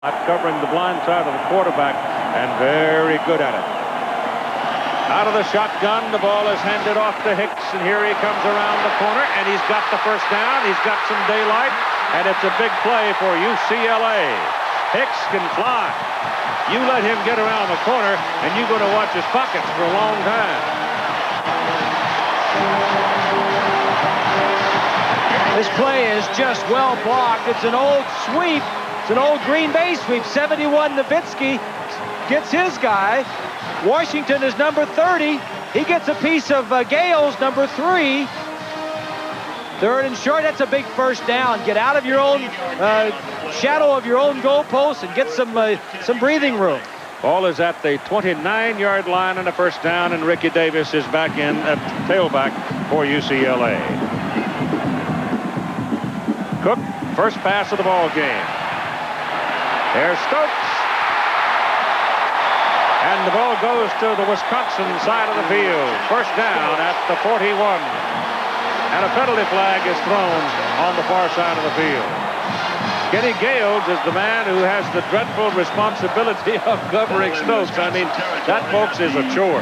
Covering the blind side of the quarterback, and very good at it. Out of the shotgun, the ball is handed off to Hicks, and here he comes around the corner, and he's got the first down. He's got some daylight, and it's a big play for UCLA. Hicks can fly. You let him get around the corner, and you're going to watch his pockets for a long time. This play is just well blocked. It's an old sweep. It's an old Green Bay sweep. 71 Nowitzki gets his guy. Washington is number 30. He gets a piece of Gales, number 3. Third and short. That's a big first down. Get out of your own shadow of your own goalpost and get some breathing room. Ball is at the 29-yard line on the first down, and Ricky Davis is back in at tailback for UCLA. Cook, first pass of the ball game. There's Stokes. And the ball goes to the Wisconsin side of the field. First down at the 41. And a penalty flag is thrown on the far side of the field. Kenny Gales is the man who has the dreadful responsibility of covering Stokes. I mean, that, folks, is a chore.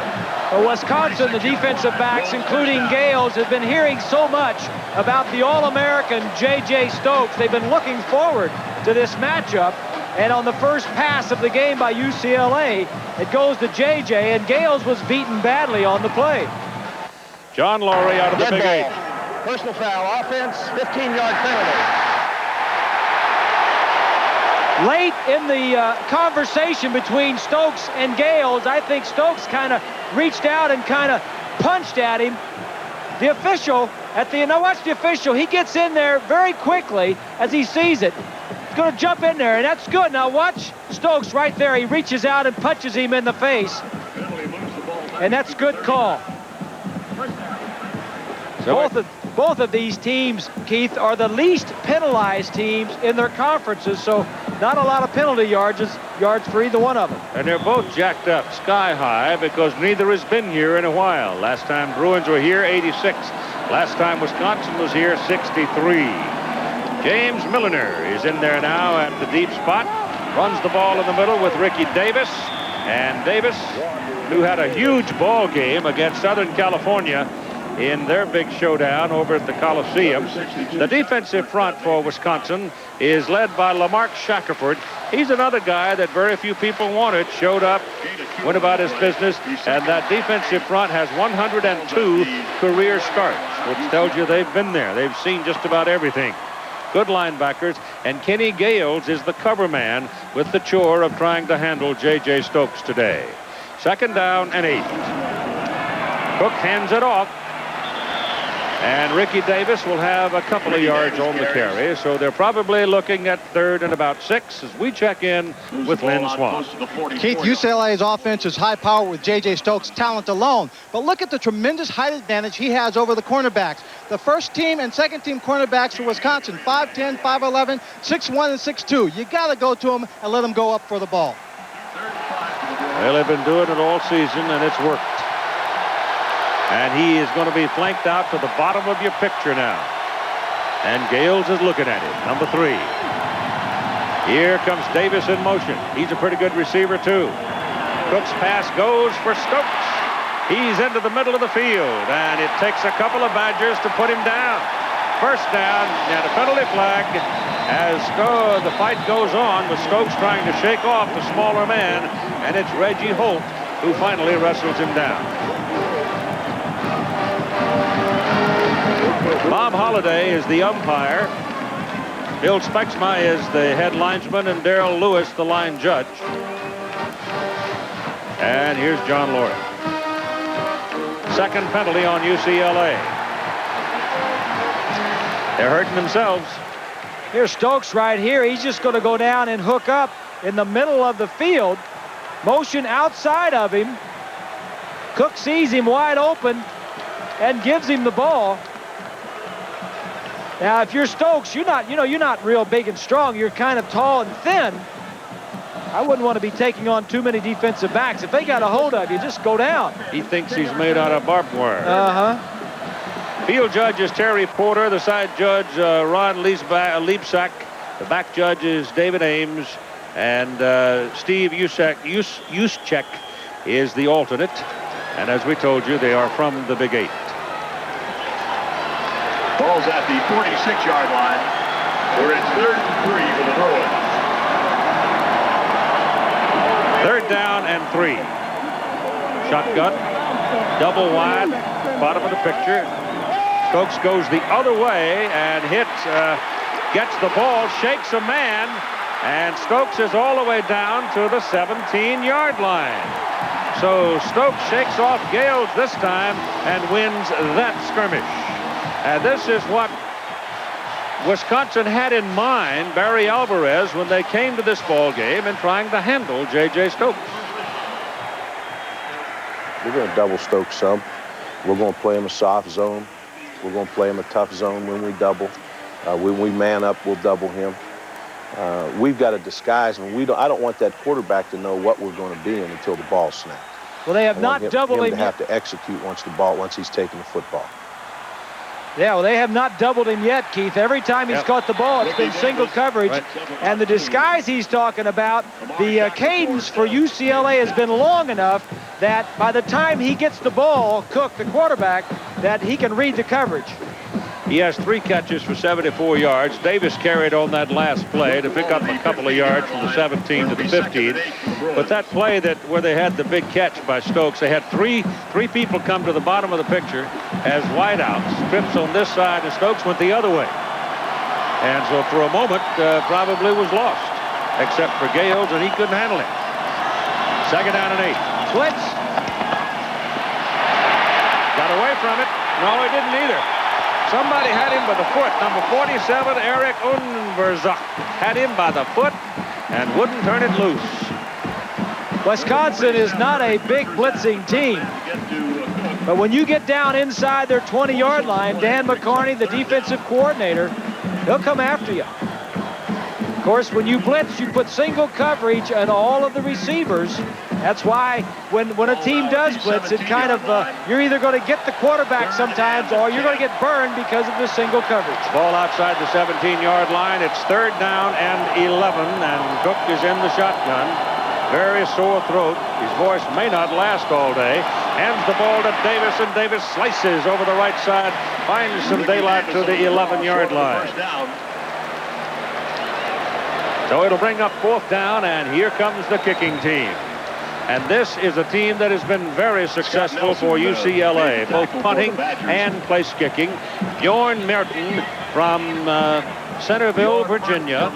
Well, Wisconsin, the defensive backs, including Gales, have been hearing so much about the All-American J.J. Stokes. They've been looking forward to this matchup. And on the first pass of the game by UCLA, it goes to J.J., and Gales was beaten badly on the play. John Laurie out of the Big Eight. Personal foul, offense, 15-yard penalty. Late in the conversation between Stokes and Gales, I think Stokes kind of reached out and kind of punched at him. The official, now watch the official, he gets in there very quickly as he sees it. He's going to jump in there, and that's good. Now watch Stokes right there. He reaches out and punches him in the face. And that's good call. Both of these teams, Keith, are the least penalized teams in their conferences, so not a lot of penalty yards for either one of them. And they're both jacked up sky high because neither has been here in a while. Last time Bruins were here, 86. Last time Wisconsin was here, 63. James Milliner is in there now at the deep spot. Runs the ball in the middle with Ricky Davis. And Davis, who had a huge ball game against Southern California in their big showdown over at the Coliseum. The defensive front for Wisconsin is led by Lamarck Shackelford. He's another guy that very few people wanted. Showed up, went about his business, and that defensive front has 102 career starts, which tells you they've been there. They've seen just about everything. Good linebackers, and Kenny Gales is the cover man with the chore of trying to handle J.J. Stokes today. Second down and 8. Cook hands it off. And Ricky Davis will have a couple of yards on the carry, so they're probably looking at third and about 6 as we check in with Lynn Swan. Keith, UCLA's offense is high power with J.J. Stokes' talent alone, but look at the tremendous height advantage he has over the cornerbacks. The first team and second team cornerbacks for Wisconsin, 5'10", 5'11", 6'1", and 6'2". You got to go to them and let them go up for the ball. Well, they've been doing it all season, and it's worked. And he is going to be flanked out to the bottom of your picture now. And Gales is looking at him, number 3. Here comes Davis in motion. He's a pretty good receiver, too. Cook's pass goes for Stokes. He's into the middle of the field, and it takes a couple of Badgers to put him down. First down, and a penalty flag as the fight goes on with Stokes trying to shake off the smaller man, and it's Reggie Holt who finally wrestles him down. Bob Holliday is the umpire. Bill Spexma is the head linesman, and Darrell Lewis the line judge. And here's John Laurie. Second penalty on UCLA. They're hurting themselves. Here's Stokes right here. He's just going to go down and hook up in the middle of the field. Motion outside of him. Cook sees him wide open and gives him the ball. Now, if you're Stokes, you're not real big and strong. You're kind of tall and thin. I wouldn't want to be taking on too many defensive backs. If they got a hold of you, just go down. He thinks he's made out of barbed wire. Uh-huh. Field judge is Terry Porter. The side judge, Ron Liebsack. The back judge is David Ames. And Steve Juszczyk is the alternate. And as we told you, they are from the Big 8. Ball's at the 46-yard line. We're in 3rd and 3 for the Bruins. 3rd down and 3. Shotgun, double wide, bottom of the picture. Stokes goes the other way and gets the ball, shakes a man, and Stokes is all the way down to the 17-yard line. So Stokes shakes off Gales this time and wins that skirmish. And this is what Wisconsin had in mind, Barry Alvarez, when they came to this ball game and trying to handle J.J. Stokes. We're going to double Stokes some. We're going to play him a soft zone. We're going to play him a tough zone when we double. When we man up, we'll double him. We've got to disguise, and I don't want that quarterback to know what we're going to be in until the ball snaps. Well, they have not doubled him. To have to execute once he's taken the football. Yeah, well, they have not doubled him yet, Keith. Every time he's caught the ball, it's been single coverage. Right. And the disguise he's talking about, the cadence for UCLA has been long enough that by the time he gets the ball, Cook, the quarterback, that he can read the coverage. He has 3 catches for 74 yards. Davis carried on that last play to pick up a couple of yards from the 17 to the 15. But that play where they had the big catch by Stokes, they had three people come to the bottom of the picture as wideouts. Trips on this side, and Stokes went the other way. And so for a moment, probably was lost, except for Gales, and he couldn't handle it. 2nd down and 8. Blitz. Got away from it. No, he didn't either. Somebody had him by the foot. Number 47, Eric Unverzach, had him by the foot and wouldn't turn it loose. Wisconsin is not a big blitzing team. But when you get down inside their 20-yard line, Dan McCarney, the defensive coordinator, he'll come after you. Of course, when you blitz, you put single coverage on all of the receivers. That's why when a team does blitz, it kind of, you're either going to get the quarterback sometimes or you're going to get burned because of the single coverage. Ball outside the 17-yard line. It's 3rd down and 11, and Cook is in the shotgun. Very sore throat. His voice may not last all day. Hands the ball to Davis, and Davis slices over the right side, finds some daylight to the 11-yard line. So it'll bring up 4th down, and here comes the kicking team. And this is a team that has been very successful for UCLA, both punting and place kicking. Bjorn Merton from Centerville, Virginia,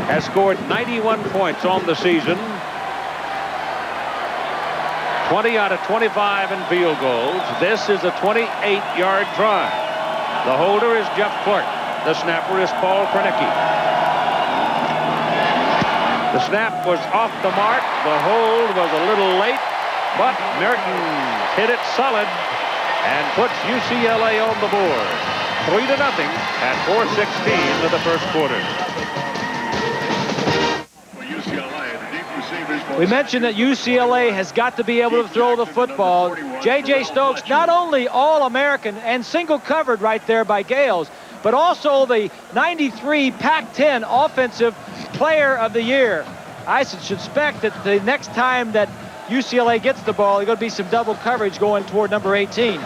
has scored 91 points on the season. 20 out of 25 in field goals. This is a 28-yard try. The holder is Jeff Clark. The snapper is Paul Pernicki. The snap was off the mark. The hold was a little late, but Merton hit it solid and puts UCLA on the board. 3-0 at 4:16 of the first quarter. We mentioned that UCLA has got to be able to throw the football. J.J. Stokes, not only All-American and single covered right there by Gales, but also the 93 Pac-10 Offensive Player of the Year. I suspect that the next time that UCLA gets the ball, there's going to be some double coverage going toward number 18.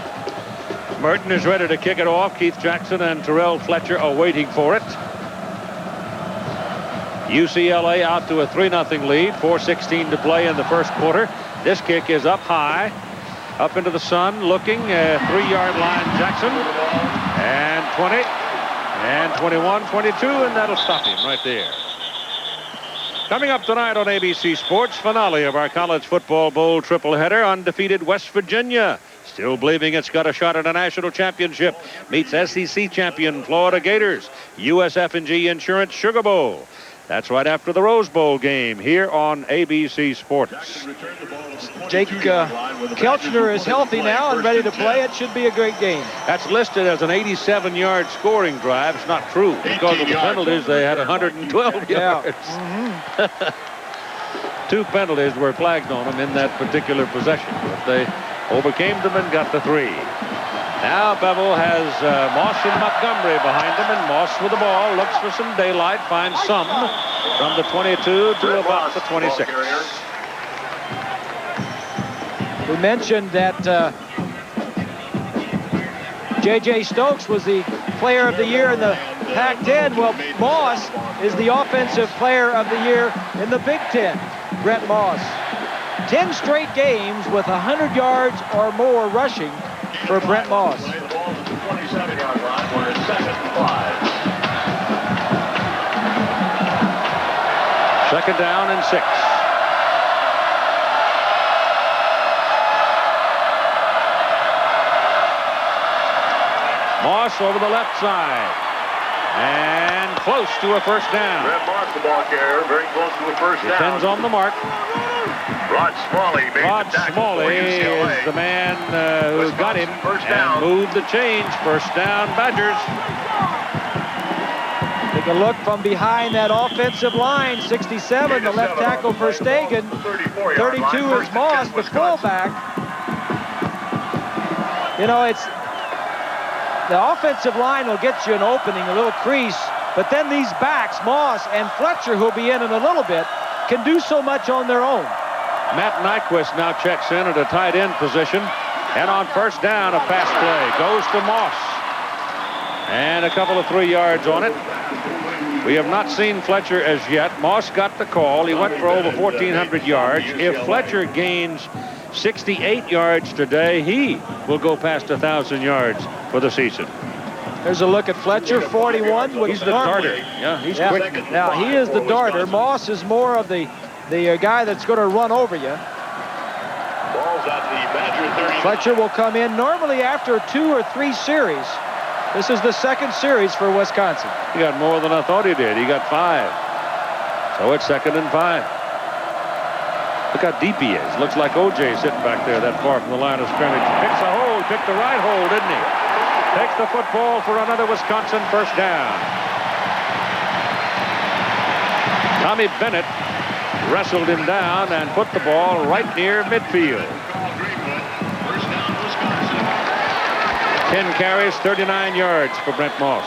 Merton is ready to kick it off. Keith Jackson and Terrell Fletcher are waiting for it. UCLA out to a 3-0 lead. 4:16 to play in the first quarter. This kick is up high, up into the sun, looking 3-yard line. Jackson, and 20, and 21, 22, and that'll stop him right there. Coming up tonight on ABC Sports, finale of our college football bowl tripleheader. Undefeated West Virginia, still believing it's got a shot at a national championship, meets SEC champion Florida Gators. USF&G Insurance Sugar Bowl. That's right after the Rose Bowl game here on ABC Sports. Jake Kelchner is healthy now and ready to play. It should be a great game. That's listed as an 87-yard scoring drive. It's not true. Because of the penalties, they had 112 yards. Two penalties were flagged on them in that particular possession, but they overcame them and got the 3. Now Bevel has Moss and Montgomery behind him, and Moss with the ball looks for some daylight, finds some from the 22 to about the 26. We mentioned that J.J. Stokes was the player of the year in the Pac-10. Well, Moss is the offensive player of the year in the Big Ten. Brett Moss. 10 straight games with 100 yards or more rushing for Brett Moss. The ball at the 27-yard line. We're at 2nd and 5. 2nd down and 6. Moss over the left side. And close to a first down. Brett Moss, the ball carrier, very close to a first down. Depends on the mark. Rod Smalley made Rod the tackle Smalley for UCLA. is the man who got him First down. and moved the change. First down, Badgers. Take a look from behind that offensive line. 67, the left tackle for Stegan. 32 is Moss, the fullback. You know, it's the offensive line will get you an opening, a little crease, but then these backs, Moss and Fletcher, who'll be in a little bit, can do so much on their own. Matt Nyquist now checks in at a tight end position. And on first down, a pass play goes to Moss. And a couple of 3 yards on it. We have not seen Fletcher as yet. Moss got the call. He went for over 1,400 yards. If Fletcher gains 68 yards today, he will go past 1,000 yards for the season. There's a look at Fletcher, 41. He's the darter. Yeah, he's quick. Now, he is the darter. Moss is more of the guy that's going to run over you. Ball's at the Badger 30. Fletcher will come in normally after 2 or 3 series. This is the 2nd series for Wisconsin. He got more than I thought he did. He got 5. So it's 2nd and 5. Look how deep he is. Looks like O.J. sitting back there that far from the line of scrimmage. Picks a hole. Picked the right hole, didn't he? Takes the football for another Wisconsin first down. Tommy Bennett wrestled him down and put the ball right near midfield. 10 carries, 39 yards for Brent Moss.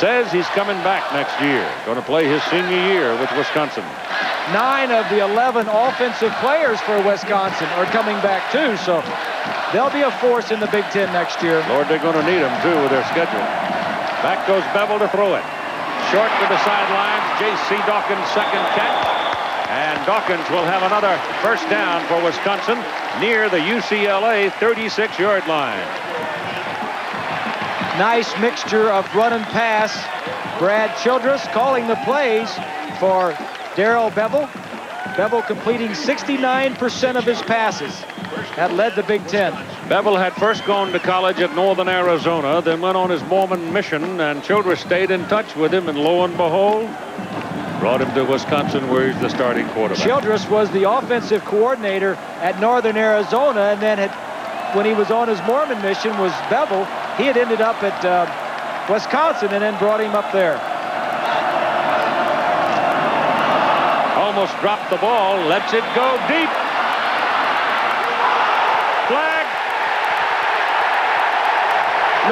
Says he's coming back next year. Going to play his senior year with Wisconsin. 9 of the 11 offensive players for Wisconsin are coming back too, so they'll be a force in the Big Ten next year. Lord, they're going to need them too with their schedule. Back goes Bevel to throw it. Short to the sidelines. J.C. Dawkins' second catch. And Dawkins will have another first down for Wisconsin near the UCLA 36-yard line. Nice mixture of run and pass. Brad Childress calling the plays for Darrell Bevel. Bevel completing 69% of his passes. That led the Big Ten. Bevel had first gone to college at Northern Arizona, then went on his Mormon mission, and Childress stayed in touch with him, and lo and behold, brought him to Wisconsin, where he's the starting quarterback. Childress was the offensive coordinator at Northern Arizona, and then when he was on his Mormon mission was Bevel. He had ended up at Wisconsin and then brought him up there. Almost dropped the ball, lets it go deep. Flag.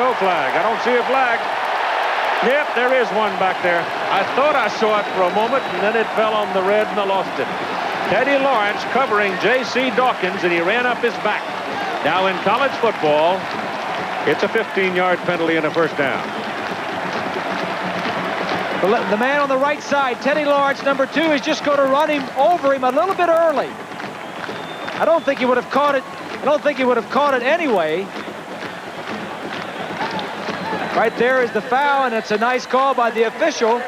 No flag. I don't see a flag. Yep, there is one back there. I thought I saw it for a moment, and then it fell on the red, and I lost it. Teddy Lawrence covering J.C. Dawkins, and he ran up his back. Now in college football, it's a 15-yard penalty and a first down. The man on the right side, Teddy Lawrence, number 2, is just going to run him over him a little bit early. I don't think he would have caught it. I don't think he would have caught it anyway. Right there is the foul, and it's a nice call by the official.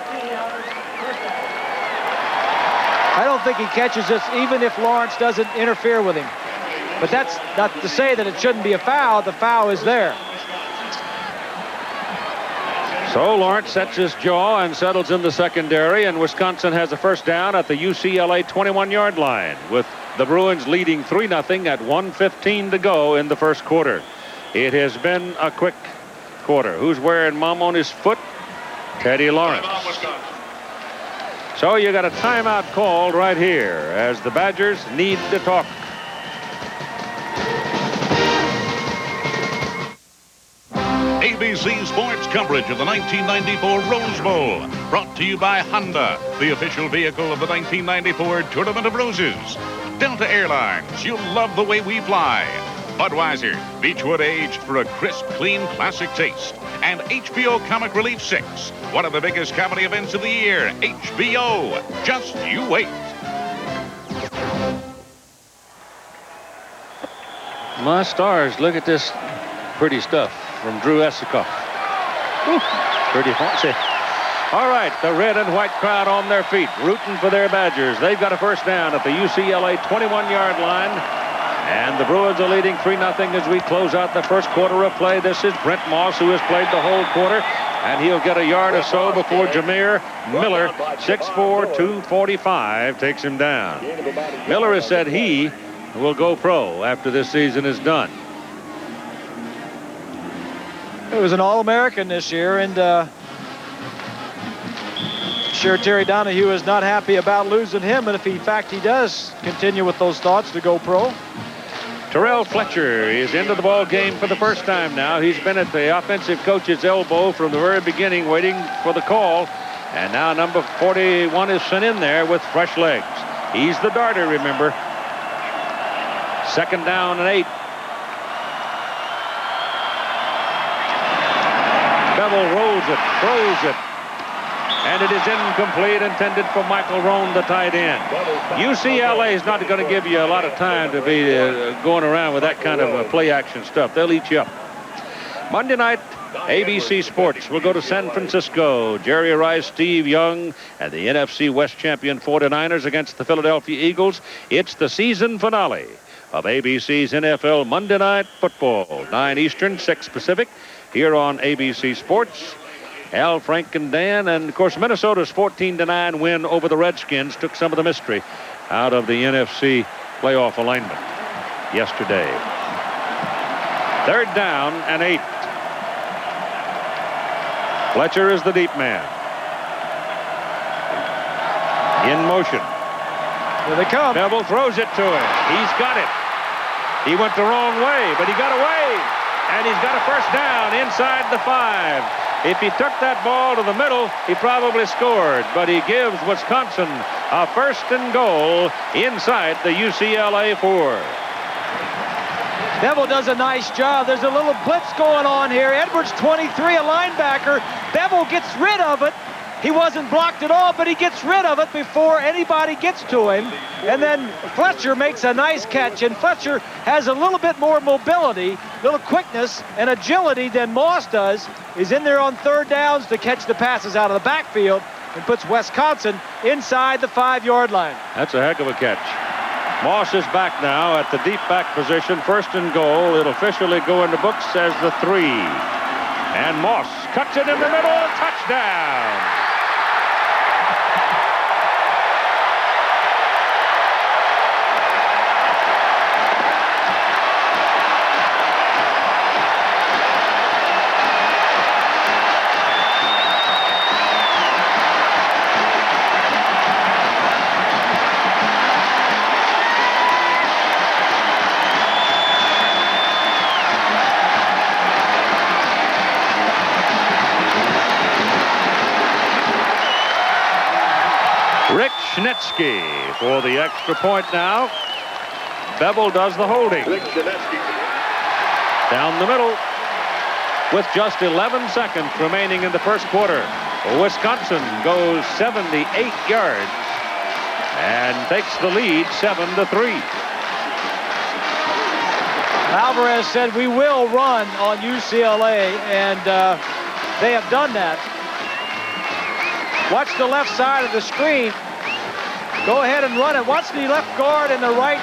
I don't think he catches this, even if Lawrence doesn't interfere with him. But that's not to say that it shouldn't be a foul. The foul is there. So Lawrence sets his jaw and settles in the secondary, and Wisconsin has a first down at the UCLA 21-yard line, with the Bruins leading 3-0 at 1:15 to go in the first quarter. It has been a quick quarter. Who's wearing mom on his foot? Teddy Lawrence. So you got a timeout called right here as the Badgers need to talk. ABC Sports coverage of the 1994 Rose Bowl. Brought to you by Honda, the official vehicle of the 1994 Tournament of Roses. Delta Airlines, you'll love the way we fly. Budweiser, Beechwood aged for a crisp, clean, classic taste. And HBO Comic Relief 6, one of the biggest comedy events of the year. HBO, just you wait. My stars, look at this pretty stuff from Drew Esikoff. Pretty fancy. All right, the red and white crowd on their feet, rooting for their Badgers. They've got a first down at the UCLA 21-yard line. And the Bruins are leading 3-0 as we close out the first quarter of play. This is Brent Moss, who has played the whole quarter. And he'll get a yard or so before Jameer Miller, 6'4", 245, takes him down. Miller has said he will go pro after this season is done. He was an All-American this year, and sure Terry Donahue is not happy about losing him, and if in fact he does continue with those thoughts to go pro. Terrell Fletcher is into the ball game for the first time now. He's been at the offensive coach's elbow from the very beginning, waiting for the call. And now number 41 is sent in there with fresh legs. He's the darter, remember. Second down and 8. Bevel rolls it, throws it. And it is incomplete, intended for Michael Rohn, the tight end. UCLA is not going to give you a lot of time to be going around with that kind of play-action stuff. They'll eat you up. Monday night, ABC Sports will go to San Francisco. Jerry Rice, Steve Young, and the NFC West champion 49ers against the Philadelphia Eagles. It's the season finale of ABC's NFL Monday Night Football. 9 Eastern, 6 Pacific, here on ABC Sports. Al, Frank, and Dan, and of course Minnesota's 14-9 win over the Redskins took some of the mystery out of the NFC playoff alignment yesterday. Third down and 8. Fletcher is the deep man. In motion. Here they come. Bevel throws it to him. He's got it. He went the wrong way, but he got away. And he's got a first down inside the 5. If he took that ball to the middle, he probably scored. But he gives Wisconsin a first and goal inside the UCLA 4. Bevel does a nice job. There's a little blitz going on here. Edwards, 23, a linebacker. Bevel gets rid of it. He wasn't blocked at all, but he gets rid of it before anybody gets to him. And then Fletcher makes a nice catch, and Fletcher has a little bit more mobility, little quickness and agility than Moss does. He's in there on third downs to catch the passes out of the backfield and puts Wisconsin inside the 5-yard line. That's a heck of a catch. Moss is back now at the deep back position, first and goal. It'll officially go in the books as the 3. And Moss cuts it in the middle, touchdown. Schnetsky for the extra point now. Bevel does the holding. Down the middle with just 11 seconds remaining in the first quarter. Wisconsin goes 78 yards and takes the lead 7-3. Alvarez said we will run on UCLA, and they have done that. Watch the left side of the screen. Go ahead and run it. Watch the left guard and the right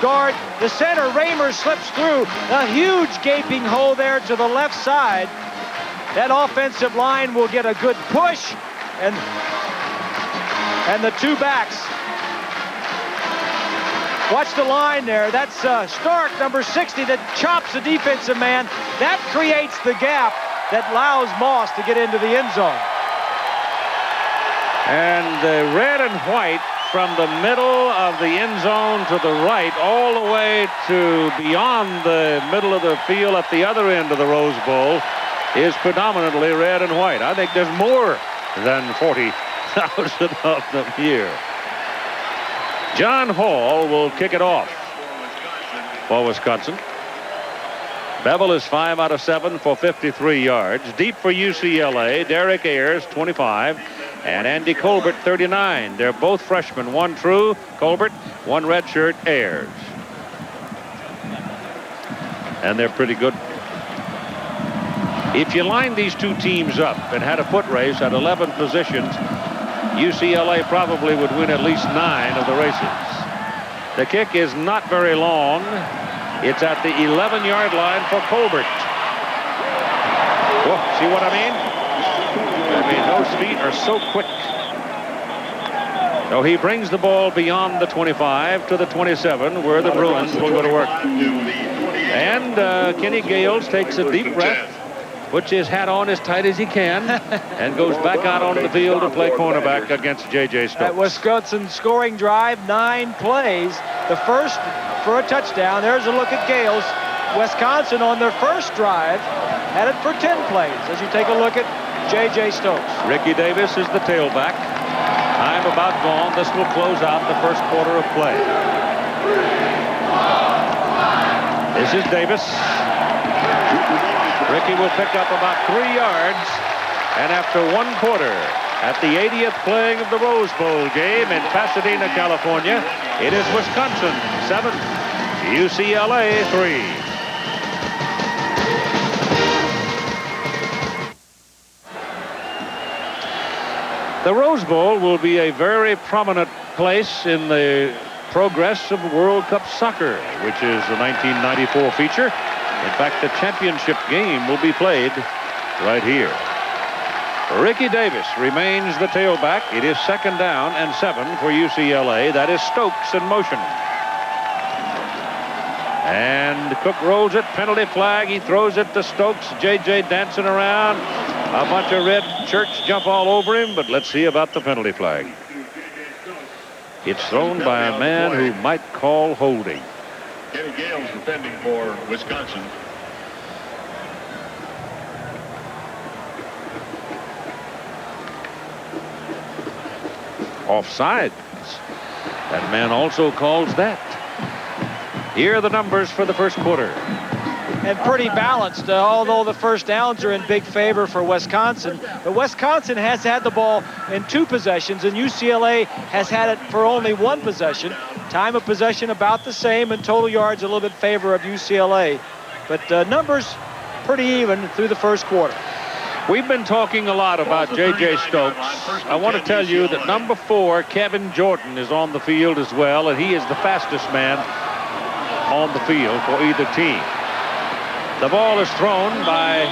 guard. The center, Raymer, slips through. A huge gaping hole there to the left side. That offensive line will get a good push, and the 2 backs. Watch the line there. That's Stark, number 60, that chops the defensive man. That creates the gap that allows Moss to get into the end zone. And the red and white from the middle of the end zone to the right, all the way to beyond the middle of the field at the other end of the Rose Bowl. is predominantly red and white. I think there's more than 40,000 of them here. John Hall will kick it off for Wisconsin. Bevel is 5 out of 7 for 53 yards. Deep for UCLA, Derek Ayers, 25, and Andy Colbert, 39. They're both freshmen. One true, Colbert, one redshirt, Ayers. And they're pretty good. If you line these two teams up and had a foot race at 11 positions, UCLA probably would win at least 9 of the races. The kick is not very long. It's at the 11-yard line for Colbert. Whoa, see what I mean? Those feet are so quick. So he brings the ball beyond the 25 to the 27, where the Bruins will go to work. And Kenny Gales takes a deep breath, puts his hat on as tight as he can, and goes back out onto the field to play cornerback against J.J. Stokes. That Wisconsin scoring drive, 9 plays. The first for a touchdown. There's a look at Gales. Wisconsin on their first drive had it for 10 plays. As you take a look at J.J. Stokes. Ricky Davis is the tailback. Time about gone. This will close out the first quarter of play. This is Davis. Ricky will pick up about 3 yards. And after 1 quarter, at the 80th playing of the Rose Bowl game in Pasadena, California, it is Wisconsin 7, UCLA 3. The Rose Bowl will be a very prominent place in the progress of World Cup soccer, which is the 1994 feature. In fact, the championship game will be played right here. Ricky Davis remains the tailback. It is 2nd down and 7 for UCLA. That is Stokes in motion. And Cook rolls it, penalty flag. He throws it to Stokes. J.J. dancing around. A bunch of red shirts jump all over him, but let's see about the penalty flag. It's thrown by a man who might call holding. Kenny Gales defending for Wisconsin. Offsides. That man also calls that. Here are the numbers for the first quarter. And pretty balanced, although the first downs are in big favor for Wisconsin. But Wisconsin has had the ball in 2 possessions, and UCLA has had it for only 1 possession. Time of possession about the same, and total yards a little bit in favor of UCLA. But numbers pretty even through the first quarter. We've been talking a lot about J.J. Stokes. I want to tell you that number 4, Kevin Jordan, is on the field as well, and he is the fastest man on the field for either team. The ball is thrown by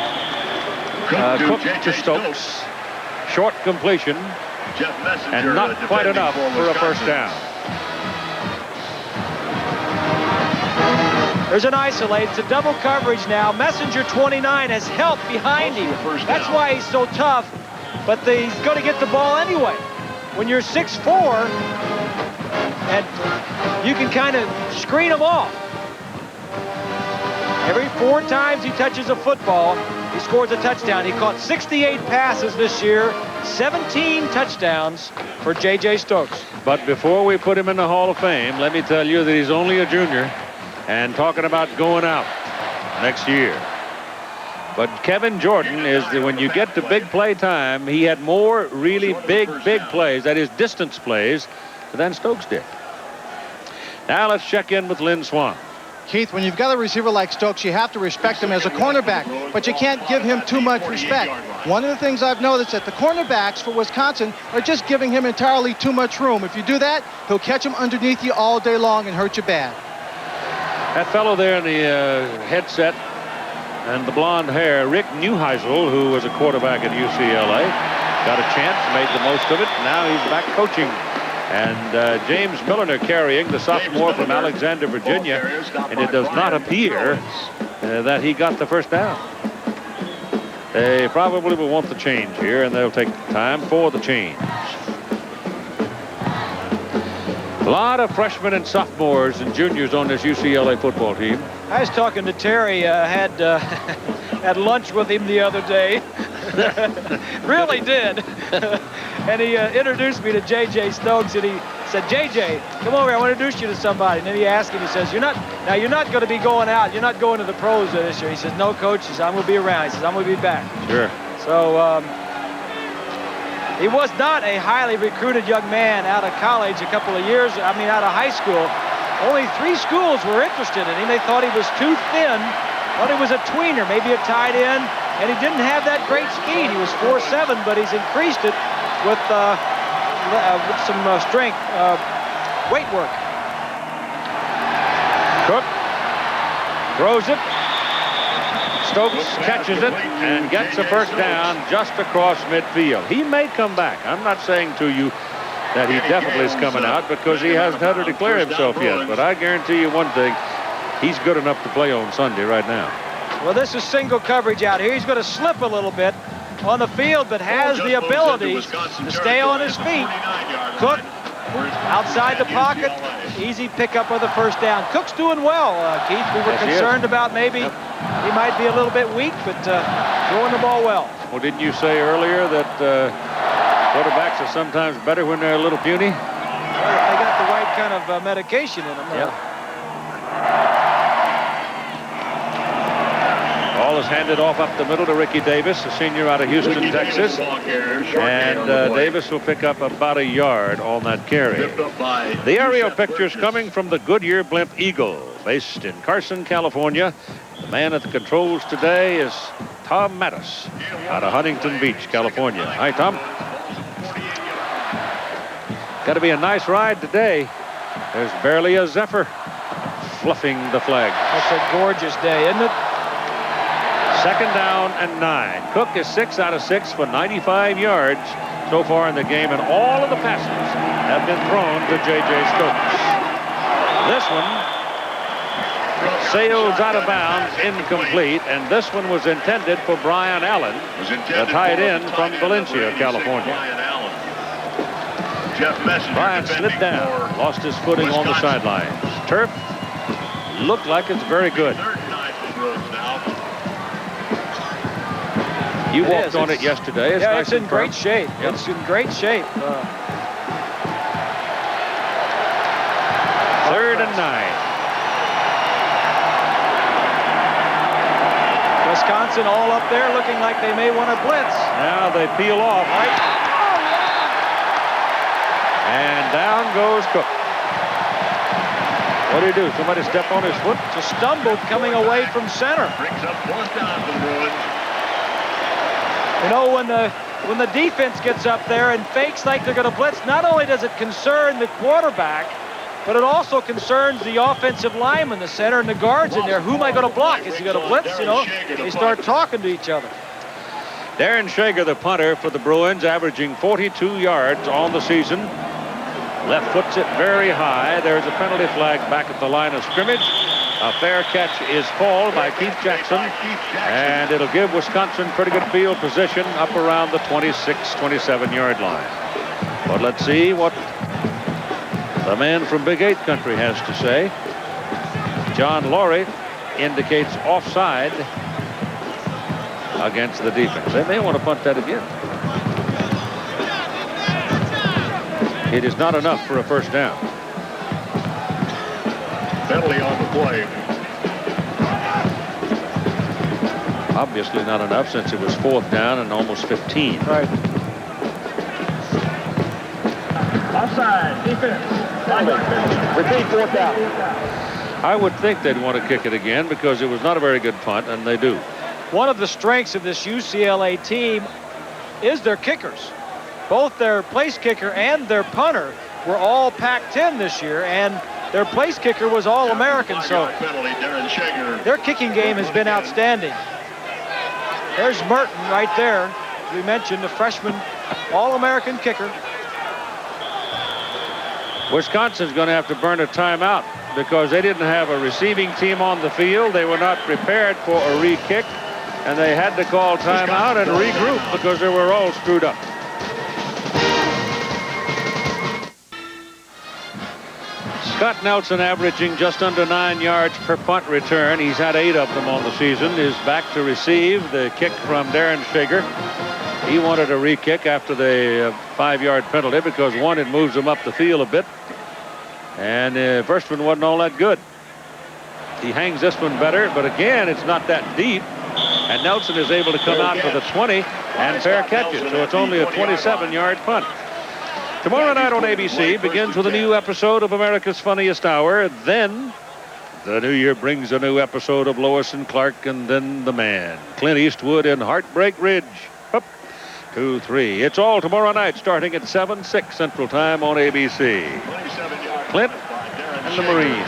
Cook to Stokes. Short completion, and not quite enough for a first down. There's an isolate. It's a double coverage now. Messenger 29 has help behind him. That's why he's so tough, but he's going to get the ball anyway. When you're 6'4", and you can kind of screen him off. Every 4 times he touches a football, he scores a touchdown. He caught 68 passes this year, 17 touchdowns for J.J. Stokes. But before we put him in the Hall of Fame, let me tell you that he's only a junior and talking about going out next year. But Kevin Jordan is, when you get to big play time, he had more really big plays, that is distance plays, than Stokes did. Now let's check in with Lynn Swan. Keith, when you've got a receiver like Stokes, you have to respect him as a cornerback, but you can't give him too much respect. One of the things I've noticed that the cornerbacks for Wisconsin are just giving him entirely too much room. If you do that, he'll catch him underneath you all day long and hurt you bad. That fellow there in the headset and the blonde hair, Rick Neuheisel, who was a quarterback at UCLA, got a chance, made the most of it. Now he's back coaching. And James Milliner carrying, the sophomore from Alexandria, Virginia, and it does not appear that he got the first down. They probably will want the change here, and they'll take time for the change. A lot of freshmen and sophomores and juniors on this UCLA football team. I was talking to Terry, had had lunch with him the other day. Really did. And he introduced me to J.J. Stokes, and he said, "JJ, come over here, I want to introduce you to somebody." And then he asked him, he says, you're not going to be going out. You're not going to the pros this year. He says, "No, coach." He says, "I'm going to be around." He says, "I'm going to be back." Sure. So he was not a highly recruited young man out of college a couple of years, out of high school. Only 3 schools were interested in him. They thought he was too thin, thought he was a tweener, maybe a tight end, and he didn't have that great speed. He was 4'7", but he's increased it with some strength, weight work. Cook throws it. Stokes catches it and gets a first down just across midfield. He may come back. I'm not saying to you that he definitely is coming out because he hasn't had to declare himself yet. But I guarantee you one thing, he's good enough to play on Sunday right now. Well, this is single coverage out here. He's going to slip a little bit on the field, but has the ability to stay on his feet. Cook outside the pocket. Easy pickup of the first down. Cook's doing well, Keith. We were concerned about maybe he might be a little bit weak, but throwing the ball well. Well, didn't you say earlier that quarterbacks are sometimes better when they're a little puny? Well, if they got the right kind of medication in them. Yeah. Ball is handed off up the middle to Ricky Davis, a senior out of Houston, Texas. And Davis will pick up about a yard on that carry. The aerial pictures coming from the Goodyear Blimp Eagle, based in Carson, California. The man at the controls today is Tom Mattis out of Huntington Beach, California. Hi, Tom. Got to be a nice ride today. There's barely a zephyr fluffing the flag. That's a gorgeous day, isn't it? 2nd down and 9. Cook is 6 out of 6 for 95 yards so far in the game, and all of the passes have been thrown to J.J. Stokes. This one sails out of bounds, incomplete, and this one was intended for Brian Allen, the tight end from Valencia, California. Brian slid down, lost his footing on the sidelines. Turf looked like it's very good. You walked on it yesterday. It's nice, it's in great shape. Yep. It's in great shape. 3rd and 9. Wisconsin all up there looking like they may want to blitz. Now they peel off. Right. And down goes Cook. What do you do? Somebody step on his foot? Just stumbled coming away from center. Brings up 4th down for the Bruins. You know, when the defense gets up there and fakes like they're going to blitz, not only does it concern the quarterback, but it also concerns the offensive lineman, the center, and the guards in there. Who am I going to block? Is he going to blitz? You know, they start talking to each other. Darren Shager, the punter for the Bruins, averaging 42 yards on the season. Left foots it very high. There's a penalty flag back at the line of scrimmage. A fair catch is called by Keith Jackson, and it'll give Wisconsin pretty good field position up around the 26-27-yard line. But let's see what the man from Big 8 country has to say. John Laurie indicates offside against the defense. They may want to punt that again. It is not enough for a first down. Penalty on the play. Obviously not enough since it was 4th down and almost 15. Right. Offside, defense. Repeat 4th down. I would think they'd want to kick it again because it was not a very good punt, and they do. One of the strengths of this UCLA team is their kickers. Both their place kicker and their punter were all Pac-10 this year, and their place kicker was All-American, so their kicking game has been outstanding. There's Merton right there. We mentioned the freshman All-American kicker. Wisconsin's going to have to burn a timeout because they didn't have a receiving team on the field. They were not prepared for a re-kick, and they had to call timeout and regroup because they were all screwed up. Scott Nelson averaging just under 9 yards per punt return. He's had 8 of them on the season. Is back to receive the kick from Darren Shager. He wanted a re-kick after the 5-yard penalty because one, it moves him up the field a bit. And the first one wasn't all that good. He hangs this one better, but again, it's not that deep. And Nelson is able to come out for the 20 and fair catch it. So it's only a 27-yard punt. Tomorrow night on ABC begins with a new episode of America's Funniest Hour. Then the new year brings a new episode of Lois and Clark, and then the man, Clint Eastwood in Heartbreak Ridge. Up, 2-3. It's all tomorrow night starting at 7/6 Central Time on ABC. Clint and the Marine.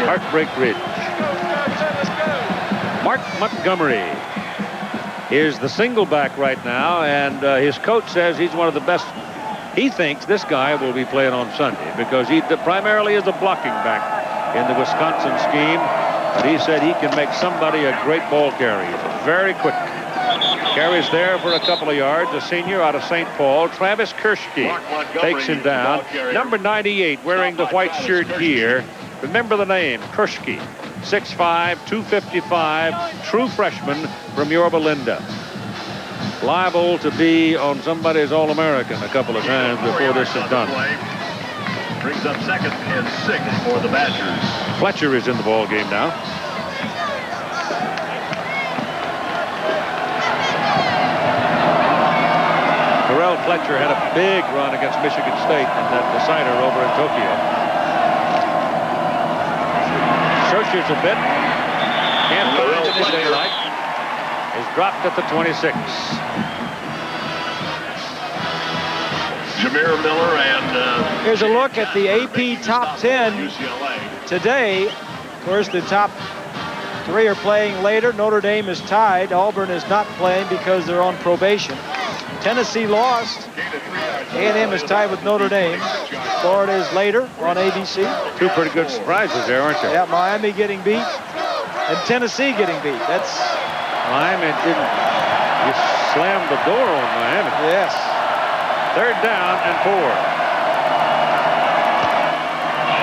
Heartbreak Ridge. Mark Montgomery is the single back right now, and his coach says he's one of the best. He thinks this guy will be playing on Sunday because he primarily is a blocking back in the Wisconsin scheme. But he said he can make somebody a great ball carrier. Very quick. Carries there for a couple of yards. A senior out of St. Paul, Travis Kershke, takes him down. Number 98 wearing the white shirt here. Remember the name, Kershke. 6'5", 255, true freshman from Yorba Linda. Liable to be on somebody's All-American a couple of times before this is done. Brings up 2nd and 6 for the Badgers. Fletcher is in the ball game now. Terrell Fletcher had a big run against Michigan State in that decider over in Tokyo. Searches a bit. Can't find it in daylight. Is dropped at the 26. Jameer Miller and here's a look at the AP top 10 UCLA. today. Of course, the top 3 are playing later. Notre Dame is tied. Auburn is not playing because they're on probation. Tennessee lost. A&M is tied with Notre Dame. Florida is later on ABC. 2 pretty good surprises there, aren't there? Yeah, Miami getting beat and Tennessee getting beat. That's Miami didn't. You slammed the door on Miami. yes. 3rd down and 4.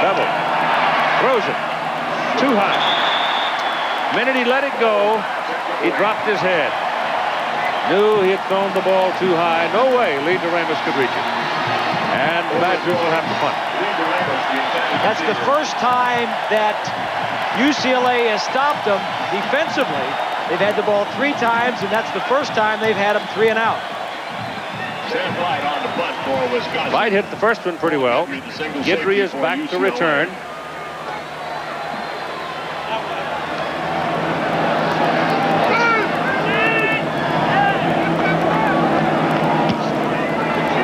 Bevel throws it too high. Minute he let it go, he dropped his head. Knew he had thrown the ball too high. No way Lee Doremus could reach it. And the Badgers will have to punt. That's the first time that UCLA has stopped them defensively. They've had the ball 3 times, and that's the first time they've had them 3 and out. Sam Light on the punt for Wisconsin. Light hit the first one pretty well. Guidry is back to return.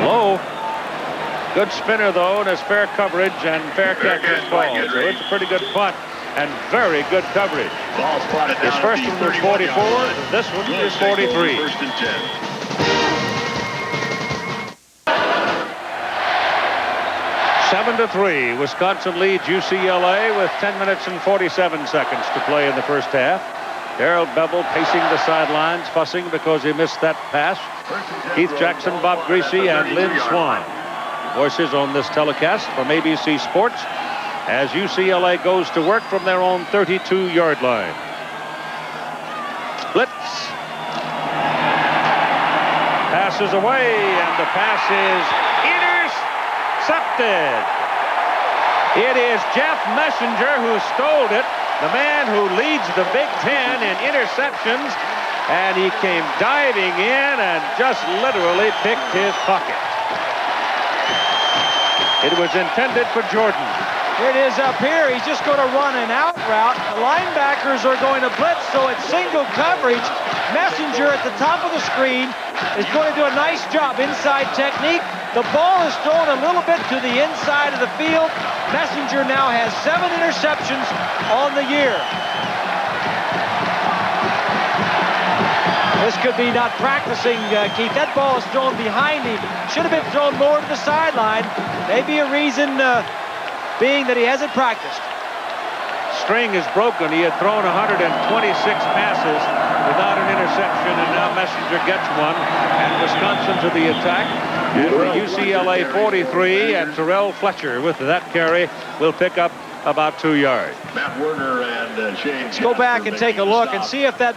Low. Good spinner, though, and has fair coverage and fair catch and ball. So it's a pretty good punt and very good coverage. Ball spotted down. His first one was 44. This one is 43. 1st and 10. 7-3. Wisconsin leads UCLA with 10 minutes and 47 seconds to play in the first half. Darrell Bevel pacing the sidelines, fussing because he missed that pass. Keith Jackson, Bob Greasy, and Lynn Swan. Voices on this telecast from ABC Sports as UCLA goes to work from their own 32-yard line. Blitz. Passes away, and the pass is intercepted. It is Jeff Messenger who stole it, the man who leads the Big Ten in interceptions, and he came diving in and just literally picked his pocket. It was intended for Jordan. Here it is up here. He's just going to run an out route. The linebackers are going to blitz, so it's single coverage. Messenger at the top of the screen is going to do a nice job. Inside technique. The ball is thrown a little bit to the inside of the field. Messenger now has 7 interceptions on the year. This could be not practicing, Keith. That ball is thrown behind him. Should have been thrown more to the sideline. Maybe a reason being that he hasn't practiced. string is broken. He had thrown 126 passes without an interception, and now Messenger gets one, and Wisconsin to the attack. And for UCLA 43, and Terrell Fletcher with that carry will pick up about 2 yards. Matt Werner and Shane. Let's go back and take a look and see if that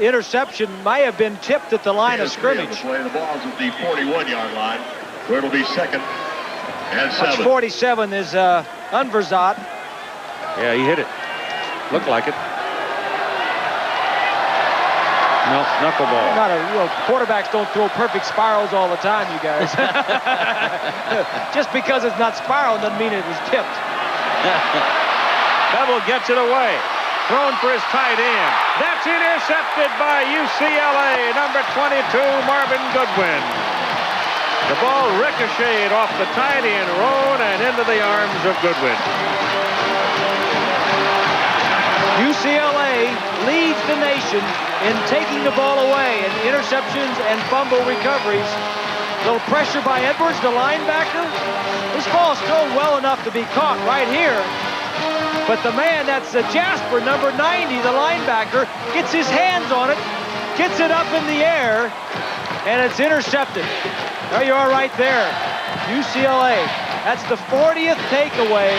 interception might have been tipped at the line of scrimmage. The ball's at the 41-yard line, where it'll be 2nd and 7. That's 47 is Unverzat. Yeah, he hit it. Looked like it. No, knuckleball. Quarterbacks don't throw perfect spirals all the time, you guys. Just because it's not spiral doesn't mean it was tipped. Bevel gets it away. Thrown for his tight end. That's intercepted by UCLA, number 22, Marvin Goodwin. The ball ricocheted off the tight end, Roan, and into the arms of Goodwin. UCLA leads the nation in taking the ball away in interceptions and fumble recoveries. Little pressure by Edwards, the linebacker. This ball's thrown well enough to be caught right here. But the man, that's Jasper, number 90, the linebacker, gets his hands on it, gets it up in the air, and it's intercepted. There you are right there. UCLA. That's the 40th takeaway.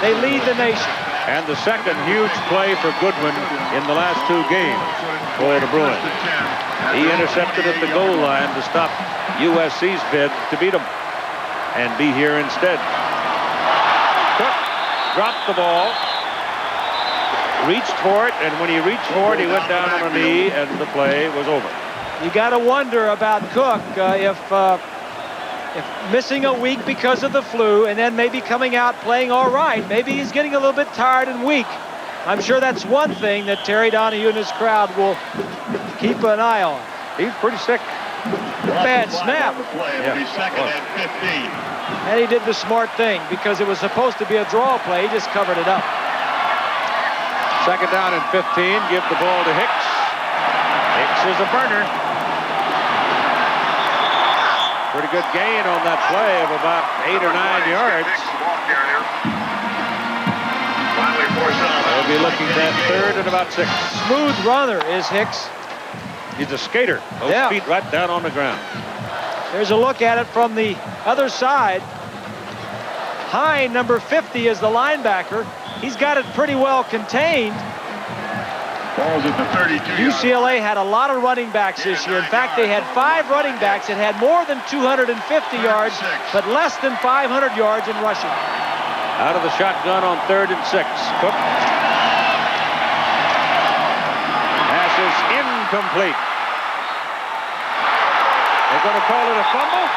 They lead the nation. And the second huge play for Goodwin in the last 2 games for the Bruins. He intercepted at the goal line to stop USC's bid to beat them and be here instead. Cook dropped the ball, reached for it, and when he reached for it, he went down on a knee, and the play was over. You got to wonder about Cook if missing a week because of the flu and then maybe coming out playing all right. Maybe he's getting a little bit tired and weak. I'm sure that's one thing that Terry Donahue and his crowd will keep an eye on. He's pretty sick. Bad snap. Yeah. 2nd and 15. And he did the smart thing because it was supposed to be a draw play. He just covered it up. 2nd down and 15. Give the ball to Hicks. Hicks is a burner. Pretty good gain on that play of about 8 or 9 yards. They'll be looking at 3rd and about 6. Smooth runner is Hicks. He's a skater. Those feet right down on the ground. There's a look at it from the other side. Hine, number 50, is the linebacker. He's got it pretty well contained. Ball's at the 32. UCLA had a lot of running backs this year. In fact, they had 5 running backs that had more than 250 yards, but less than 500 yards in rushing. Out of the shotgun on 3rd and 6. Cook. Pass is incomplete. They're going to call it a fumble.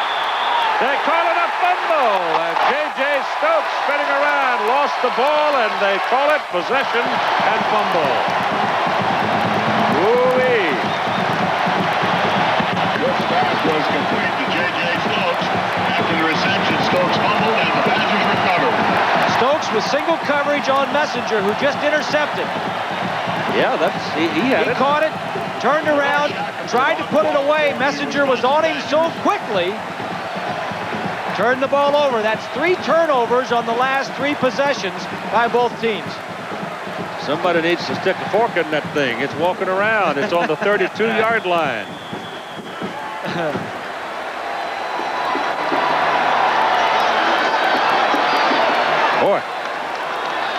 They call it a fumble. And J.J. Stokes spinning around, lost the ball, and they call it possession and fumble. Woo-wee. This pass was complete to J.J. Stokes. After the reception, Stokes fumbled and the Badgers recovered. Stokes with single coverage on Messenger, who just intercepted. Yeah, he had it. He caught it, turned around, tried to put it away. Messenger was on him so quickly. Turned the ball over. That's 3 turnovers on the last 3 possessions by both teams. Somebody needs to stick a fork in that thing. It's walking around. It's on the 32-yard line. Boy.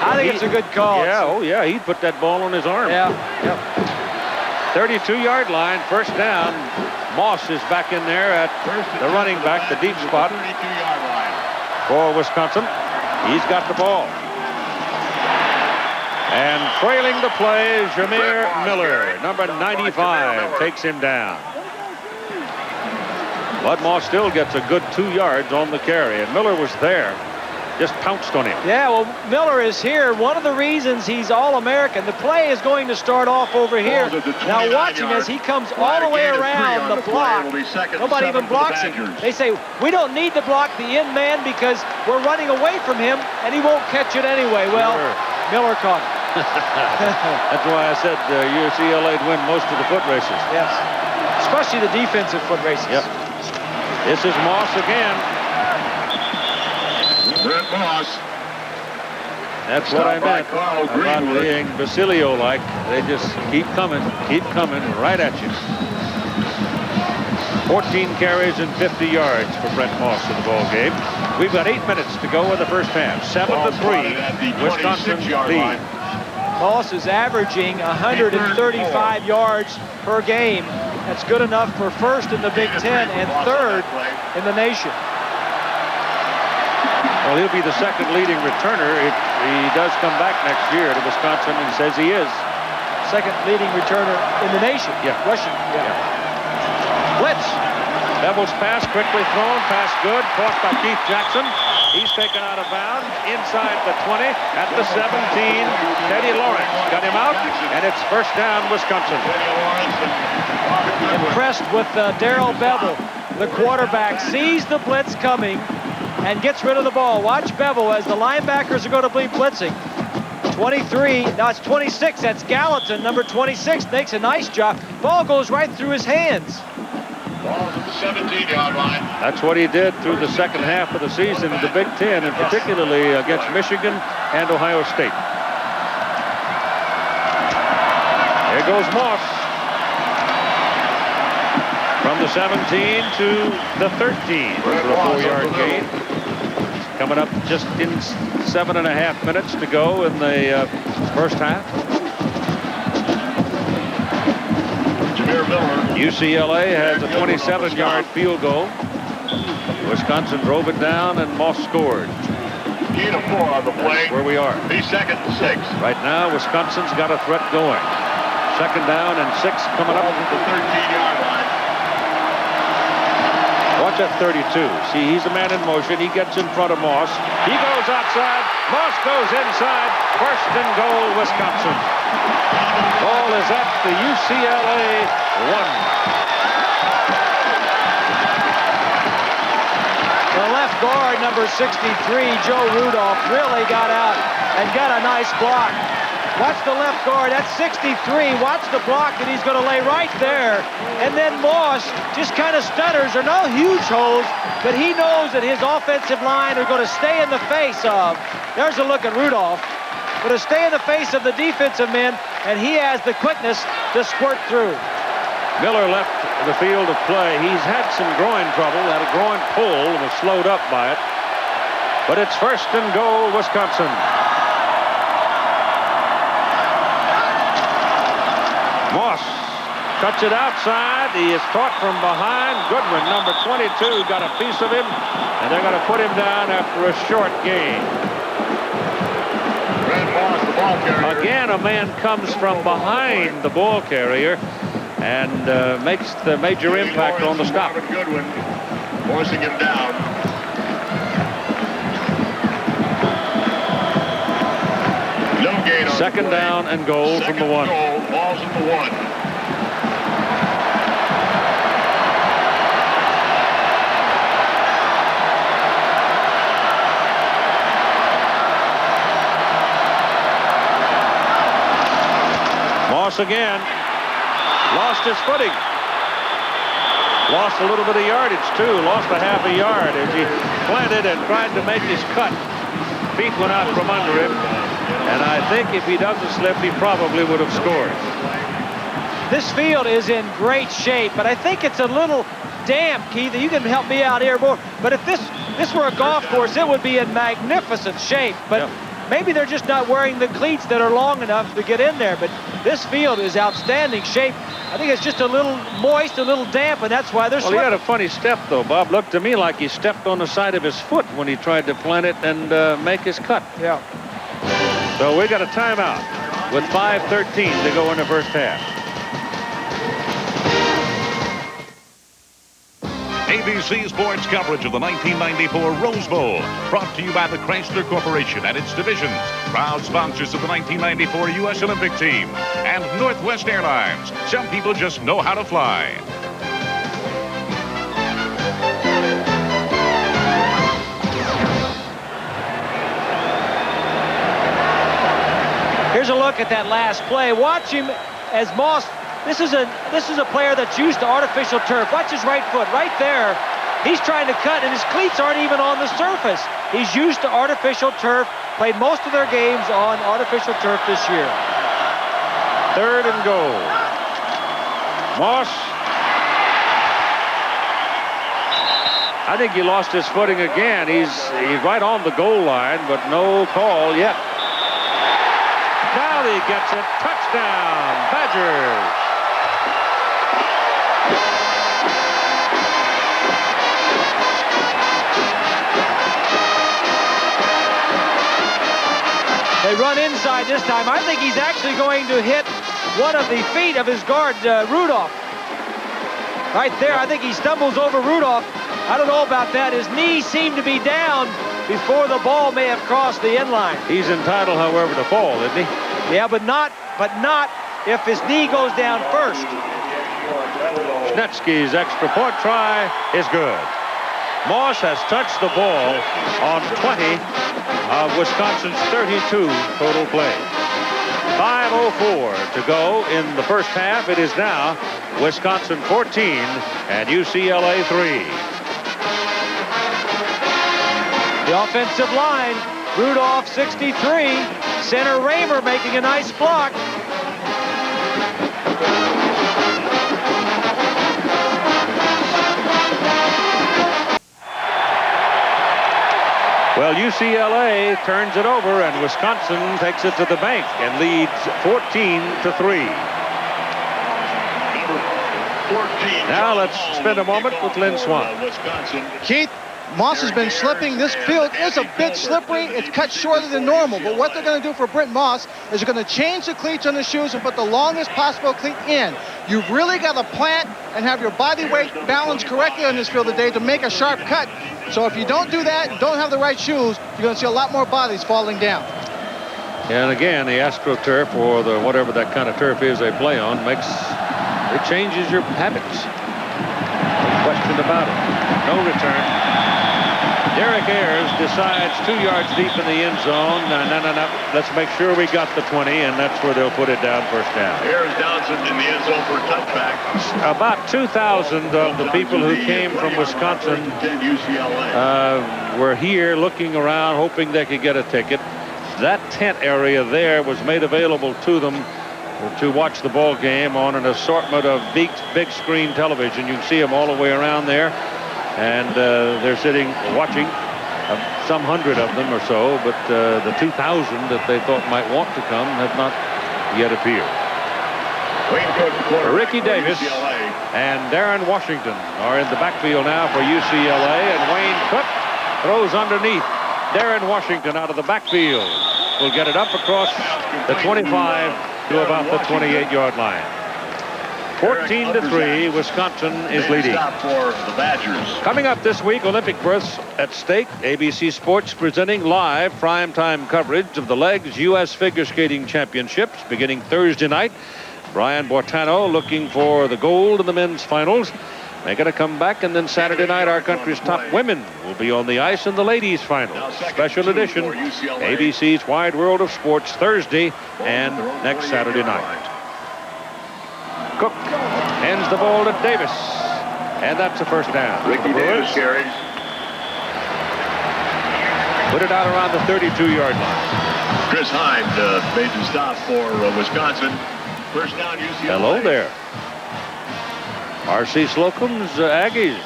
I think it's a good call. Yeah, oh yeah, he put that ball on his arm. Yeah. 32-yard line, 1st down. Moss is back in there at the running back, the deep spot for Wisconsin. He's got the ball. And trailing the play, Jameer Miller, number 95, takes him down. Bud Moss still gets a good 2 yards on the carry, and Miller was there. Just pounced on him. Yeah, well, Miller is here. One of the reasons he's All-American. The play is going to start off over here. Now watch him as he comes all the way around the block. Nobody even blocks him. They say, we don't need to block the in man because we're running away from him and he won't catch it anyway. Well, Miller caught it. That's why I said UCLA'd win most of the foot races. Yes, especially the defensive foot races. Yep. This is Moss again. Brett Moss. That's what I meant about being Basilio-like. They just keep coming right at you. 14 carries and 50 yards for Brent Moss in the ball game. We've got 8 minutes to go in the first half. 7-3, Wisconsin lead. Moss is averaging 135 yards per game. That's good enough for first in the Big Ten and third in the nation. Well, he'll be the second leading returner if he does come back next year to Wisconsin, and says he is. Second leading returner in the nation. Yeah. Rushing. Yeah. Blitz. Bevel's pass, quickly thrown, pass good, caught by Keith Jackson. He's taken out of bounds inside the 20, at the 17. Teddy Lawrence got him out, and it's first down, Wisconsin. Impressed with Darrell Bevel. The quarterback sees the blitz coming and gets rid of the ball. Watch Bevel as the linebackers are going to be blitzing. 23, now it's 26, that's Gallatin, number 26, makes a nice job. Ball goes right through his hands. Ball's at the 17-yard line. That's what he did through the second half of the season in the Big Ten, and particularly against Michigan and Ohio State. There goes Moss. From the 17 to the 13 for a 4-yard gain. Coming up just in 7.5 minutes to go in the first half. UCLA has a 27-yard field goal. Wisconsin drove it down and Moss scored. Key to 4 on the play. That's where we are. Be second and 6. Right now, Wisconsin's got a threat going. Second down and 6 coming up. Ball's at the 13-yard line. Watch that 32. See, he's a man in motion. He gets in front of Moss. He goes outside. Moss goes inside. First and goal, Wisconsin. Ball is at the UCLA 1. The left guard, number 63, Joe Rudolph, really got out and got a nice block. Watch the left guard, that's 63. Watch the block that he's going to lay right there. And then Moss just kind of stutters. There are no huge holes, but he knows that his offensive line are going to stay in the face of. There's a look at Rudolph. Going to stay in the face of the defensive men, and he has the quickness to squirt through. Miller left the field of play. He's had some groin trouble, had a groin pull, and was slowed up by it. But it's first and goal, Wisconsin. Moss cuts it outside. He is caught from behind. Goodwin, number 22, got a piece of him, and they're going to put him down after a short gain. Again, a man comes from behind the ball carrier and makes the major impact on the stop. Goodwin forcing him down. No gain on Second down and goal from the 1. Ball's at the 1. Moss again. Lost his footing. Lost a little bit of yardage, too. Lost a half a yard as he planted and tried to make his cut. Feet went out from under him. And I think if he doesn't slip, he probably would have scored. This field is in great shape, but I think it's a little damp, Keith. You can help me out here more. But if this were a golf course, it would be in magnificent shape. But maybe they're just not wearing the cleats that are long enough to get in there. But this field is outstanding shape. I think it's just a little moist, a little damp, and that's why they're slipping. Well, he had a funny step, though, Bob. Looked to me like he stepped on the side of his foot when he tried to plant it and make his cut. Yeah. So we got a timeout with 5:13 to go in the first half. ABC Sports coverage of the 1994 Rose Bowl, brought to you by the Chrysler Corporation and its divisions, proud sponsors of the 1994 U.S. Olympic team, and Northwest Airlines. Some people just know how to fly. Here's a look at that last play. Watch him as Moss. This is a player that's used to artificial turf. Watch his right foot right there. He's trying to cut, and his cleats aren't even on the surface. He's used to artificial turf, played most of their games on artificial turf this year. 3rd and goal. Moss. I think he lost his footing again. He's right on the goal line, but no call yet. Now he gets it. Touchdown, Badgers. They run inside this time. I think he's actually going to hit one of the feet of his guard, Rudolph. Right there, I think he stumbles over Rudolph. I don't know about that. His knee seemed to be down before the ball may have crossed the end line. He's entitled, however, to fall, isn't he? Yeah, but not if his knee goes down first. Snetsky's extra point try is good. Moss has touched the ball on 20 of Wisconsin's 32 total play. 5:04 to go in the first half. It is now Wisconsin 14 and UCLA 3. The offensive line, Rudolph 63, center Raymer making a nice block. Well, UCLA turns it over, and Wisconsin takes it to the bank and leads 14-3. Now let's spend a moment with Lynn Swan. Keith, Moss has been slipping. This field is a bit slippery. It's cut shorter than normal. But what they're going to do for Brent Moss is they're going to change the cleats on the shoes and put the longest possible cleat in. You've really got to plant and have your body weight balanced correctly on this field today to make a sharp cut. So if you don't do that and don't have the right shoes, you're going to see a lot more bodies falling down. And again, the AstroTurf, or the whatever that kind of turf is they play on, it changes your habits. No question about it. No return. Derek Ayers decides 2 yards deep in the end zone. No. Let's make sure we got the 20, and that's where they'll put it down first down. Ayers Johnson in the end zone for a touchback. About 2,000 of the people who came from Wisconsin were here looking around, hoping they could get a ticket. That tent area there was made available to them to watch the ball game on an assortment of big screen television. You can see them all the way around there. And they're sitting watching, some 100 of them or so, but the 2,000 that they thought might want to come have not yet appeared. Ricky Davis and Darren Washington are in the backfield now for UCLA, and Wayne Cook throws underneath. Darren Washington out of the backfield will get it up across the 25 to about the 28-yard line. 14-3, Wisconsin is leading. For the Badgers. Coming up this week, Olympic berths at stake. ABC Sports presenting live primetime coverage of the Legs U.S. Figure Skating Championships beginning Thursday night. Brian Bortano looking for the gold in the men's finals. Making a comeback, and then Saturday night, our country's top women will be on the ice in the ladies' finals. Special edition, ABC's Wide World of Sports, Thursday and next Saturday night. Cook hands the ball to Davis, and that's a first down. Ricky Davis carries. Put it out around the 32-yard line. Chris Hind made the stop for Wisconsin. First down, UCLA. Hello there. R.C. Slocum's Aggies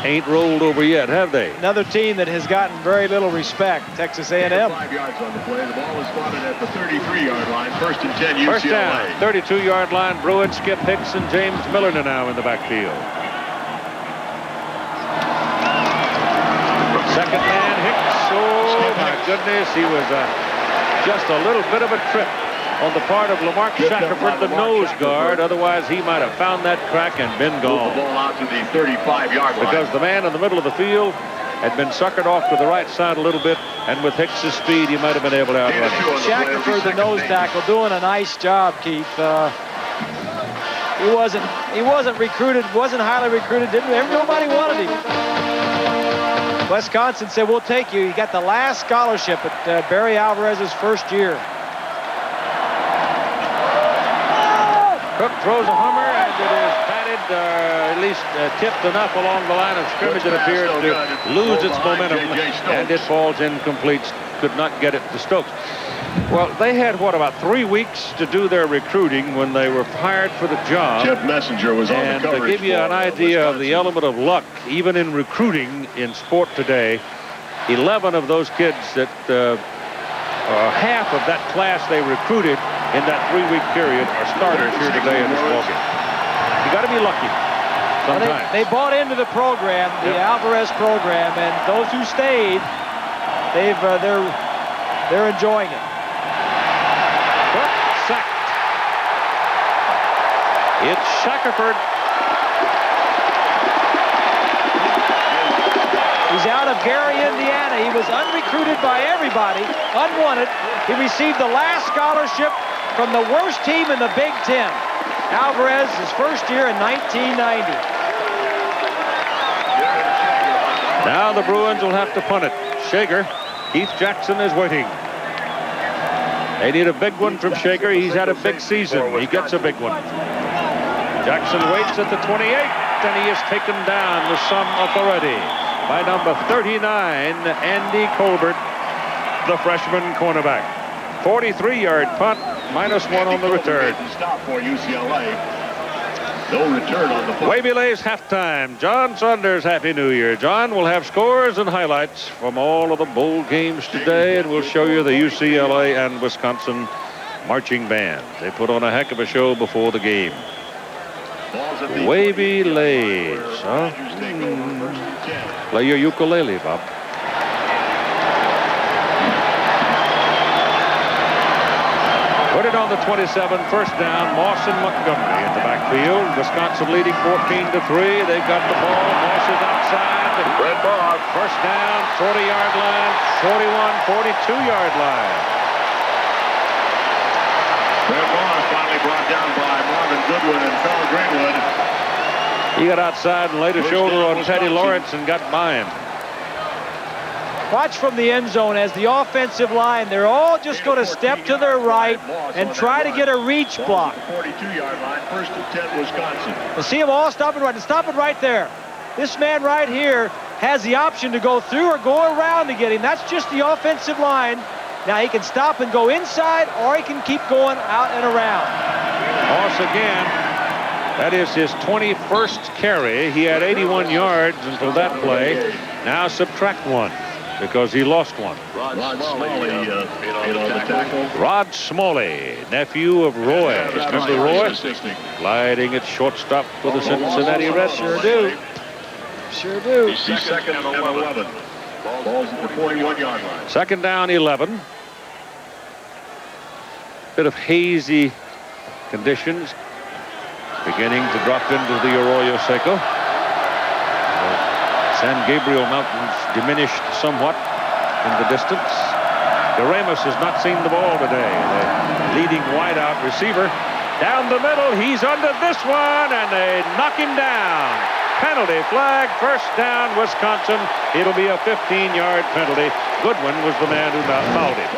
ain't rolled over yet, have they? Another team that has gotten very little respect, Texas A&M. 5 yards on the play. The ball is spotted at the 33-yard line. First and 10, UCLA. First down, 32-yard line. Bruin, Skip Hicks, and James Miller now in the backfield. Second man, Hicks. Oh, my goodness. He was just a little bit of a trip on the part of Lamarck Shackelford, the nose guard. Otherwise, he might have found that crack and been gone. The ball out to the 35-yard line. Because the man in the middle of the field had been suckered off to the right side a little bit, and with Hicks's speed, he might have been able to outrun him. Shackelford, the nose tackle, doing a nice job, Keith. He wasn't recruited, wasn't highly recruited. Nobody wanted him. Wisconsin said, "We'll take you." He got the last scholarship at Barry Alvarez's first year. Cook throws a hummer, and it is batted side, at least tipped enough along the line of scrimmage, it appeared to lose its momentum, and it falls incomplete. Could not get it to Stokes. Well, they had, what, about 3 weeks to do their recruiting when they were hired for the job. Chip Messenger was on the And coverage to give you an for idea of Wisconsin. the element of luck, even in recruiting in sport today, 11 of those kids that half of that class they recruited in that 3-week period are starters here today in this ballgame. You got to be lucky sometimes. Well, they bought into the program, the Alvarez program, and those who stayed, they're enjoying it. But sacked. It's Shackelford. He's out of Gary, Indiana. He was unrecruited by everybody, unwanted. He received the last scholarship from the worst team in the Big Ten. Alvarez, his first year in 1990. Now the Bruins will have to punt it. Shager. Keith Jackson is waiting. They need a big one from Shager. He's had a big season. He gets a big one. Jackson waits at the 28, and he is taken down with some authority by number 39, Andy Colbert, the freshman cornerback. 43-yard punt, -1 on the return. Stop for UCLA. No return on the punt. Wavy Lays halftime. John Saunders, Happy New Year. John will have scores and highlights from all of the bowl games today, and we'll show you the UCLA and Wisconsin marching band. They put on a heck of a show before the game. Wavy Lays, huh? Play your ukulele, Bob. Put it on the 27, first down. Moss and Montgomery in the backfield. Wisconsin leading 14-3. They've got the ball. Moss is outside. Red Bob. First down, 40-yard line, 41, 42-yard line. Red Bob finally brought down by Marvin Goodwin and Carl Greenwood. He got outside and laid a shoulder on Teddy Lawrence and got by him. Watch from the end zone as the offensive line, they're all just going to step to their right and try to get a reach block. 42-yard line, first and 10, Wisconsin. You see them all stopping right, and stop it right there. This man right here has the option to go through or go around to get him. That's just the offensive line. Now he can stop and go inside, or he can keep going out and around. Moss again. That is his 21st carry. He had 81 yards until that play. Now subtract 1 because he lost 1. Rod Smalley in on the tackle. Rod Smalley, nephew of Roy. Remember Roy? Assisting. Gliding at shortstop for the Cincinnati Reds. Sure do. Sure do. Second and 11. Ball's at the 41-yard line. Second down, 11. Bit of hazy conditions beginning to drop into the Arroyo Seco. San Gabriel Mountains diminished somewhat in the distance. Doremus has not seen the ball today. The leading wideout receiver down the middle. He's under this one, and they knock him down. Penalty flag, first down, Wisconsin. It'll be a 15-yard penalty. Goodwin was the man who fouled him.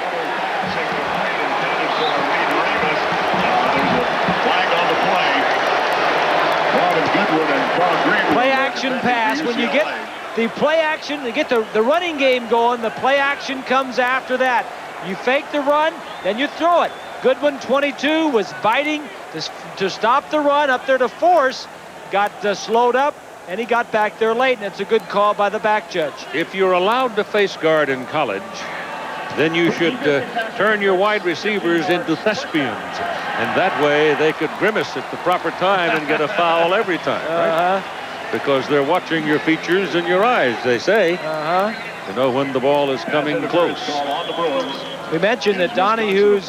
Flag on the play. Marvin Goodwin and Carl Greenwood. Play action pass. When you get the play action, to get the running game going, the play action comes after that. You fake the run, then you throw it. Goodwin, 22, was biting to stop the run up there to force. Got slowed up, and he got back there late, and it's a good call by the back judge. If you're allowed to face guard in college, then you should turn your wide receivers into thespians. And that way they could grimace at the proper time and get a foul every time, right? Because they're watching your features and your eyes, they say, to know when the ball is coming close. We mentioned that Donahue's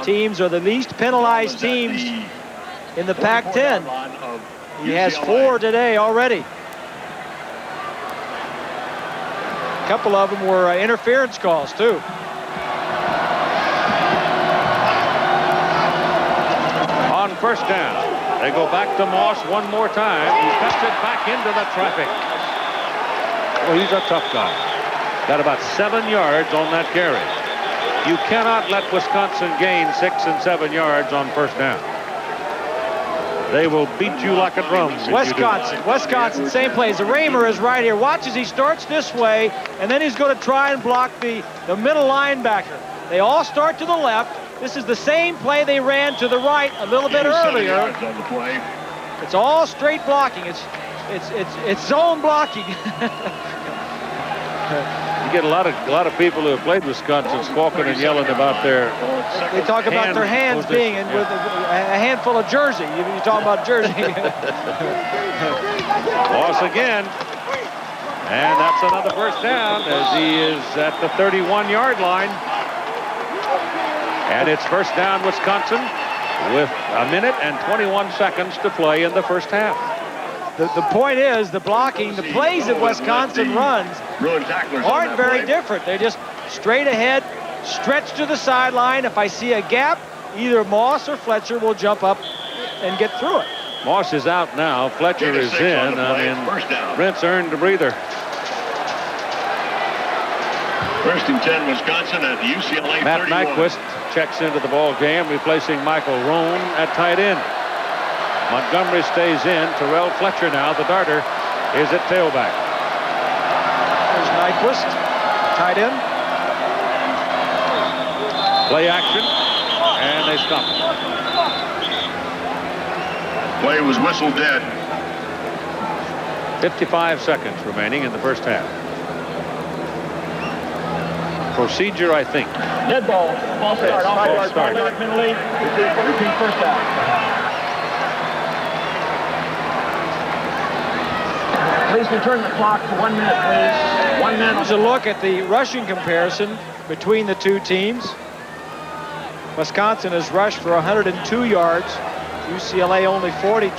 teams are the least penalized teams in the Pac-10. He has 4 today already. A couple of them were interference calls, too. On first down, they go back to Moss one more time. He cuts it back into the traffic. Well, he's a tough guy. Got about 7 yards on that carry. You cannot let Wisconsin gain 6 and 7 yards on first down. they will beat you like a drum. if you do. Wisconsin, same plays. The Raymer is right here. Watch as he starts this way, and then he's going to try and block the middle linebacker. They all start to the left. This is the same play they ran to the right a little bit earlier. On the play. It's all straight blocking. It's zone blocking. You get a lot of people who have played Wisconsin squawking and yelling about their. They talk about their hands being in with a handful of jersey. You're talking about jersey. Loss again. And that's another first down as he is at the 31-yard line. And it's first down Wisconsin with a minute and 21 seconds to play in the first half. The point is the blocking, the plays that Wisconsin runs aren't very different. They're just straight ahead, stretch to the sideline. If I see a gap, either Moss or Fletcher will jump up and get through it. Moss is out now. Fletcher is in. Brent's earned a breather. First and 10, Wisconsin at UCLA. Matt 31. Nyquist checks into the ball game, replacing Michael Roan at tight end. Montgomery stays in. Terrell Fletcher now, the darter, is at tailback. There's Nyquist, tight end. Play action, and they stop. Play was whistled dead. 55 seconds remaining in the first half. Procedure, I think. Dead ball. Ball start. Yes, false start. 5 yard penalty. Repeat first down. Please return the clock to 1 minute, please. 1 minute. Here's a look at the rushing comparison between the two teams. Wisconsin has rushed for 102 yards. UCLA only 42.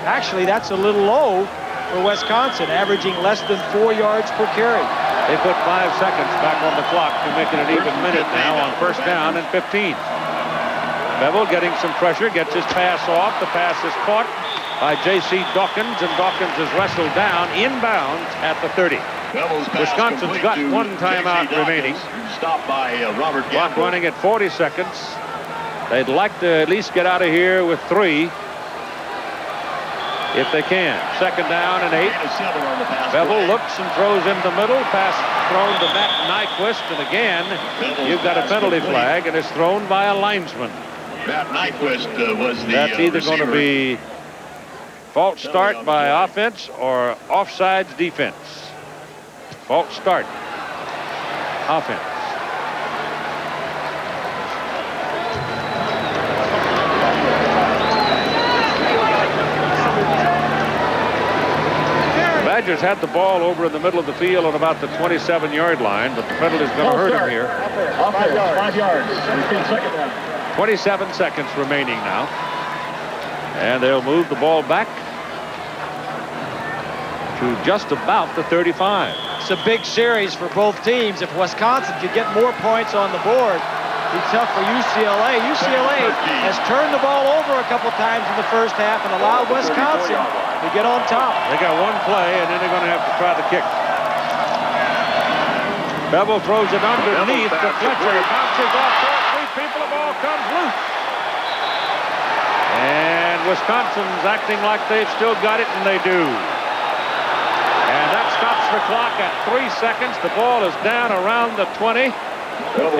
Actually, that's a little low for Wisconsin, averaging less than 4 yards per carry. They put 5 seconds back on the clock to make it an even minute now on first down and 15. Bevel getting some pressure, gets his pass off. The pass is caught by J.C. Dawkins, and Dawkins is wrestled down inbounds at the 30. Wisconsin's got one timeout remaining. Stopped by Robert Clock Gamble. running at 40 seconds. They'd like to at least get out of here with 3 if they can. Second down and 8. Bevel looks and throws in the middle. Pass thrown to Matt Nyquist, and again, you've got a penalty flag, and it's thrown by a linesman. Matt Nyquist was the That's either going to receiver. be false start by offense or offsides defense. False start. Offense. Badgers had the ball over in the middle of the field on about the 27-yard line, but the penalty's going to hurt him here. 5 yards. Repeat second down. 27 seconds remaining now. And they'll move the ball back to just about the 35. It's a big series for both teams. If Wisconsin could get more points on the board, it'd be tough for UCLA. UCLA has turned the ball over a couple times in the first half and allowed Wisconsin to get on top. They got one play, and then they're going to have to try the kick. Bevel throws it underneath to Fletcher. Bounces off 3 people. The ball comes loose. And Wisconsin's acting like they've still got it, and they do. And that stops the clock at 3 seconds. The ball is down around the 20.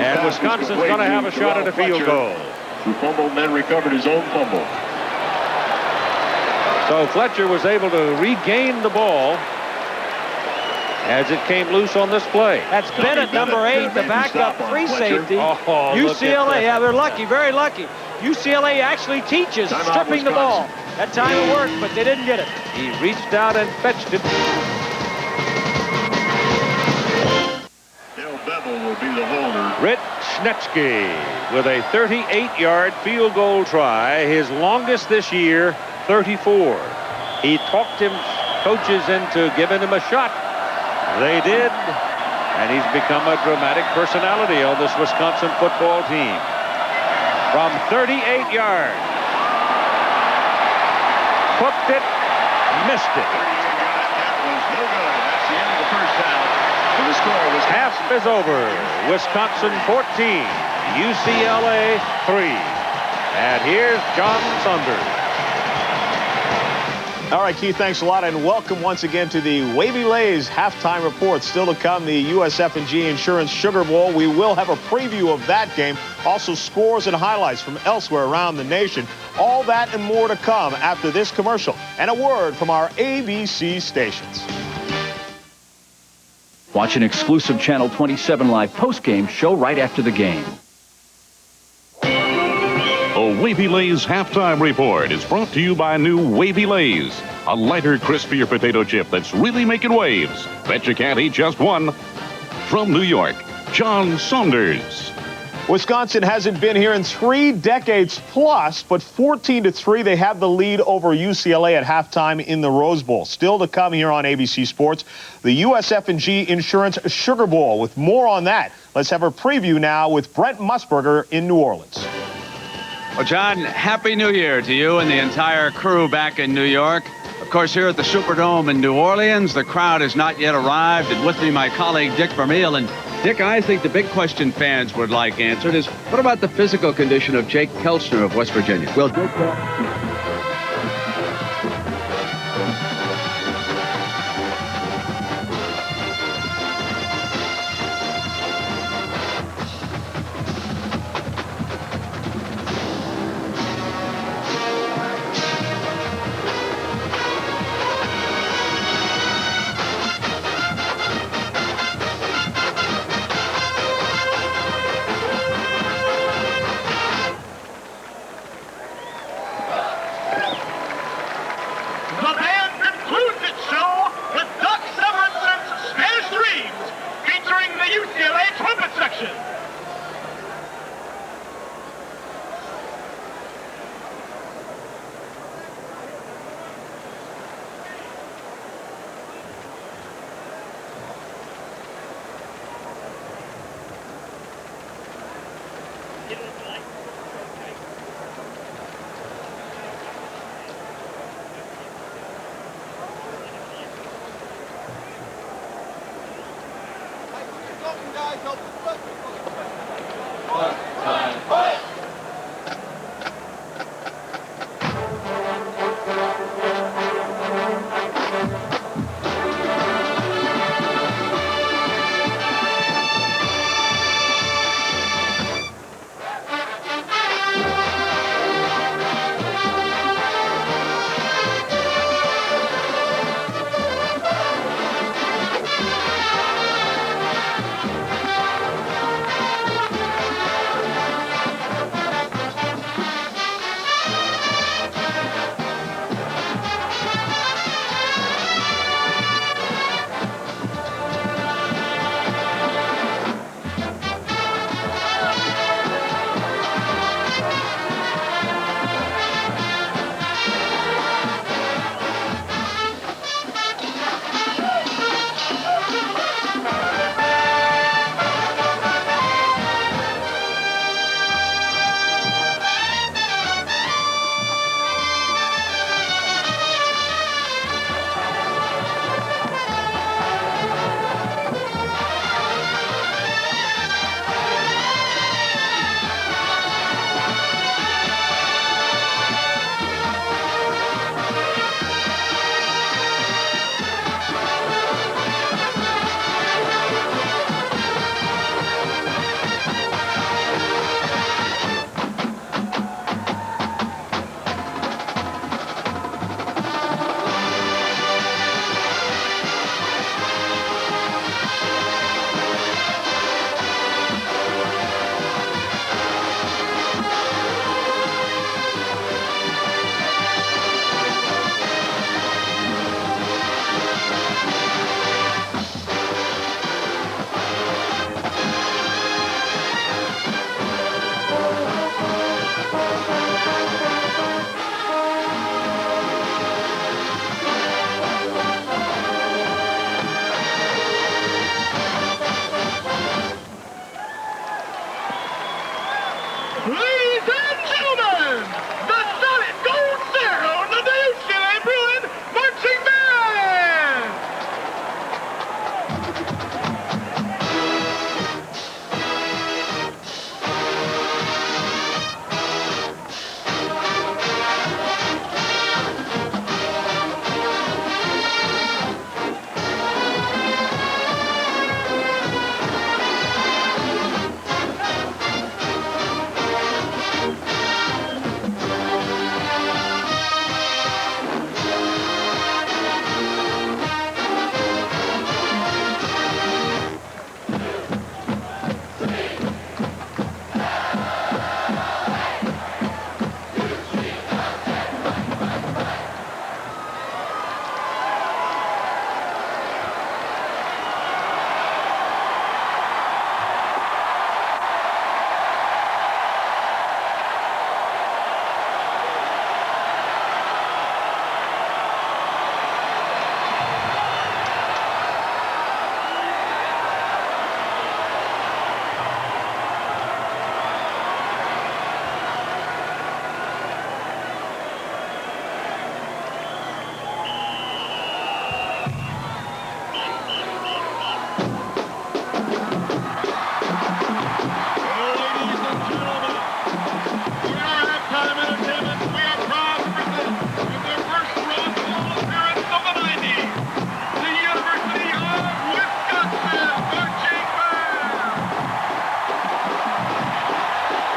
And Wisconsin's going to have a shot at a field goal. Who fumbled and then recovered his own fumble. So Fletcher was able to regain the ball as it came loose on this play. That's Bennett, number 8, the backup free safety. Oh, UCLA, yeah, they're lucky, very lucky. UCLA actually teaches stripping the ball. That time it worked, but they didn't get it. He reached out and fetched it. Dale Bevel will be the holder. Britt Schnetschke with a 38-yard field goal try, his longest this year, 34. He talked him coaches into giving him a shot. They did, and he's become a dramatic personality on this Wisconsin football team. From 38 yards. Hooked it, missed it. That was no good. That's the end of the first half. And the score was Half is over. Wisconsin 14, UCLA 3. And here's John Saunders. All right, Keith, thanks a lot, and welcome once again to the Wavy Lays halftime report. Still to come, the USF&G Insurance Sugar Bowl. We will have a preview of that game, also scores and highlights from elsewhere around the nation. All that and more to come after this commercial and a word from our ABC stations. Watch an exclusive Channel 27 live post-game show right after the game. A Wavy Lays halftime report is brought to you by new Wavy Lays, a lighter, crispier potato chip that's really making waves. Bet you can't eat just one. From New York, John Saunders. Wisconsin hasn't been here in 3 decades plus, but 14-3, they have the lead over UCLA at halftime in the Rose Bowl. Still to come here on ABC Sports, the USF&G Insurance Sugar Bowl. With more on that, let's have a preview now with Brent Musburger in New Orleans. Well, John, Happy New Year to you and the entire crew back in New York. Of course, here at the Superdome in New Orleans, the crowd has not yet arrived. And with me, my colleague, Dick Vermeil. And Dick, I think the big question fans would like answered is, what about the physical condition of Jake Kelchner of West Virginia? Well, UCLA trumpet section.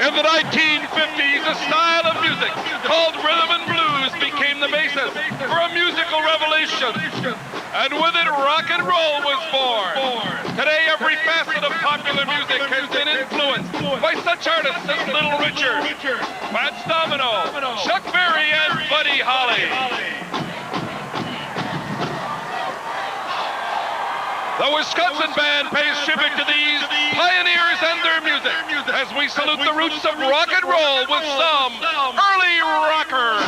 In the 1950s, a style of music called rhythm and blues became the basis for a musical revolution. And with it, rock and roll was born. Today, every facet of popular music has been influenced by such artists as Little Richard, Fats Domino, Chuck Berry, and Buddy Holly. The Wisconsin Band pays tribute to these pioneers and their music as we salute the roots of rock and roll with some early rockers.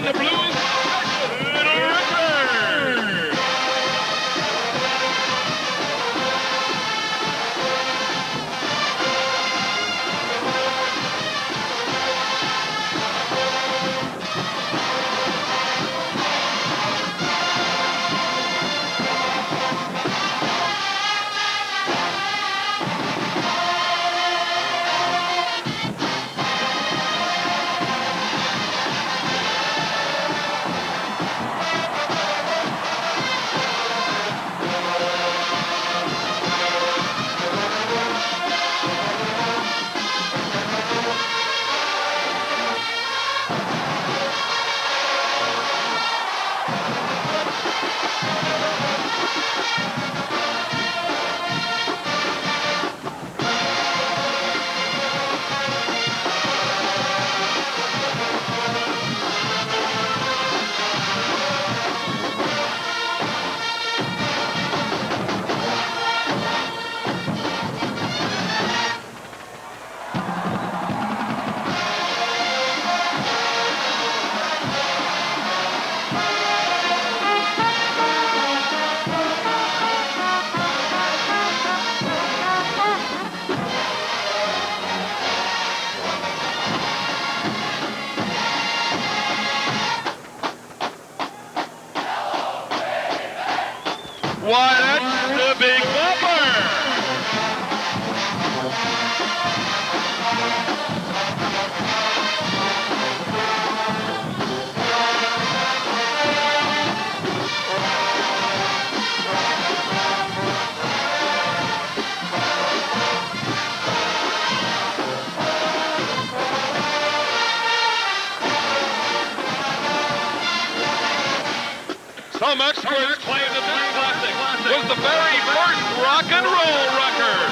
The blues, Little Richard. Why, that's the Big Bopper! Some experts claim that this classic was the very first rock and roll record.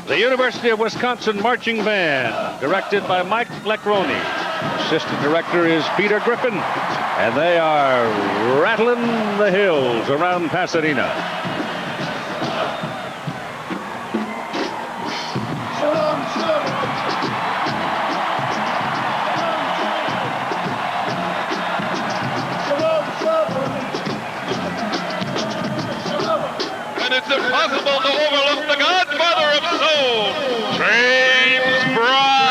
The University of Wisconsin Marching Band, directed by Mike Lecroni. Assistant director is Peter Griffin, and they are rattling the hills around Pasadena. And it's impossible to overlook the godfather of soul, James Brown.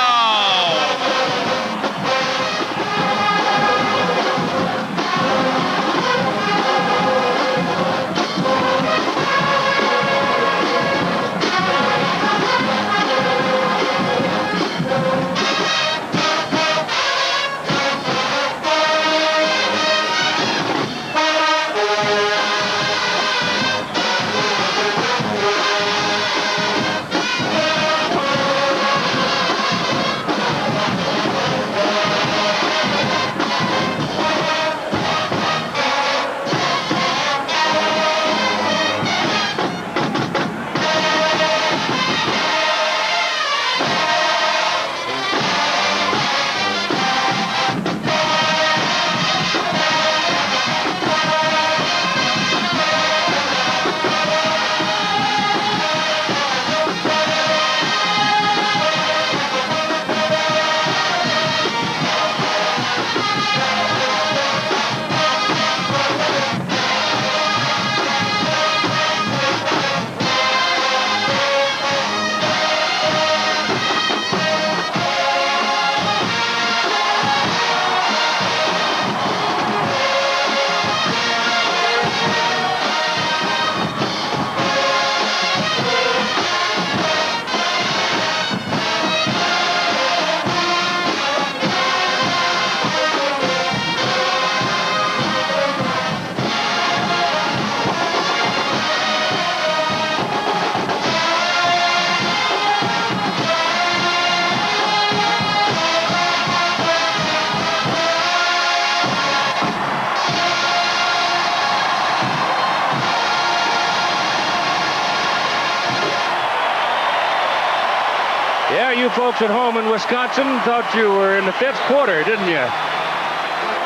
folks at home in Wisconsin thought you were in the 5th quarter, didn't you?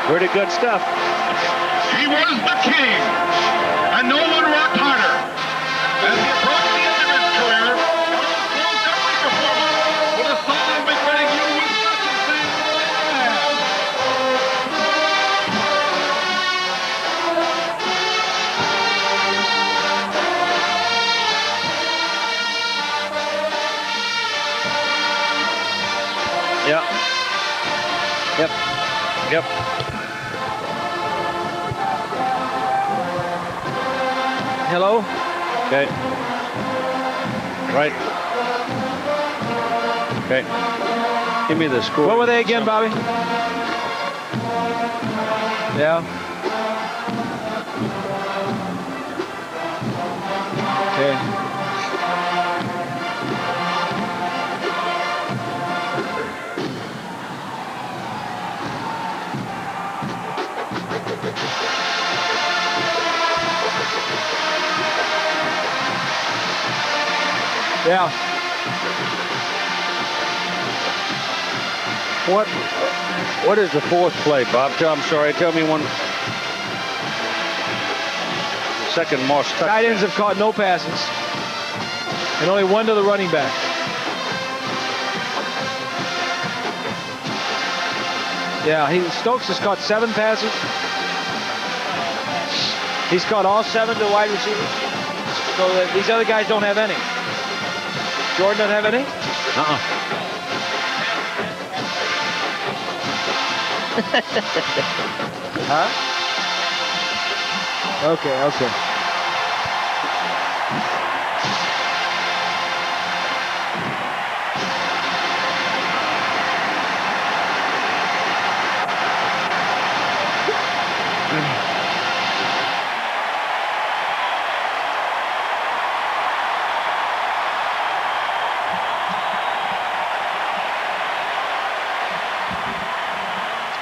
Pretty good stuff. He was the king, and no one rocked harder. As he approached the end of his career, Elvis closed every performance with a song befitting you Wisconsin fans. Yep. Yep. Yep. Hello? Okay. Right. Okay. Give me the score. What were they again, Bobby? Yeah. Okay. Yeah. What is the 4th play, Bob? I'm sorry. Tell me one. Second Moss touchdown. Tight ends have caught no passes, and only one to the running back. Yeah, Stokes has caught 7 passes. He's caught all 7 to wide receivers. So that these other guys don't have any. Jordan doesn't have any? Huh? Okay.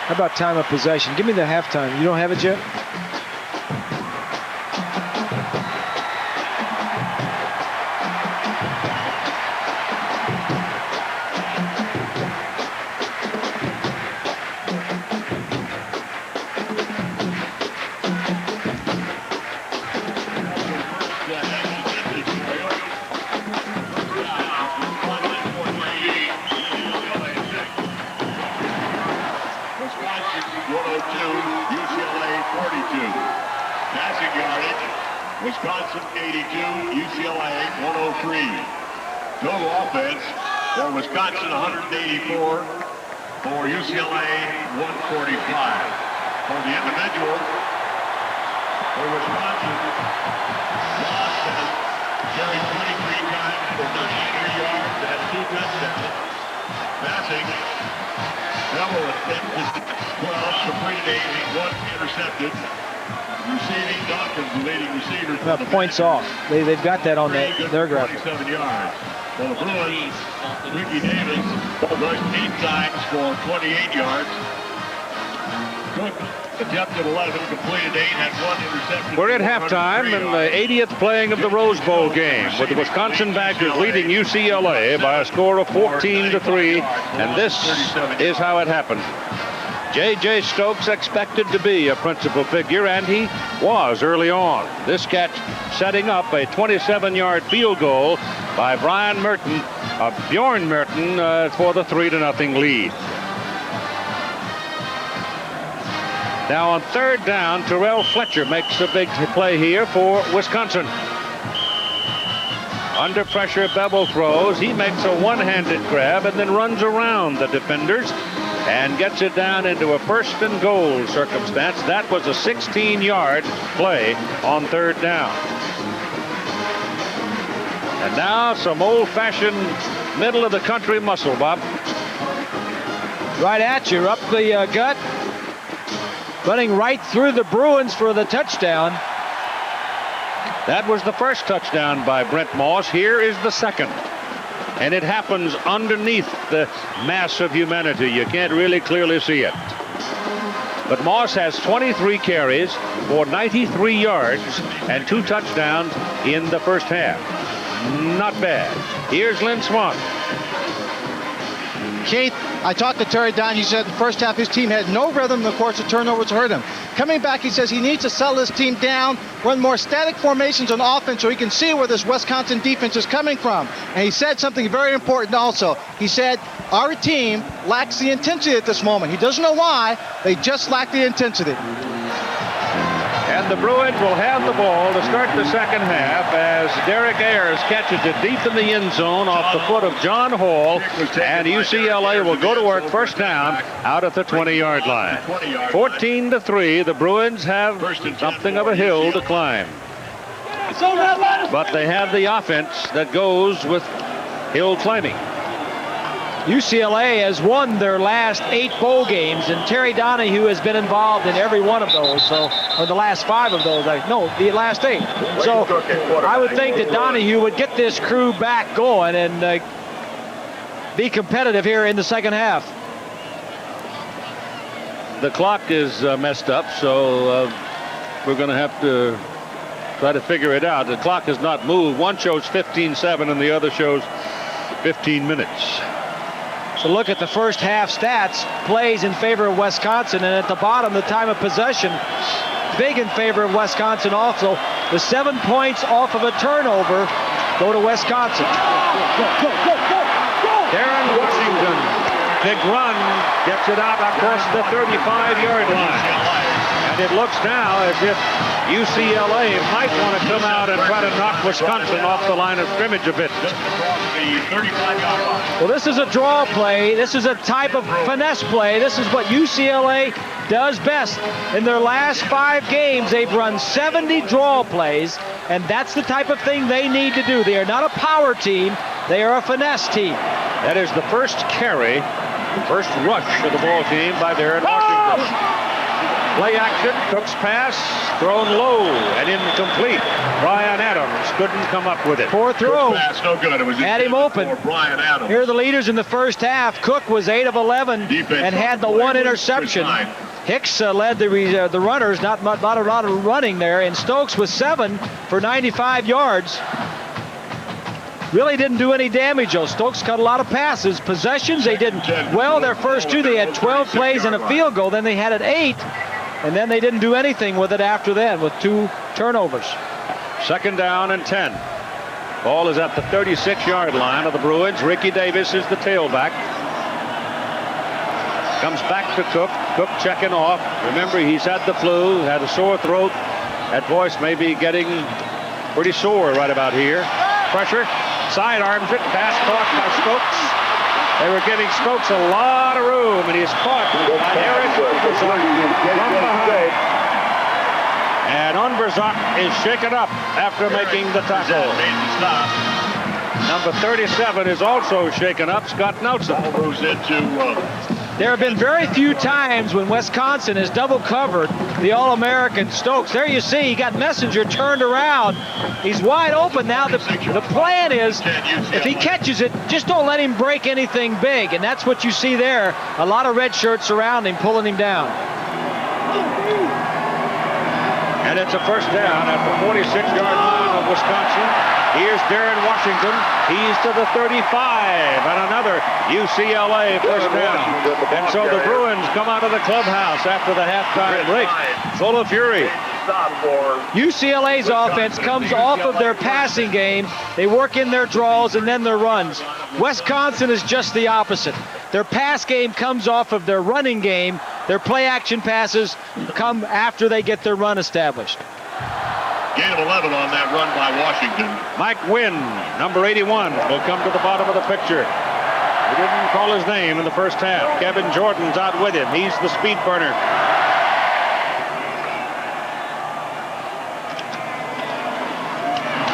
How about time of possession? Give me the halftime. You don't have it yet? Wisconsin 82, UCLA 103. Total offense for Wisconsin 184, for UCLA 145. For the individual, for Wisconsin, Moss has carried 23 times for 93 yards and has 2 touchdowns. Passing, Bevel attempted 12, completed 8, 1 intercepted. Receiving, Dawkins, the leading receiver. Points off. They've got that on their graphic. 27 yards. For the Bruins, Ricky Davis rushed 8 times for 28 yards. Cook attempted 11, completed 8, had 1 interception. We're at halftime in the 80th playing of the Rose Bowl game, with the Wisconsin Badgers leading UCLA by a score of 14-3, and this is how it happened. J.J. Stokes expected to be a principal figure, and he was early on. This catch setting up a 27-yard field goal by Bjorn Merton for the 3-0 lead. Now on 3rd down, Terrell Fletcher makes a big play here for Wisconsin. Under pressure, Bevel throws. He makes a one-handed grab and then runs around the defenders and gets it down into a 1st and goal circumstance. That was a 16-yard play on 3rd down. And now some old-fashioned middle-of-the-country muscle, Bob. Right at you, up the gut. Running right through the Bruins for the touchdown. That was the first touchdown by Brent Moss. Here is the second. And it happens underneath the mass of humanity. You can't really clearly see it. But Moss has 23 carries for 93 yards and 2 touchdowns in the first half. Not bad. Here's Lynn Swann. Keith, I talked to Terry Dunn. He said the first half his team had no rhythm, and of course the turnovers hurt him. Coming back, he says he needs to settle his team down, run more static formations on offense so he can see where this Wisconsin defense is coming from. And he said something very important also. He said, our team lacks the intensity at this moment. He doesn't know why, they just lack the intensity. And the Bruins will have the ball to start the second half as Derek Ayers catches it deep in the end zone off the foot of John Hall, and UCLA will go to work first down out at the 20-yard line. 14-3, the Bruins have something of a hill to climb. But they have the offense that goes with hill climbing. UCLA has won their last 8 bowl games, and Terry Donahue has been involved in every one of those, or the last 5 of those. No, the last 8. So I would think that Donahue would get this crew back going and be competitive here in the second half. The clock is messed up, so we're going to have to try to figure it out. The clock has not moved. One shows 15:07 and the other shows 15 minutes. So look at the first half stats, plays in favor of Wisconsin, and at the bottom, the time of possession, big in favor of Wisconsin also. The 7 points off of a turnover go to Wisconsin. Darren Washington, big run, gets it out across the 35-yard line. And it looks now as if UCLA might want to come out and try to knock Wisconsin off the line of scrimmage a bit. Well, this is a draw play. This is a type of finesse play. This is what UCLA does best. In their last 5 games, they've run 70 draw plays, and that's the type of thing they need to do. They are not a power team. They are a finesse team. That is the first carry, first rush of the ball team by Darren Washington. Play action, Cook's pass, thrown low and incomplete. Brian Adams couldn't come up with it. Poor throw. Pass, no good. It was had him open. Brian Adams. Here are the leaders in the first half. Cook was 8 of 11 and had the 1 interception. Hicks led the runners, not a lot of running there, and Stokes was 7 for 95 yards. Really didn't do any damage, though. Stokes cut a lot of passes. Possessions, they did well. Their first 2, they had 12 plays and a field goal. Then they had it 8, and then they didn't do anything with it after that with 2 turnovers. Second down and 10. Ball is at the 36-yard line of the Bruins. Ricky Davis is the tailback. Comes back to Cook. Cook checking off. Remember, he's had the flu, had a sore throat. That voice may be getting pretty sore right about here. Pressure. Sidearms it. Pass caught by Stokes. They were giving Stokes a lot of room, and he's caught by Eric Unverzak from behind. And Unverzak is shaken up after making the tackle. Number 37 is also shaken up, Scott Nelson. There have been very few times when Wisconsin has double covered the All-American Stokes. There you see, he got Messenger turned around. He's wide open now. The plan is, if he catches it, just don't let him break anything big. And that's what you see there. A lot of red shirts around him, pulling him down. And it's a first down at the 46-yard line of Wisconsin. Here's Darren Washington. He's to the 35, and another UCLA first down. And so the Bruins come out of the clubhouse after the halftime break, full of fury. UCLA's offense comes off of their passing game. They work in their draws and then their runs. Wisconsin is just the opposite. Their pass game comes off of their running game. Their play-action passes come after they get their run established. Gain of 11 on that run by Washington. Mike Wynn, number 81, will come to the bottom of the picture. He didn't call his name in the first half. Kevin Jordan's out with him. He's the speed burner.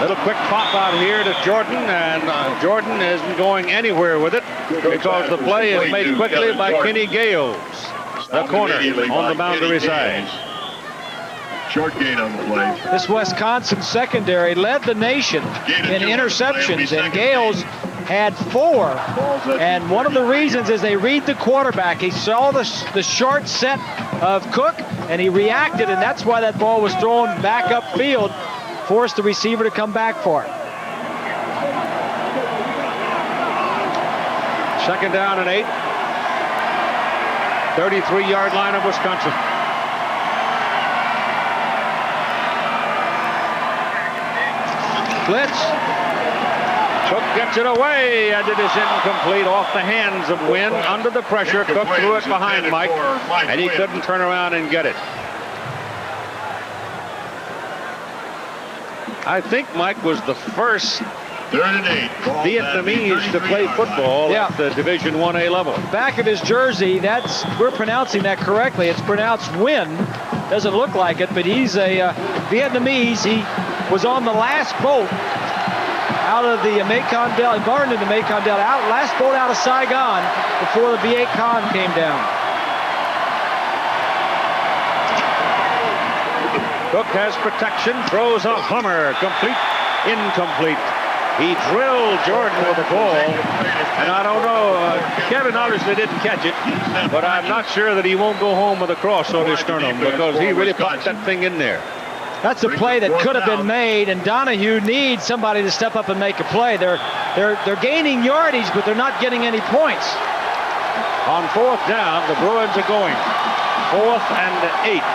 Little quick pop out here to Jordan, and Jordan isn't going anywhere with it because the play is made quickly by Kenny Gales, the corner on the boundary side. Short gain on the play. This Wisconsin secondary led the nation in interceptions, and Gales had 4. And one of the reasons is they read the quarterback. He saw the short set of Cook, and he reacted, and that's why that ball was thrown back upfield, forced the receiver to come back for it. Second down and 8. 33-yard line of Wisconsin. Blitz. Cook gets it away, and it is incomplete off the hands of Wynn. Under the pressure, Cook threw it behind Mike, and he couldn't turn around and get it. I think Mike was the first Vietnamese to play football at the Division 1A level. Back of his jersey, we're pronouncing that correctly. It's pronounced Nguyen. Doesn't look like it, but he's a Vietnamese. He was on the last boat out of the Mekong Delta, embarked in the Mekong Delta, last boat out of Saigon before the Viet Cong came down. Cook has protection, throws a hummer, complete, incomplete. He drilled Jordan with the ball, and I don't know, Kevin obviously didn't catch it, but I'm not sure that he won't go home with a cross on his sternum because he really popped that thing in there. That's a play that could have been made, and Donahue needs somebody to step up and make a play. They're gaining yardage, but they're not getting any points. On 4th down, the Bruins are going 4th and 8.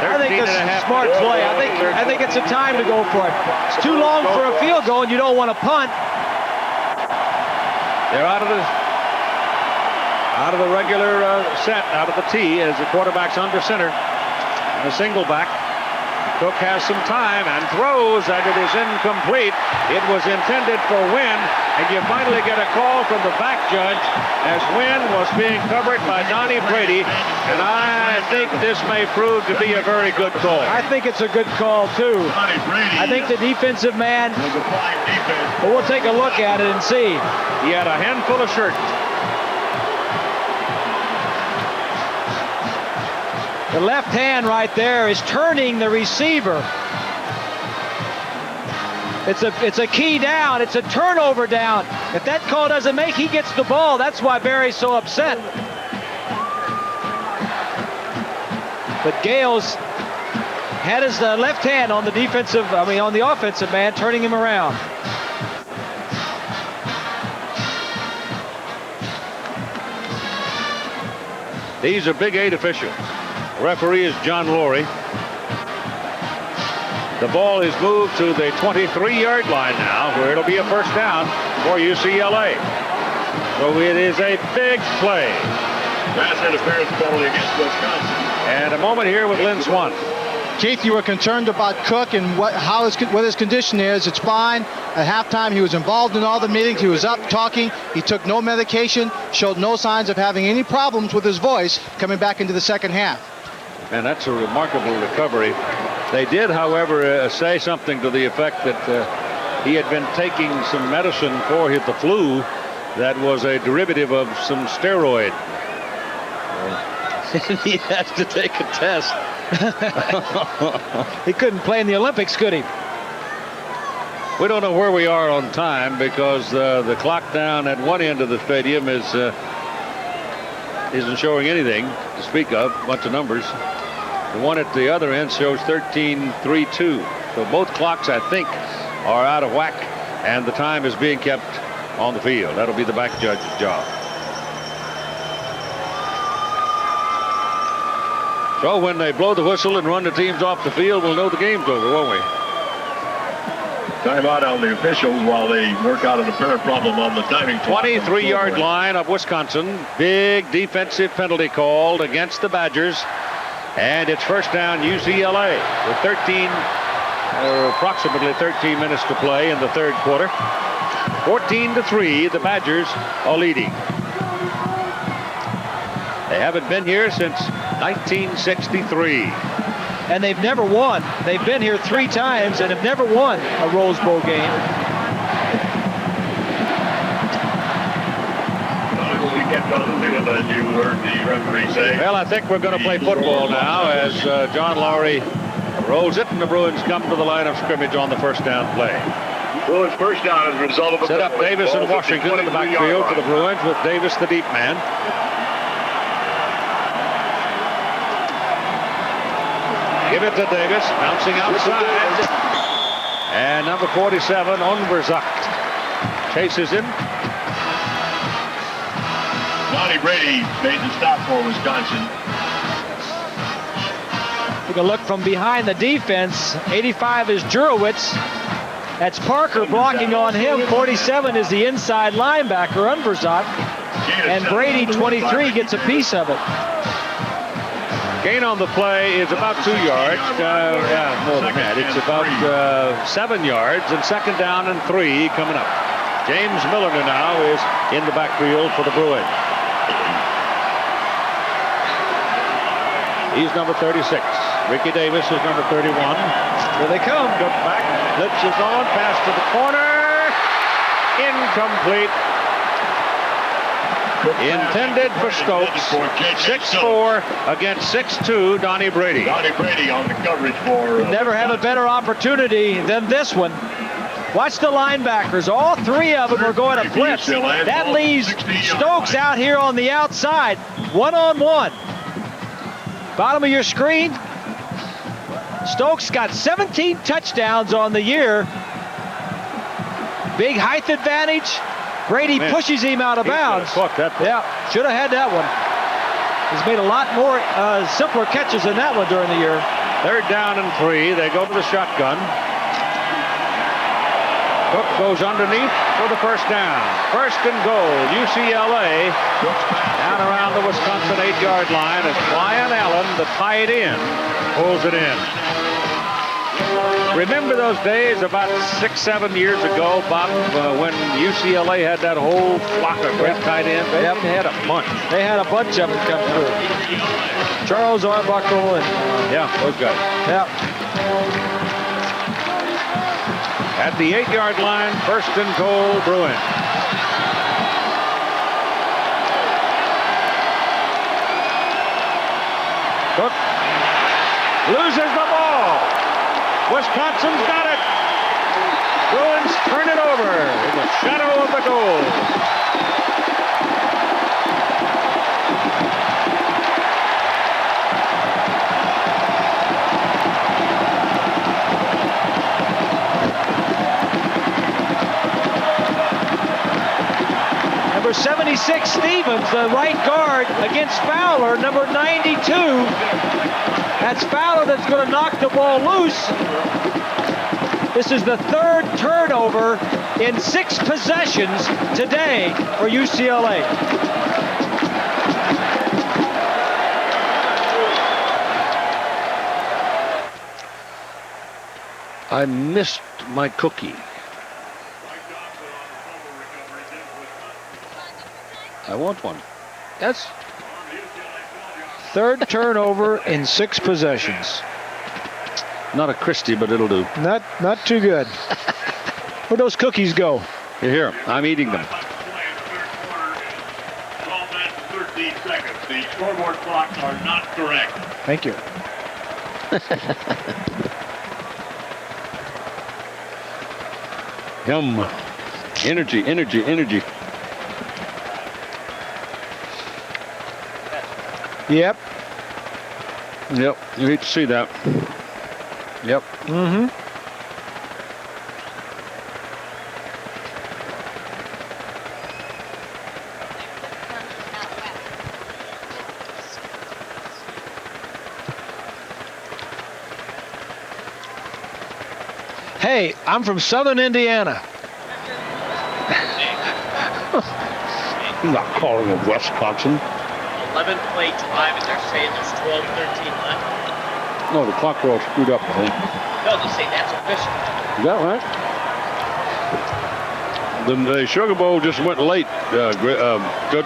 I think it's a smart play. I think it's a time to go for it. It's too long for a field goal, and you don't want to punt. They're out of the regular set, out of the tee, as the quarterback's under center. And a single back. Cook has some time and throws, and it is incomplete. It was intended for Wynn, and you finally get a call from the back judge as Wynn was being covered by Donnie Brady, and I think this may prove to be a very good call. I think it's a good call, too. I think the defensive man, but we'll take a look at it and see. He had a handful of shirts. The left hand right there is turning the receiver. It's a key down. It's a turnover down. If that call doesn't make, he gets the ball. That's why Barry's so upset. But Gales had his left hand on the offensive man, turning him around. These are Big 8 officials. Referee is John Laurie. The ball is moved to the 23-yard line now, where it'll be a first down for UCLA. So it is a big play. Pass interference penalty against Wisconsin. And a moment here with Lynn Swan. Keith, you were concerned about Cook and what his condition is. It's fine. At halftime, he was involved in all the meetings. He was up talking. He took no medication, showed no signs of having any problems with his voice coming back into the second half. And that's a remarkable recovery. They did, however, say something to the effect that he had been taking some medicine for the flu that was a derivative of some steroid. He has to take a test. He couldn't play in the Olympics, could he? We don't know where we are on time because the clock down at one end of the stadium isn't showing anything to speak of, a bunch of numbers. The one at the other end shows 13:32. So both clocks, I think, are out of whack, and the time is being kept on the field. That'll be the back judge's job. So when they blow the whistle and run the teams off the field, we'll know the game's over, won't we? Timeout on the officials while they work out an apparent problem on the timing. 23-yard line of Wisconsin. Big defensive penalty called against the Badgers. And it's first down UCLA with approximately 13 minutes to play in the third quarter. 14-3, the Badgers are leading. They haven't been here since 1963. And they've never won. They've been here 3 times and have never won a Rose Bowl game. You heard the referee say. Well, I think we're going to play football now as John Laurie rolls it, and the Bruins come to the line of scrimmage on the first down play. Bruins first down as a result of a set up Davis and Washington in the backfield for the Bruins with Davis the deep man. Give it to Davis, bouncing outside. And number 47, Onverzakt, chases him. Donnie Brady made the stop for Wisconsin. Take a look from behind the defense. 85 is Jurowitz. That's Parker blocking on him. 47 is the inside linebacker, Unverzat. And Brady, 23, gets a piece of it. Gain on the play is about 2 yards. More than that. It's about 7 yards, and second down and 3 coming up. James Milliner now is in the backfield for the Bruins. He's number 36. Ricky Davis is number 31. Here they come. Good back. Blitz is on. Pass to the corner. Incomplete. Intended for Stokes. 6'4" against 6'2", Donnie Brady. Donnie Brady on the coverage for... Never have a better opportunity than this one. Watch the linebackers. All 3 of them are going to blitz. That leaves Stokes out here on the outside. One-on-one. Bottom of your screen. Stokes got 17 touchdowns on the year. Big height advantage. Brady pushes him out of bounds. Yeah, should have had that one. He's made a lot more simpler catches than that one during the year. Third down and 3. They go to the shotgun. Cook goes underneath for the first down. First and goal, UCLA. Down around the Wisconsin 8-yard line as Brian Allen, the tight end, pulls it in. Remember those days about 6-7 years ago, Bob, when UCLA had that whole flock of great tight ends? They had a bunch. They had a bunch of them come through. Charles Arbuckle and... yeah, those guys. Yeah. At the 8-yard line, first and goal, Bruins. Cook loses the ball. Wisconsin's got it. Bruins turn it over in the shadow of the goal. Number 76, Stevens, the right guard against Fowler, number 92. That's Fowler that's going to knock the ball loose. This is the 3rd turnover in 6 possessions today for UCLA. I missed my cookie. I want one. That's 3rd turnover in 6 possessions. Not a Christie, but it'll do. Not too good. Where'd those cookies go? Here, I'm eating them. 12 minutes and 13 seconds. The scoreboard clocks are not correct. Thank you. Yum. Energy, energy, energy. Yep. Yep, you hate to see that. Yep. Mm-hmm. Hey, I'm from Southern Indiana. I'm not calling it Wisconsin. 11-play drive, and they're saying there's 12, 13 left. No, the clock roll screwed up, I think. No, they say that's official. Is that right? The Sugar Bowl just went late. Good.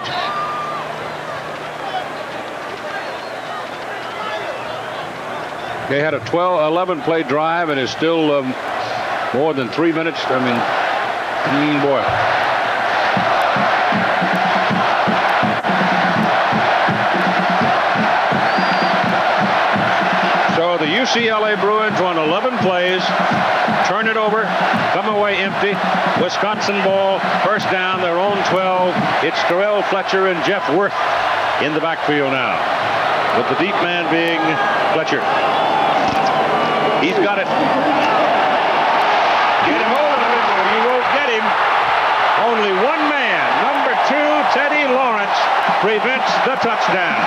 They had a 11 play drive and it's still more than 3 minutes. I mean, boy. So the UCLA Bruins won 11 plays, turn it over, come away empty. Wisconsin ball, first down, their own 12. It's Terrell Fletcher and Jeff Worth in the backfield now, with the deep man being Fletcher. He's got it. Get him hold of him or you won't get him. Only one man, number 2, Teddy Lawrence prevents the touchdown.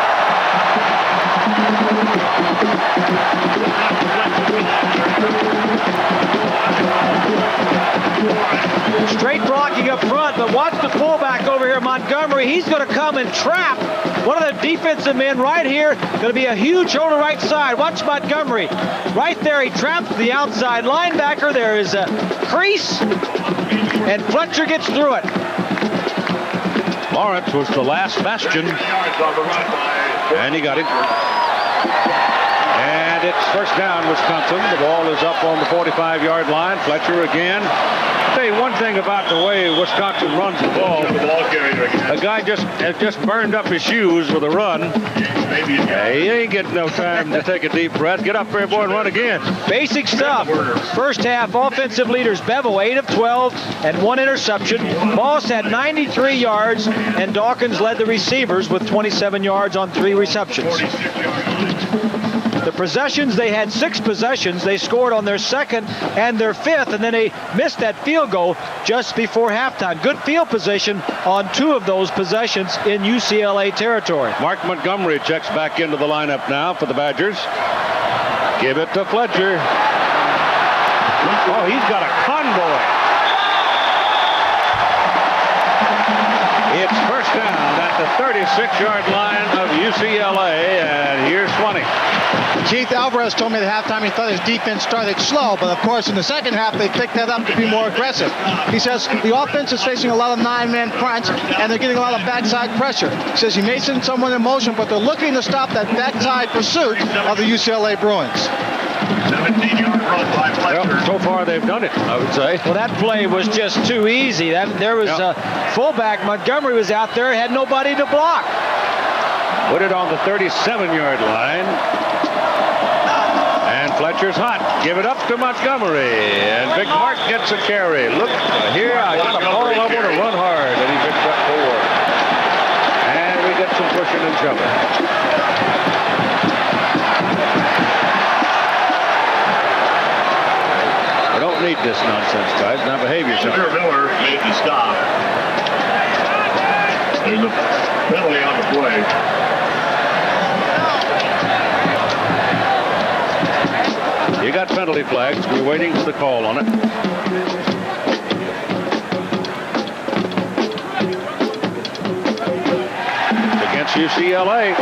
Straight blocking up front, but watch the fullback over here, Montgomery. He's going to come and trap one of the defensive men right here. Going to be a huge hole to the right side. Watch Montgomery. Right there, he traps the outside linebacker. There is a crease, and Fletcher gets through it. Lawrence was the last bastion, and he got it. And it's first down, Wisconsin. The ball is up on the 45-yard line. Fletcher again. I'll tell you one thing about the way Wisconsin runs the ball. A guy has just burned up his shoes with a run. He ain't getting no time to take a deep breath. Get up there, boy, and run again. Basic stuff. First half, offensive leaders, Bevel, 8 of 12, and 1 interception. Moss had 93 yards, and Dawkins led the receivers with 27 yards on 3 receptions. The possessions, they had 6 possessions. They scored on their 2nd and their 5th, and then they missed that field goal just before halftime. Good field position on 2 of those possessions in UCLA territory. Mark Montgomery checks back into the lineup now for the Badgers. Give it to Fletcher. Oh, he's got a convoy. It's first down at the 36-yard line of UCLA, and here's Swanee. Keith Alvarez told me at halftime he thought his defense started slow, but of course in the second half they picked that up to be more aggressive. He says the offense is facing a lot of 9-man fronts and they're getting a lot of backside pressure. He says he may send someone in motion, but they're looking to stop that backside pursuit of the UCLA Bruins. 17-yard run by Fletcher. Well, so far they've done it, I would say. Well, that play was just too easy. There was fullback Montgomery was out there, had nobody to block. Put it on the 37-yard line. And Fletcher's hot. Give it up to Montgomery. And Big Mark gets a carry. Look, here I got a ball. I want to run hard. And he picks up 4. And we get some pushing and shoving. We don't need this nonsense, guys. Now behave yourself. Miller made the stop. There's a penalty on the play. You got penalty flags. We're waiting for the call on it. Against UCLA.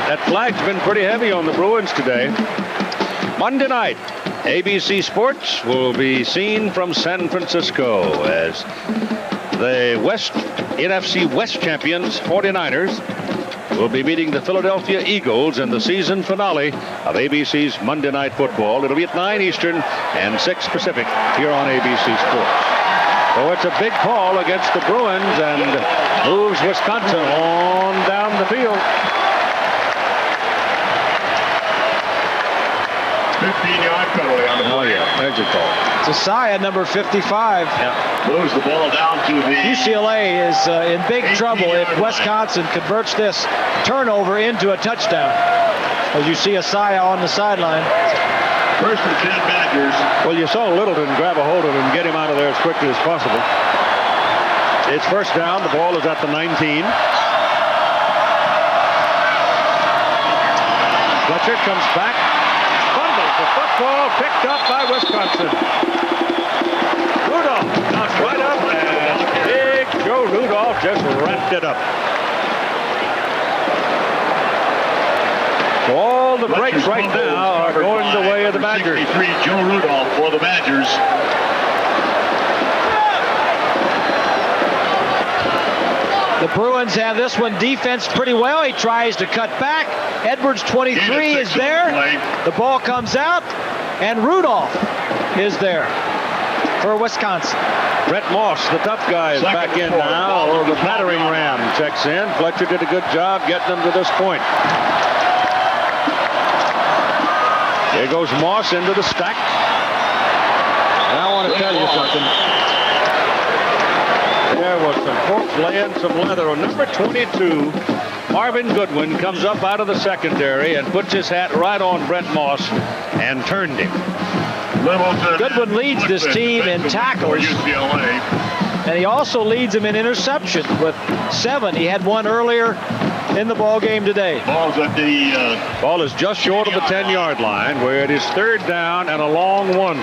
That flag's been pretty heavy on the Bruins today. Monday night, ABC Sports will be seen from San Francisco as the NFC West champions, 49ers, will be meeting the Philadelphia Eagles in the season finale of ABC's Monday Night Football. It'll be at 9 Eastern and 6 Pacific here on ABC Sports. So it's a big call against the Bruins and moves Wisconsin on down the field. 15-yard penalty on the play. Oh, yeah, there's your call. Josiah, number 55. Moves the ball down to the... UCLA is in big trouble if Wisconsin converts this turnover into a touchdown. As you see Josiah on the sideline. First and 10 Badgers. Well, you saw Littleton grab a hold of him and get him out of there as quickly as possible. It's first down. The ball is at the 19. Fletcher comes back. Fumbles the football picked up by Wisconsin. Rudolph knocks right up, and big Joe Rudolph just wrapped it up. So all the breaks right now are going the way of the Badgers. 63, Joe Rudolph for the Badgers. The Bruins have this one defense pretty well. He tries to cut back. Edwards, 23, is there. The ball comes out, and Rudolph is there for Wisconsin. Brett Moss, the tough guy, is back in now. The battering ram checks in. Fletcher did a good job getting them to this point. Here goes Moss into the stack. And I want to tell you something. There was some folks laying some leather. On number 22, Marvin Goodwin comes up out of the secondary and puts his hat right on Brett Moss and turned him. Goodwin leads this team in tackles. And he also leads them in interception with 7. He had 1 earlier in the ball game today. Ball's at the Ball is just short of the 10-yard line, where it is 3rd down and a long one.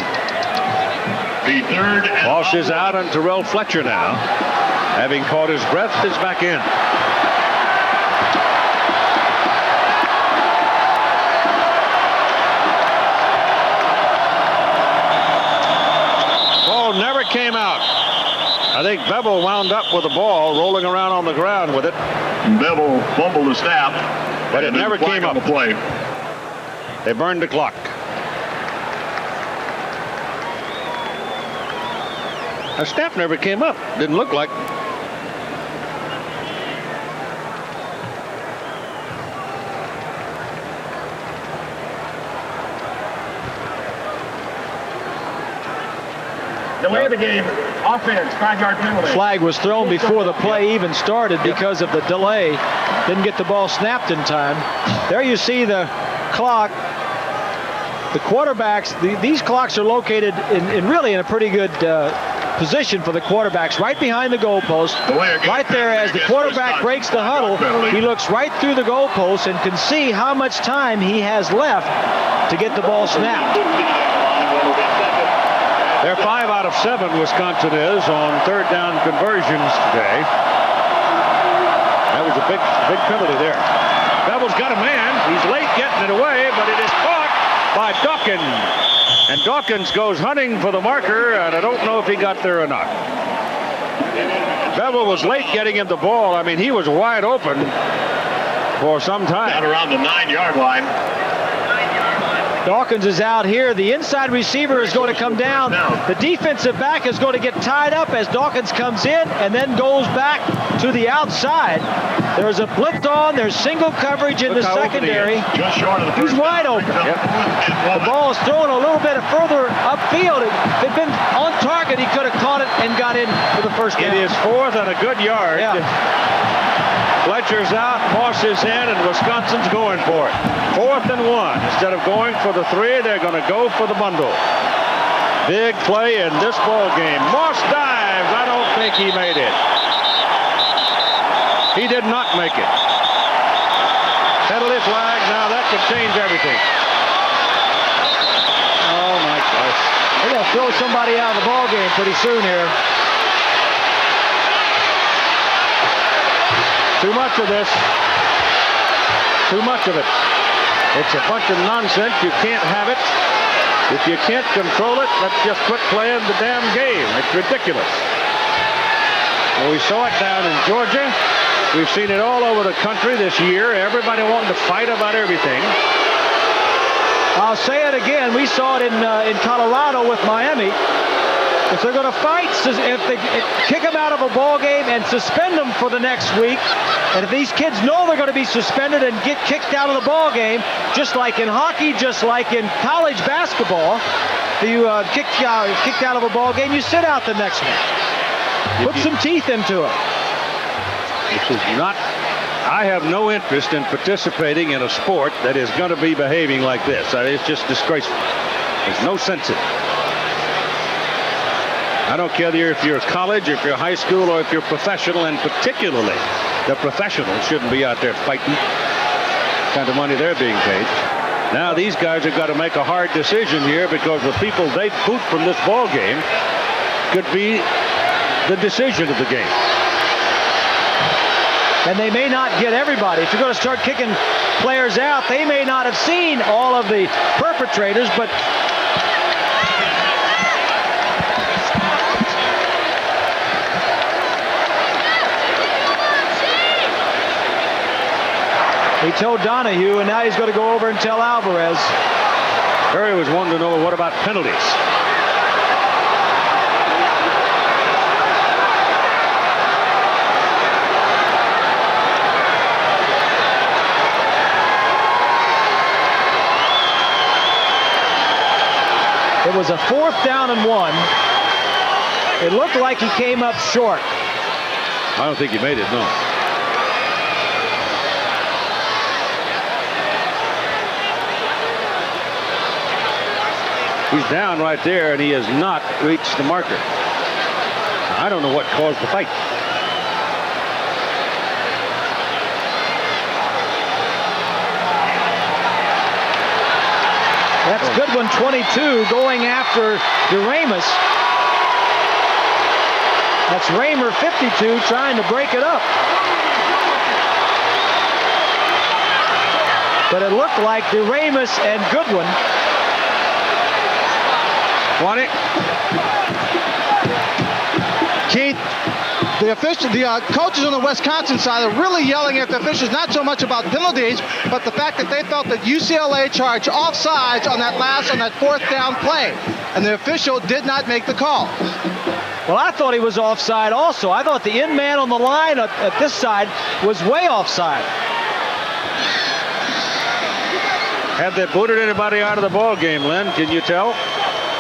the 3rd. And Moss is out, and Terrell Fletcher now, having caught his breath, is back in. Never came out. I think Bevel wound up with the ball, rolling around on the ground with it. Bevel fumbled the snap, but it never came up. The play. They burned the clock. A snap never came up. Didn't look like. Delay of the game. Offense, 5-yard penalty. Flag was thrown before the play even started because of the delay. Didn't get the ball snapped in time. There you see the clock. The quarterbacks, these clocks are located in really in a pretty good position for the quarterbacks, right behind the goalpost. Right there as the quarterback breaks the huddle, he looks right through the goalpost and can see how much time he has left to get the ball snapped. They're 5 out of 7, Wisconsin is, on 3rd down conversions today. That was a big penalty there. Bevel's got a man. He's late getting it away, but it is caught by Dawkins. And Dawkins goes hunting for the marker, and I don't know if he got there or not. Bevel was late getting him the ball. I mean, he was wide open for some time. Down around the 9-yard line. Dawkins is out here. The inside receiver is going to come down. The defensive back is going to get tied up as Dawkins comes in and then goes back to the outside. There's a blitz on. There's single coverage in the secondary. Just short of the He's wide open. Yep. The ball is thrown a little bit further upfield. If it had been on target, he could have caught it and got in for the first down. It is 4th and a good yard. Yeah. Fletcher's out, Moss is in, and Wisconsin's going for it. 4th and 1. Instead of going for the 3, they're going to go for the bundle. Big play in this ball game. Moss dives. I don't think he made it. He did not make it. Penalty flag. Now that could change everything. Oh my gosh. They're going to throw somebody out of the ball game pretty soon here. Too much of this. Too much of it. It's a bunch of nonsense. You can't have it. If you can't control it, let's just quit playing the damn game. It's ridiculous. Well, we saw it down in Georgia. We've seen it all over the country this year. Everybody wanting to fight about everything. I'll say it again. We saw it in Colorado with Miami. If they're going to fight, if they kick them out of a ball game and suspend them for the next week, and if these kids know they're going to be suspended and get kicked out of the ball game, just like in hockey, just like in college basketball, you kicked out of a ball game, you sit out the next one. Put some teeth into it. This is not. I have no interest in participating in a sport that is going to be behaving like this. It's just disgraceful. There's no sense in it. I don't care if you're college, if you're high school, or if you're professional, and particularly the professionals shouldn't be out there fighting the kind of money they're being paid. Now these guys have got to make a hard decision here because the people they boot from this ball game could be the decision of the game. And they may not get everybody. If you're going to start kicking players out, they may not have seen all of the perpetrators, but he told Donahue, and now he's going to go over and tell Alvarez. Terry was wanting to know, what about penalties? It was a 4th down and 1. It looked like he came up short. I don't think he made it, no. He's down right there, and he has not reached the marker. I don't know what caused the fight. That's Goodwin, 22, going after DeRamus. That's Raymer, 52, trying to break it up. But it looked like DeRamus and Goodwin. 20. Keith, the coaches on the Wisconsin side are really yelling at the officials, not so much about penalties, but the fact that they felt that UCLA charged offsides on that fourth down play, and the official did not make the call. Well, I thought he was offside also. I thought the in man on the line at this side was way offside. Have they booted anybody out of the ball game, Len? Can you tell?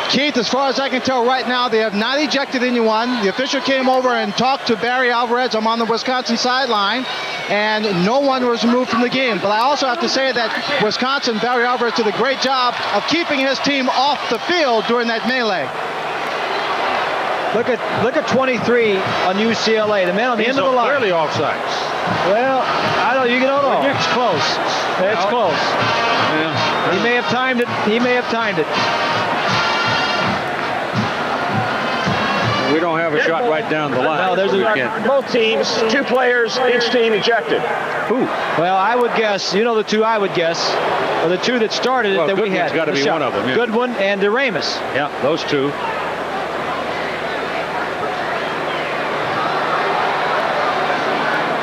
Keith, as far as I can tell right now, they have not ejected anyone. The official came over and talked to Barry Alvarez. I'm on the Wisconsin sideline, and no one was removed from the game. But I also have to say that Wisconsin, Barry Alvarez did a great job of keeping his team off the field during that melee. Look at 23 on UCLA, the man on the end of the line. Clearly offside. Well, I don't. You don't know. It's close. It's close. Yeah. He may have timed it. He may have timed it. We don't have a shot right down the line. No, there's both teams, 2 players, each team ejected. Who? Well, I would guess. You know the 2 I would guess are the 2 that started it that we had. Goodwin's got to be one of them. Yeah. Goodwin and DeRamus. Yeah, those 2.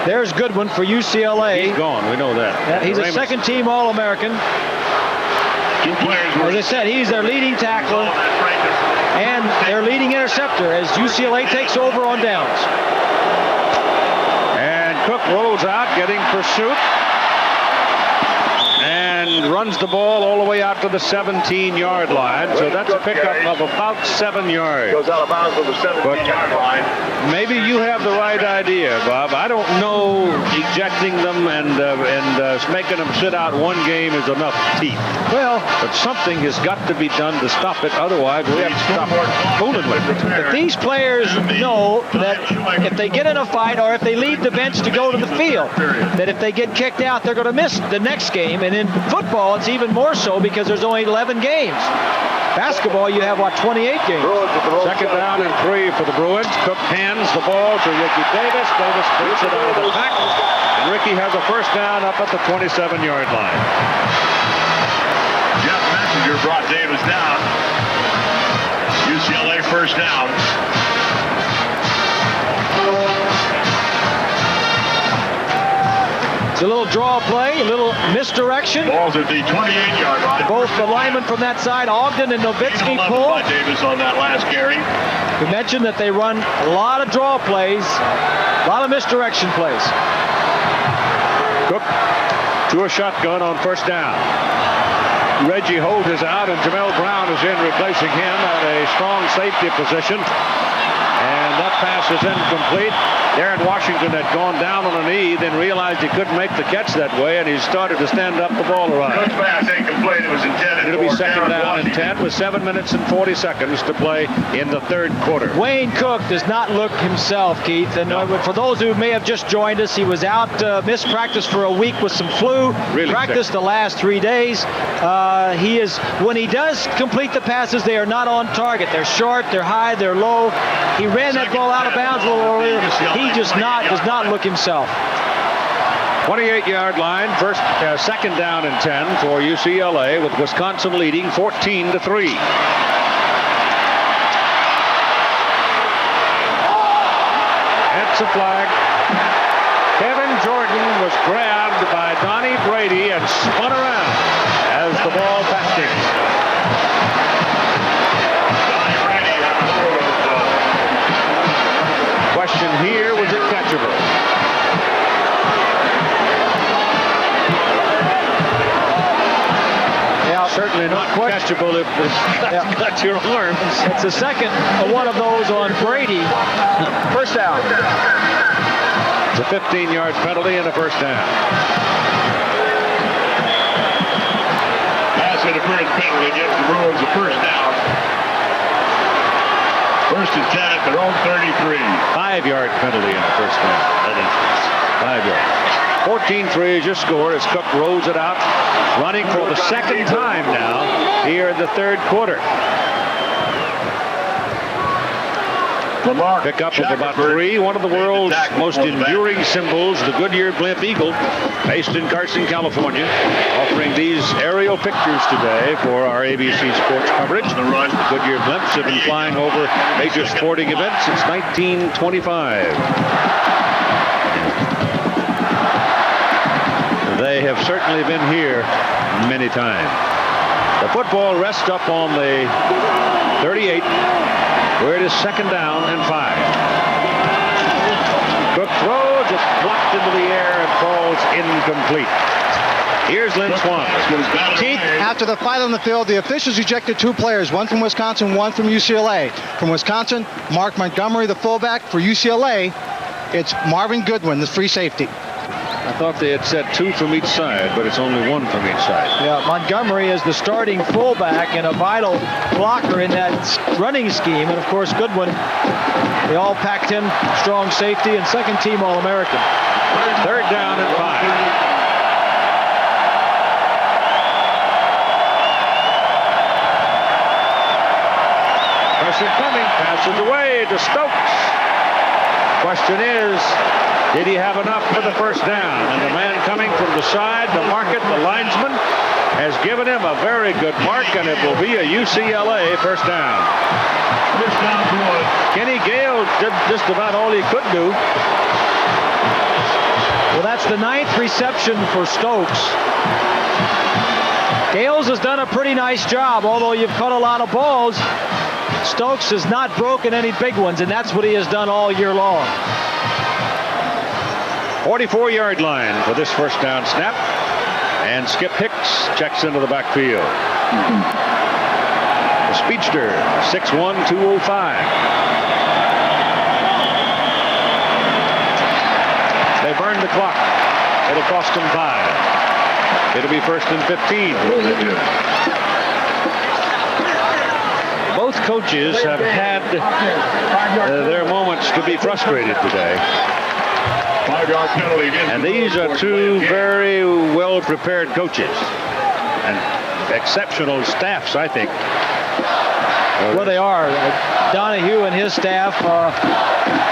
There's Goodwin for UCLA. He's gone. We know that. He's a second-team All-American. As I said, he's their leading tackler and their leading interceptor as UCLA takes over on downs. And Cook rolls out, getting pursuit. And runs the ball all the way out to the 17-yard line. So that's a pickup of about 7 yards. Goes out of bounds to the 17-yard line. Maybe you have the right idea, Bob. I don't know ejecting them and making them sit out one game is enough teeth. Well, but something has got to be done to stop it. Otherwise, we have to stop fooling with it. But these players know that if they get in a fight or if they leave the bench to go to the field, that if they get kicked out, they're going to miss the next game. And in football, it's even more so because there's only 11 games. Basketball, you have, 28 games. Second down and 3 for the Bruins. Cook hands the ball to Ricky Davis. Davis puts it out of the pack. And Ricky has a first down up at the 27-yard line. Jeff Messenger brought Davis down. UCLA first down. It's a little draw play, a little misdirection. Ball's at the 28-yard line. Both the linemen from that side, Ogden and Novitsky, pull. Davis on that last carry. We mentioned that they run a lot of draw plays, a lot of misdirection plays. Cook to a shotgun on first down. Reggie Holt is out and Jamel Brown is in replacing him at a strong safety position. And that pass is incomplete. Darren Washington had gone down on a knee, then realized he couldn't make the catch that way, and he started to stand up the ball around. Good pass incomplete. It was intended. It'll be second down and 10 with 7 minutes and 40 seconds to play in the third quarter. Wayne Cook does not look himself, Keith. And for those who may have just joined us, he was out, missed practice for a week with some flu. Really practiced sick. the last 3 days. When he does complete the passes, they are not on target. They're short, they're high, they're low. He ran that ball out of bounds a little earlier. He just does not look himself. 28-yard line, second down and 10 for UCLA with Wisconsin leading 14-3. That's a flag. Kevin Jordan was grabbed by Donnie Brady and spun around as the ball passed him. Question here, was it catchable? Yeah, certainly not catchable if that's got your arm. It's the second one of those on Brady. First down. It's a 15-yard penalty and a first down. Pass interference penalty gives the Bruins a first down. First and 10 at their own 33. 5-yard penalty in the first down. That is 5 yards. 14-3 is your score as Cook rolls it out, running for the second time now here in the third quarter. Pick up of about 3. One of the world's most enduring symbols, the Goodyear Blimp Eagle, based in Carson, California, offering these aerial pictures today for our ABC Sports coverage. The Goodyear Blimps have been flying over major sporting events since 1925. They have certainly been here many times. The football rests up on the 38, where it is second down and 5. Cook throws, it's blocked into the air and falls incomplete. Here's Lynn Swan. Keith, after the fight on the field, the officials ejected 2 players, one from Wisconsin, one from UCLA. From Wisconsin, Mark Montgomery, the fullback. For UCLA, it's Marvin Goodwin, the free safety. I thought they had said 2 from each side, but it's only 1 from each side. Yeah, Montgomery is the starting fullback and a vital blocker in that running scheme. And, of course, Goodwin, they all packed him, strong safety, and second-team All-American. Third down and 5. Pressure coming, passes away to Stokes. Question is, did he have enough for the first down? And the man coming from the side, the market, the linesman, has given him a very good mark, and it will be a UCLA first down. First down, Bruin. Kenny Gale did just about all he could do. Well, that's the 9th reception for Stokes. Gales has done a pretty nice job, although you've caught a lot of balls. Stokes has not broken any big ones, and that's what he has done all year long. 44-yard line for this first down snap. And Skip Hicks checks into the backfield. The speedster, 6'1", 205. They burned the clock. It'll cost them 5. It'll be first and 15. Both coaches have had their moments to be frustrated today. 5-yard penalty. And these are 2 very well-prepared coaches and exceptional staffs, I think. Well, they are. Donahue and his staff.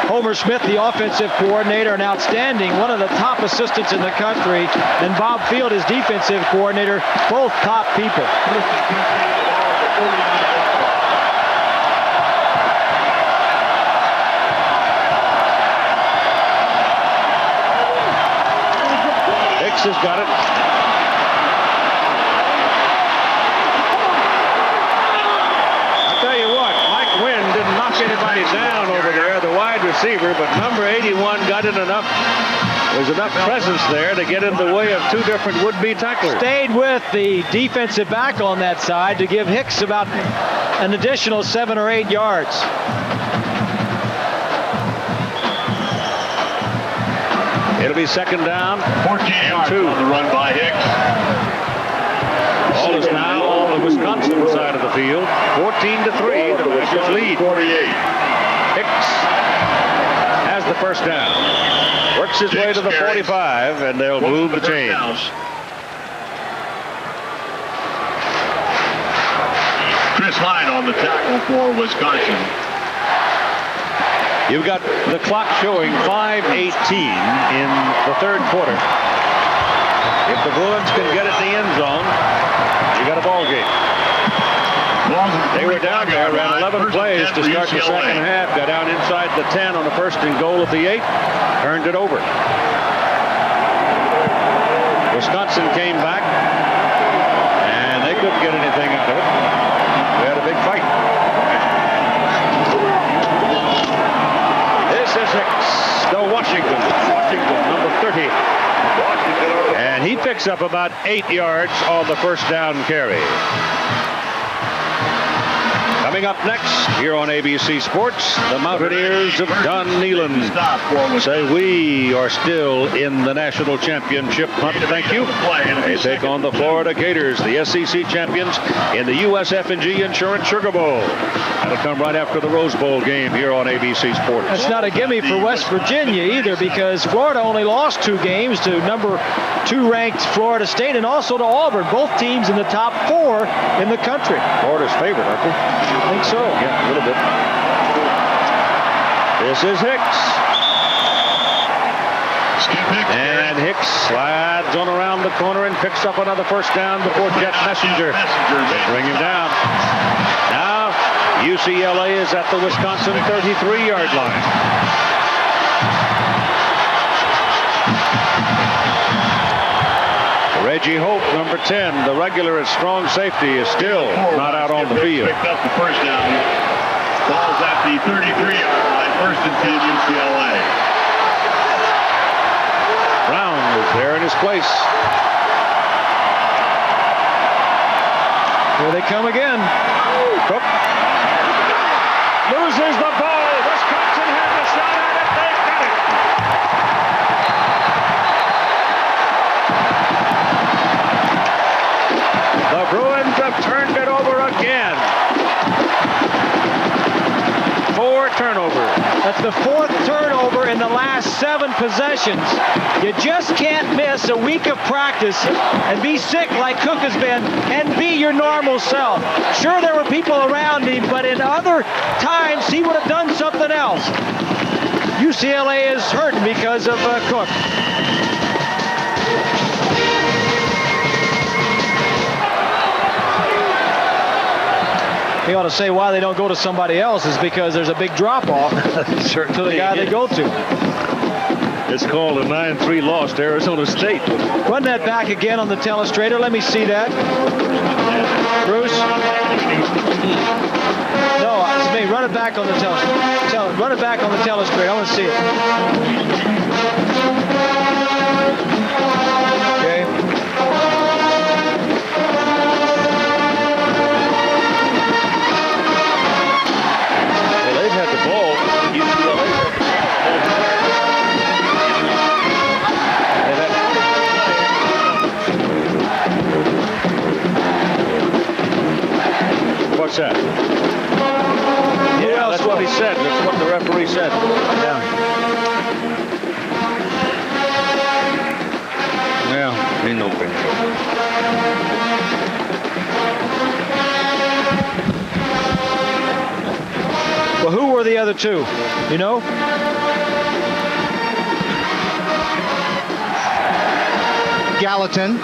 Homer Smith, the offensive coordinator, and outstanding, one of the top assistants in the country. And Bob Field, his defensive coordinator, both top people. Has got it. I'll tell you what, Mike Wynn didn't knock anybody down over there, the wide receiver, but number 81 got in enough. There's enough presence there to get in the way of 2 different would-be tacklers. Stayed with the defensive back on that side to give Hicks about an additional 7 or 8 yards. It'll be second down. 14 yards on the run by Hicks. Ball is now on the Wisconsin side of the field. 14-3, the Rangers lead. 48. Hicks has the first down. Works his way to the 45, and they'll move the chains. Chris Hine on the tackle for Wisconsin. You've got the clock showing 5:18 in the third quarter. If the Bruins can get it in the end zone, you got a ball game. They were down there, ran 11 plays to start the second half, got down inside the 10 on the first and goal at the 8, turned it over. Wisconsin came back, and they couldn't get anything out of it. We had a big fight. Still Washington, number 30. And he picks up about 8 yards on the first down carry. Coming up next here on ABC Sports, the Mountaineers of Don Neyland say we are still in the national championship hunt. Thank you. They take on the Florida Gators, the SEC champions, in the USF&G Insurance Sugar Bowl. That'll come right after the Rose Bowl game here on ABC Sports. That's not a gimme for West Virginia either, because Florida only lost 2 games to number 2 ranked Florida State and also to Auburn, both teams in the top 4 in the country. Florida's favorite, aren't they? I think so. Yeah, a little bit. This is Hicks. And Hicks slides on around the corner and picks up another first down before Jeff Messenger. They bring him down. Now, UCLA is at the Wisconsin 33-yard line. Reggie Hope, number 10, the regular at strong safety, is still not out on the field. Picked up the first down. Ball's at the 33-yard line. First and 10, UCLA. Brown is there in his place. Here they come again. Cook loses the ball. Wisconsin has a shot at it. They've got it. The Bruins have turned it over again. 4 turnovers. That's the 4th turnover in the last 7 possessions. You just can't miss a week of practice and be sick like Cook has been and be your normal self. Sure, there were people around him, but in other times he would have done something else. UCLA is hurting because of Cook. He ought to say why they don't go to somebody else is because there's a big drop-off to the guy they go to. It's called a 9-3 loss to Arizona State. Run that back again on the telestrator. Let me see that. Bruce? No, it's me. Run it back on the telestrator. Run it back on the telestrator. I want to see it. Okay. What's that? Yeah, that's what he said. That's what the referee said. Yeah. Well, ain't no big deal. Well, who were the other 2? You know? Gallatin,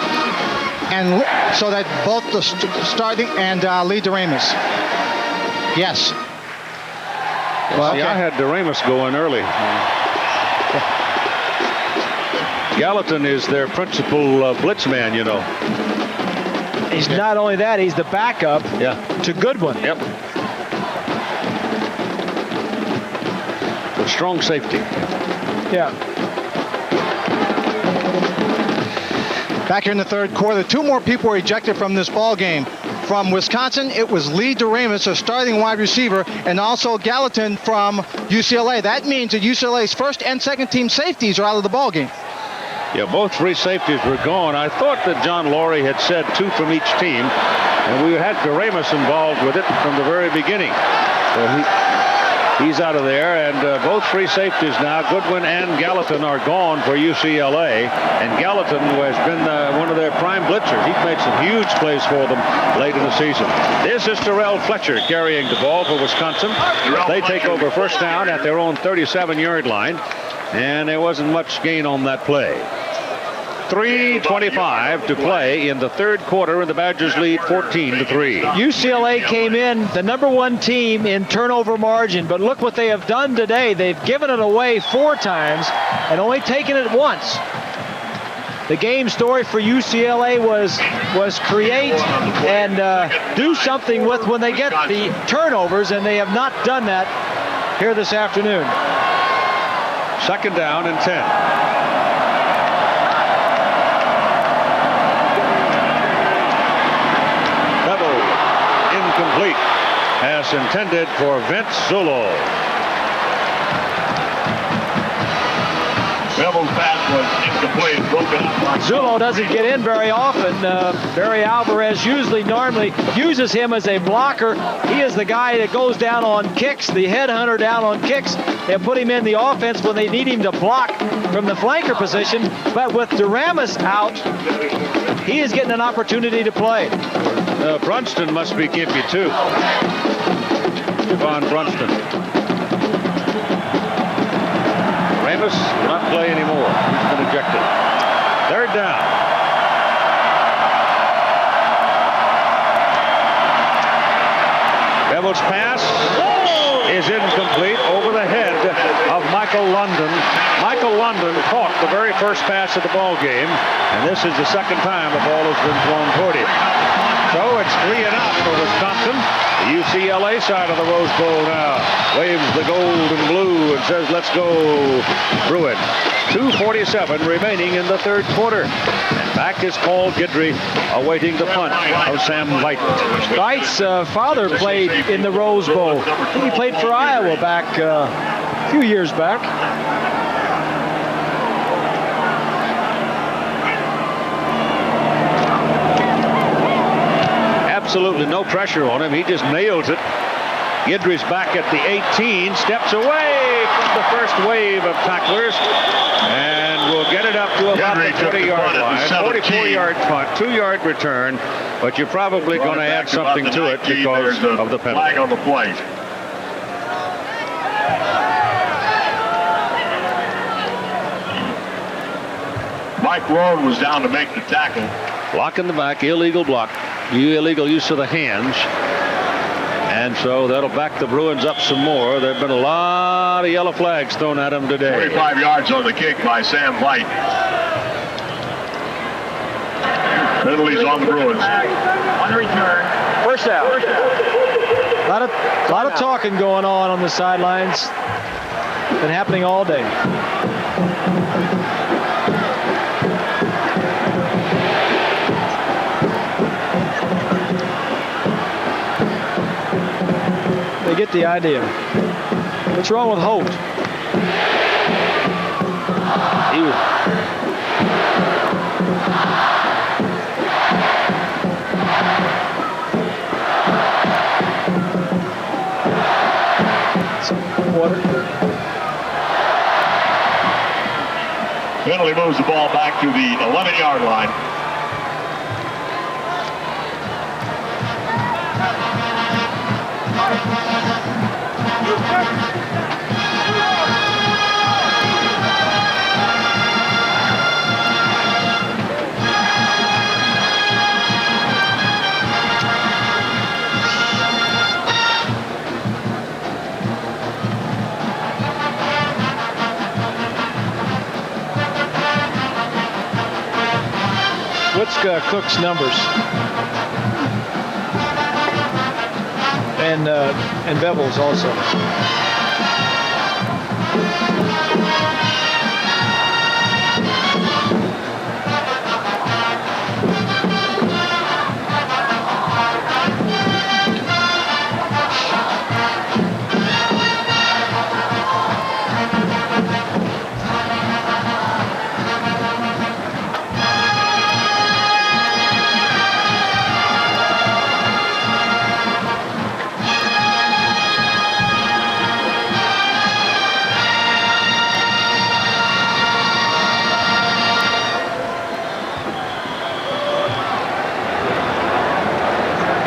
and so that both the starting and Lee DeRamus. Yes. Well, see, I had DeRamus going early. Gallatin is their principal blitz man, you know. He's not only that, he's the backup to Goodwin. Yep. With strong safety. Yeah. Back here in the 3rd quarter, 2 more people were ejected from this ball game. From Wisconsin, it was Lee DeRamus, a starting wide receiver, and also Gallatin from UCLA. That means that UCLA's first and second team safeties are out of the ball game. Yeah, both 3 safeties were gone. I thought that John Laurie had said 2 from each team, and we had DeRamus involved with it from the very beginning. So he's out of there, and both 3 safeties now, Goodwin and Gallatin, are gone for UCLA, and Gallatin has been one of their prime blitzers. He's made some huge plays for them late in the season. This is Terrell Fletcher carrying the ball for Wisconsin. They take over first down at their own 37-yard line, and there wasn't much gain on that play. 3:25 to play in the 3rd quarter, and the Badgers lead 14-3. UCLA came in the number 1 team in turnover margin, but look what they have done today. They've given it away 4 times and only taken it once. The game story for UCLA was create and do something with when they get the turnovers, and they have not done that here this afternoon. 2nd down and 10. Incomplete. Pass pass intended for Vince Zulo. Bevel's pass was incomplete. Broken up by Zulo doesn't get in very often. Barry Alvarez normally uses him as a blocker. He is the guy that goes down on kicks, the headhunter down on kicks. They put him in the offense when they need him to block from the flanker position. But with Duramus out, he is getting an opportunity to play. Brunston must be gimpy too. Javon Brunston. Ramus will not play anymore. He's been ejected. Third down. Bevel's pass is incomplete over the head of Michael London. Michael London caught the very first pass of the ball game, and this is the second time the ball has been thrown toward him. So it's 3-0 for Wisconsin. The UCLA side of the Rose Bowl now waves the gold and blue and says, let's go, Bruins. 2:47 remaining in the third quarter. And back is Paul Guidry, awaiting the punt of Sam White. White's father played in the Rose Bowl. He played for Iowa back a few years back. Absolutely no pressure on him. He just nails it. Guidry's back at the 18, steps away from the first wave of tacklers, and will get it up to about the 20-yard line. 44-yard punt, 2-yard return, but you're probably going to add something to it because of the penalty. Flag on the play. Mike Rohn was down to make the tackle. Block in the back, illegal block, illegal use of the hands. And so that'll back the Bruins up some more. There have been a lot of yellow flags thrown at them today. 25 yards on the kick by Sam White. Penalties on the Bruins. On return. First down. A lot of talking going on the sidelines. Been happening all day. They get the idea. What's wrong with Holt? He was... Penalty moves the ball back to the 11-yard line. What's Cook's numbers? And Bevel's also.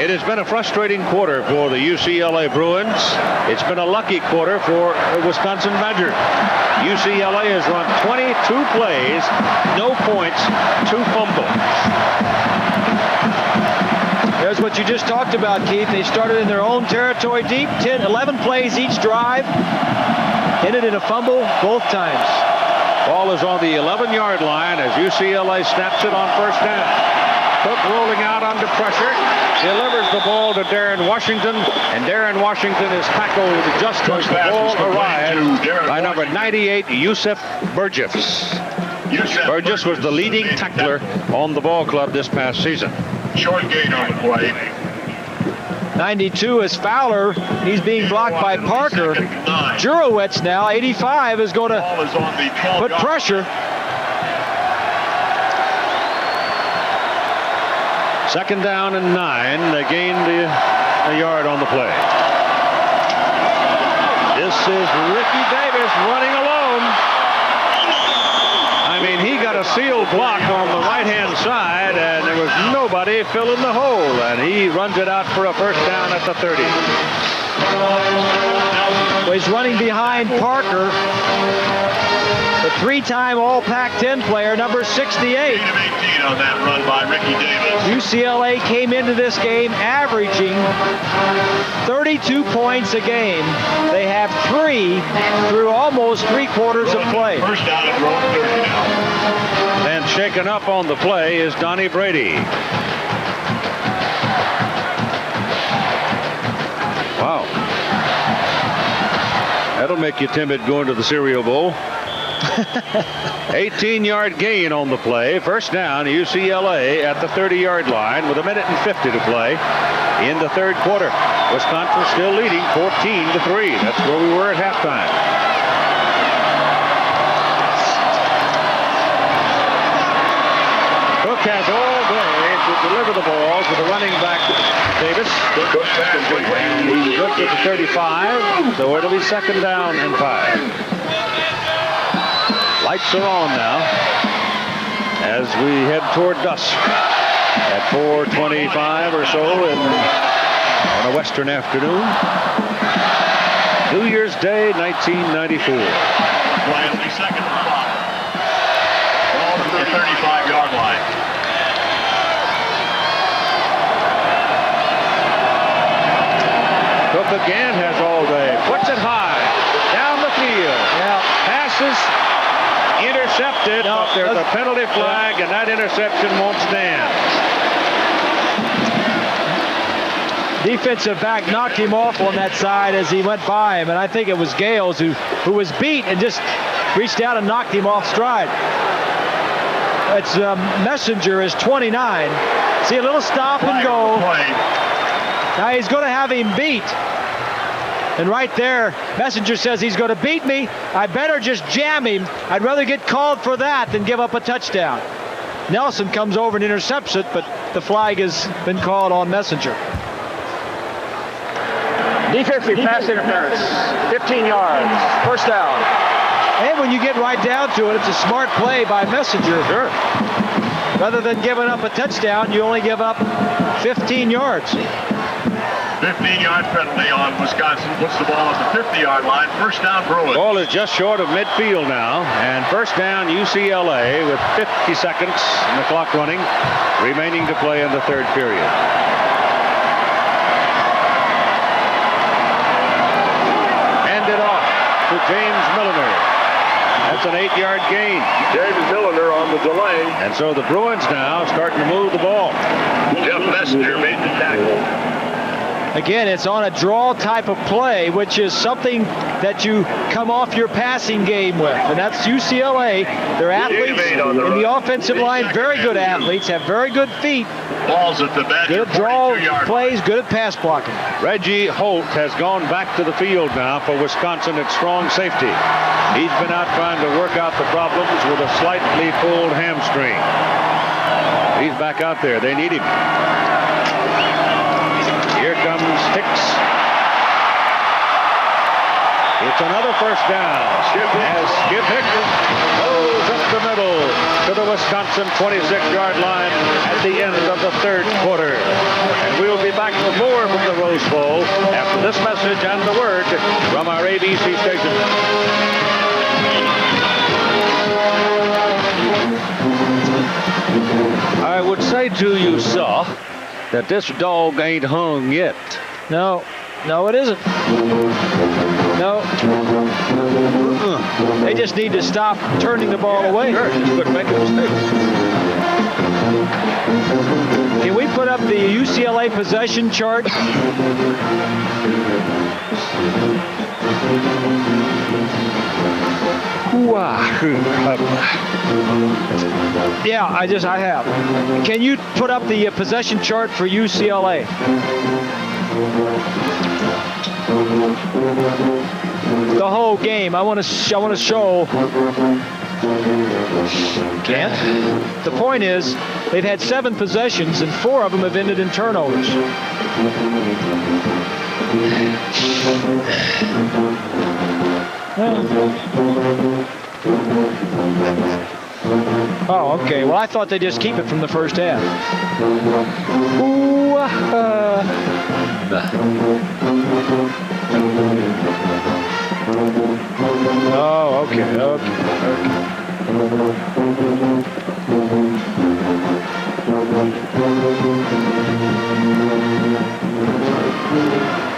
It has been a frustrating quarter for the UCLA Bruins. It's been a lucky quarter for the Wisconsin Badgers. UCLA has run 22 plays, no points, 2 fumbles. There's what you just talked about, Keith. They started in their own territory deep, 11 plays each drive. Ended in a fumble both times. Ball is on the 11-yard line as UCLA snaps it on first down. Cook rolling out under pressure, delivers the ball to Darren Washington, and Darren Washington is tackled just as the ball arrived by number 98, Yusef Burgess. Burgess was the leading tackler on the ball club this past season. Short gain on the play. 92 is Fowler. He's being blocked by Parker. Jurowitz now, 85, is going to put pressure. Second down and 9. They gained a yard on the play. This is Ricky Davis running alone. I mean, he got a sealed block on the right-hand side, and there was nobody filling the hole, and he runs it out for a first down at the 30. Well, he's running behind Parker, the 3-time All Pac-10 player, number 68. 8 of 18 on that run by Ricky Davis. UCLA came into this game averaging 32 points a game. They have 3 through almost 3 quarters of play. First down and roll 30 now. And shaken up on the play is Donnie Brady. Wow. That'll make you timid going to the Cereal Bowl. 18-yard gain on the play. First down, UCLA at the 30-yard line with 1:50 to play in the third quarter. Wisconsin still leading 14-3. That's where we were at halftime. Cook has all day to deliver the ball to the running back, Davis. He's good at the 35, so it'll be second down and 5. Lights are on now as we head toward dusk at 4:25 or so on a western afternoon. New Year's Day, 1994. Play will be second and 5. Ball to the 35-yard line. Cook again has all day. Puts it high. Down the field. Yeah. Passes. Intercepted. No, There's a penalty flag, and that interception won't stand. Defensive back knocked him off on that side as he went by him, and I think it was Gales who was beat and just reached out and knocked him off stride. It's Messenger is 29. See a little stop and go. Now he's going to have him beat. And right there, Messenger says he's going to beat me. I better just jam him. I'd rather get called for that than give up a touchdown. Nelson comes over and intercepts it, but the flag has been called on Messenger. Defensive pass interference, 15 yards, first down. And when you get right down to it, it's a smart play by Messenger. Sure. Rather than giving up a touchdown, you only give up 15 yards. 15-yard penalty on Wisconsin. Puts the ball at the 50-yard line. First down, Bruins. Ball is just short of midfield now, and first down UCLA with 50 seconds and the clock running, remaining to play in the third period. Handed off to James Milliner. That's an 8-yard gain. James Milliner on the delay. And so the Bruins now starting to move the ball. Jeff Messenger made the tackle. Again, it's on a draw type of play, which is something that you come off your passing game with. And that's UCLA. They're athletes in the offensive line, very good athletes, have very good feet. Balls at the bench. Good at draw plays, good at pass blocking. Reggie Holt has gone back to the field now for Wisconsin at strong safety. He's been out trying to work out the problems with a slightly pulled hamstring. He's back out there. They need him. Here comes Hicks. It's another first down. As Skip Hicks goes up the middle to the Wisconsin 26-yard line at the end of the third quarter. And we'll be back with more from the Rose Bowl after this message and the word from our ABC station. I would say to you, sir, that this dog ain't hung yet. No, it isn't. No. They just need to stop turning the ball away. Sure, just quit making mistakes. Can we put up the UCLA possession chart? Yeah, I have. Can you put up the possession chart for UCLA? The whole game. I want to show. Can't. The point is, they've had 7 possessions, and 4 of them have ended in turnovers. Oh, okay. Well, I thought they just keep it from the first half. Ooh, Oh, okay.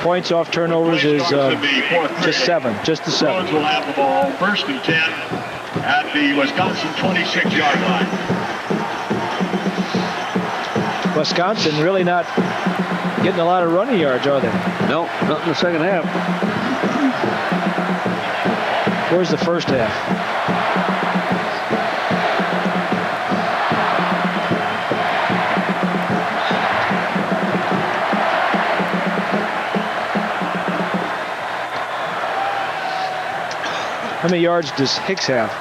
Points off turnovers is just 7, just the 7. Bruins will have the ball, 1st and 10 at the Wisconsin 26-yard line. Wisconsin really not getting a lot of running yards, are they? No, not in the second half. Where's the first half? How many yards does Hicks have?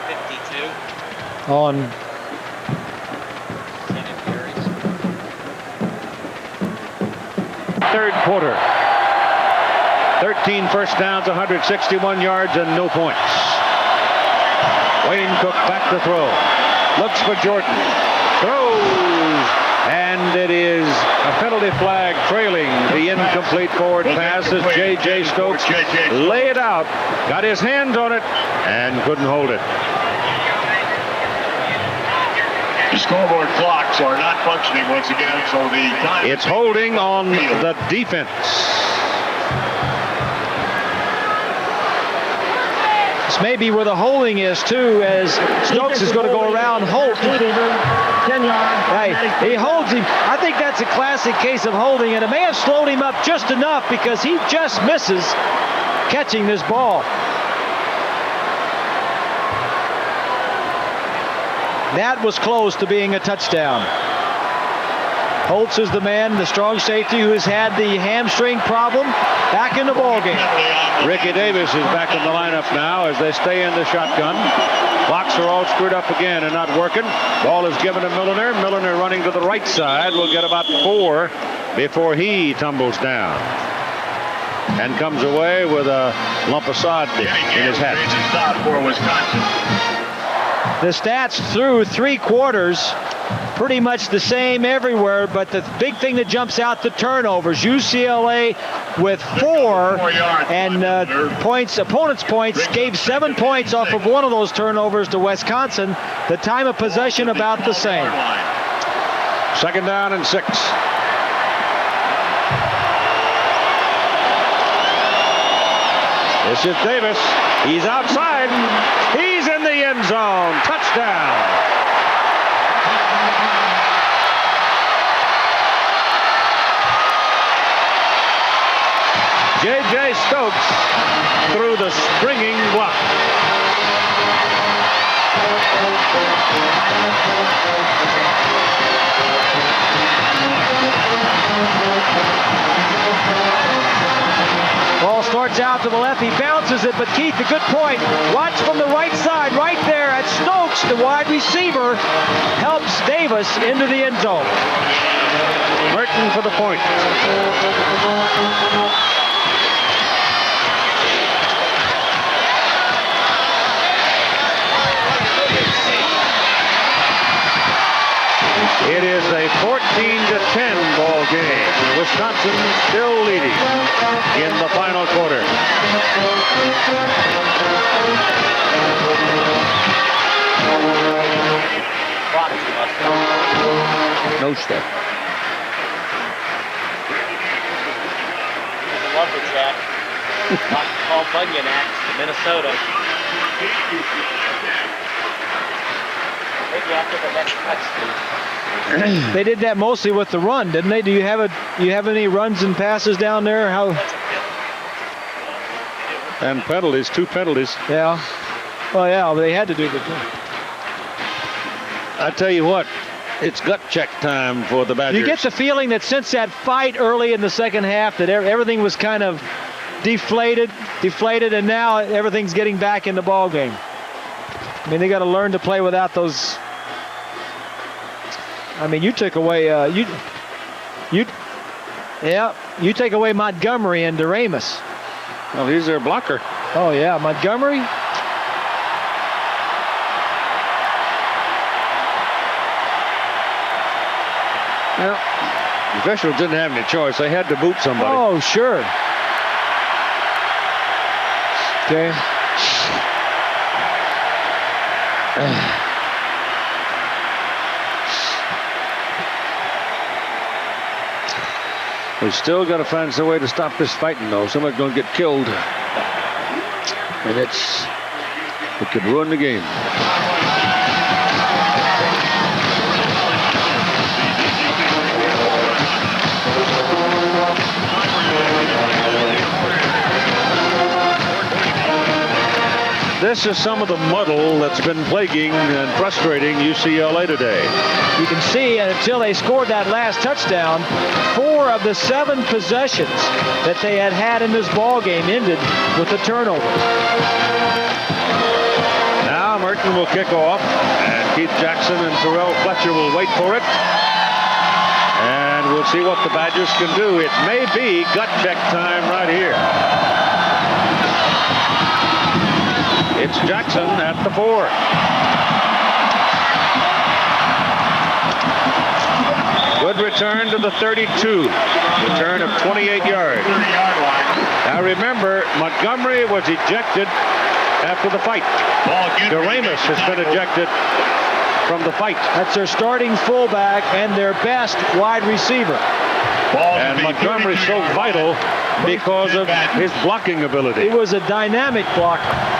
52. On 3rd quarter. 13 first downs, 161 yards, and no points. Wayne Cook back to throw. Looks for Jordan. Throws. And it is a penalty flag trailing the incomplete forward pass as J.J. Stokes lay it out, got his hands on it, and couldn't hold it. The scoreboard clocks are not functioning once again, so the time... It's holding on the defense. This may be where the holding is, too, as Stokes is going to go around Holt. 10 yards. Hey, he holds him. I think that's a classic case of holding, and it may have slowed him up just enough because he just misses catching this ball. That was close to being a touchdown. Holtz is the man, the strong safety who has had the hamstring problem, back in the ballgame. Ricky Davis is back in the lineup now as they stay in the shotgun. Clocks are all screwed up again and not working. Ball is given to Milliner. Milliner running to the right side will get about 4 before he tumbles down and comes away with a lump of sod in his hat. The stats through 3 quarters, pretty much the same everywhere, but the big thing that jumps out, the turnovers. UCLA with 4 and opponents' points, gave 7 points off of one of those turnovers to Wisconsin. The time of possession about the same. 2nd down and 6. This is Davis. He's outside. He's in the end zone. Touchdown. J.J. Stokes through the springing block. Ball starts out to the left. He bounces it, but Keith, a good point. Watch from the right side, right there at Stokes, the wide receiver, helps Davis into the end zone. Merton for the point. It is a 14-10 ball game. Wisconsin still leading in the final quarter. No step. Lumberjack. Paul Bunyan Axe to Minnesota. Maybe after the next touchdown. They did that mostly with the run, didn't they? Do you have any runs and passes down there? How? And penalties, 2 penalties. Yeah. Well, yeah, but they had to do the thing. I tell you what, It's gut check time for the Badgers. You get the feeling that since that fight early in the second half that everything was kind of deflated, and now everything's getting back in the ball game. I mean, they got to learn to play without those. I mean, you took away you take away Montgomery and DeRamus. Well, he's their blocker. Oh yeah, Montgomery. Well, the officials didn't have any choice. They had to boot somebody. Oh, sure. Okay. We still got to find some way to stop this fighting, though. Somebody's going to get killed. And it could ruin the game. This is some of the muddle that's been plaguing and frustrating UCLA today. You can see until they scored that last touchdown, 4 of the 7 possessions that they had in this ball game ended with a turnover. Now Merton will kick off, and Keith Jackson and Terrell Fletcher will wait for it. And we'll see what the Badgers can do. It may be gut check time right here. It's Jackson at the 4. Good return to the 32. Return of 28 yards. Now remember, Montgomery was ejected after the fight. DeRamus has been ejected from the fight. That's their starting fullback and their best wide receiver. And Montgomery's so vital because of his blocking ability. He was a dynamic blocker.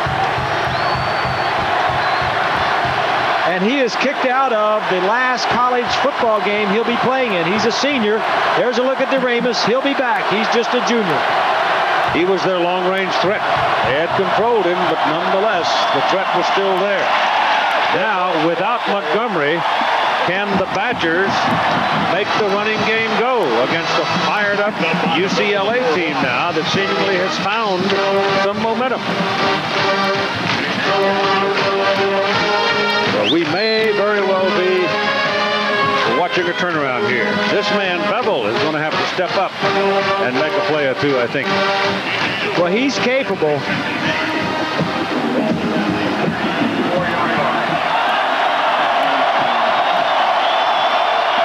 And he is kicked out of the last college football game he'll be playing in. He's a senior. There's a look at DeRamus. He'll be back. He's just a junior. He was their long-range threat. They had controlled him, but nonetheless, the threat was still there. Now, without Montgomery, can the Badgers make the running game go against a fired-up UCLA team now that seemingly has found some momentum? Well, we may very well be watching a turnaround here. This man, Bevel, is going to have to step up and make a play or two, I think. Well, he's capable.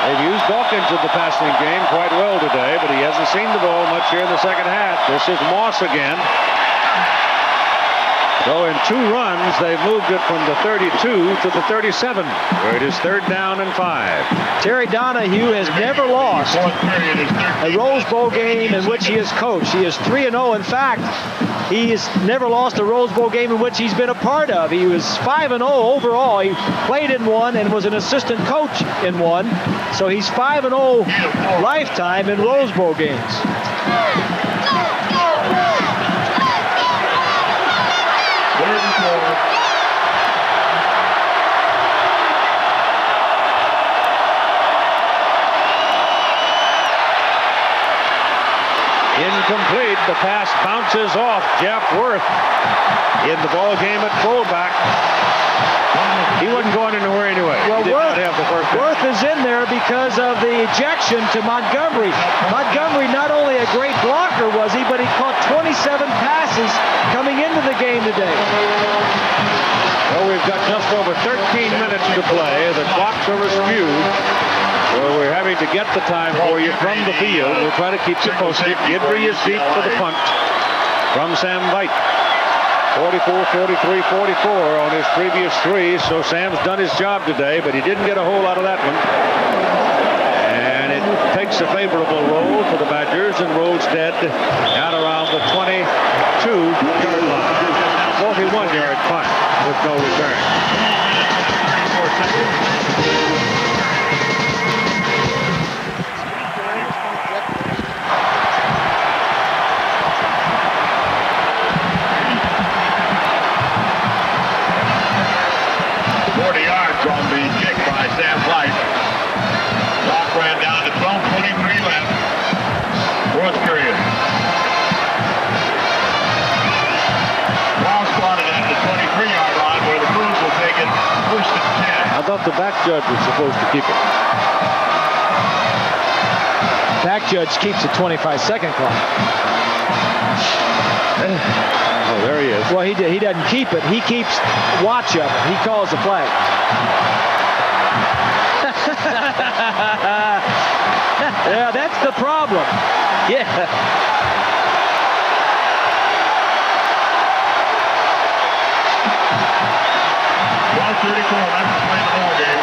They've used Dawkins in the passing game quite well today, but he hasn't seen the ball much here in the second half. This is Moss again. So in 2 runs, they've moved it from the 32 to the 37, where it is 3rd down and 5. Terry Donahue has never lost a Rose Bowl game in which he has coached. He is 3-0. In fact, he has never lost a Rose Bowl game in which he's been a part of. He was 5-0 overall. He played in one and was an assistant coach in one. So he's 5-0 lifetime in Rose Bowl games. Incomplete. The pass bounces off Jeff Worth in the ball game at fullback. He wasn't going anywhere anyway. Well, he did not have the first down. Worth is in there because of the ejection to Montgomery. Montgomery, not only a great blocker was he, but he caught 27 passes coming into the game today. Well, we've got just over 13 minutes to play. The clocks are askew. So we're having to get the time for you from the field. We'll try to keep you posted. Gidry is deep for the punt from Sam Veit. 44, 43, 44 on his previous 3. So Sam's done his job today, but he didn't get a whole lot of that one. And it takes a favorable roll for the Badgers and rolls dead out around the 22-yard line. 41-yard punt with no return. 4 seconds. On the kick by Sam White. thought the back judge was supposed to keep it. Back judge keeps a 25-second clock. Oh, there he is. Well, he doesn't keep it. He keeps watch of it. He calls the flag. Yeah, that's the problem. Yeah. 34 left to play the ball game.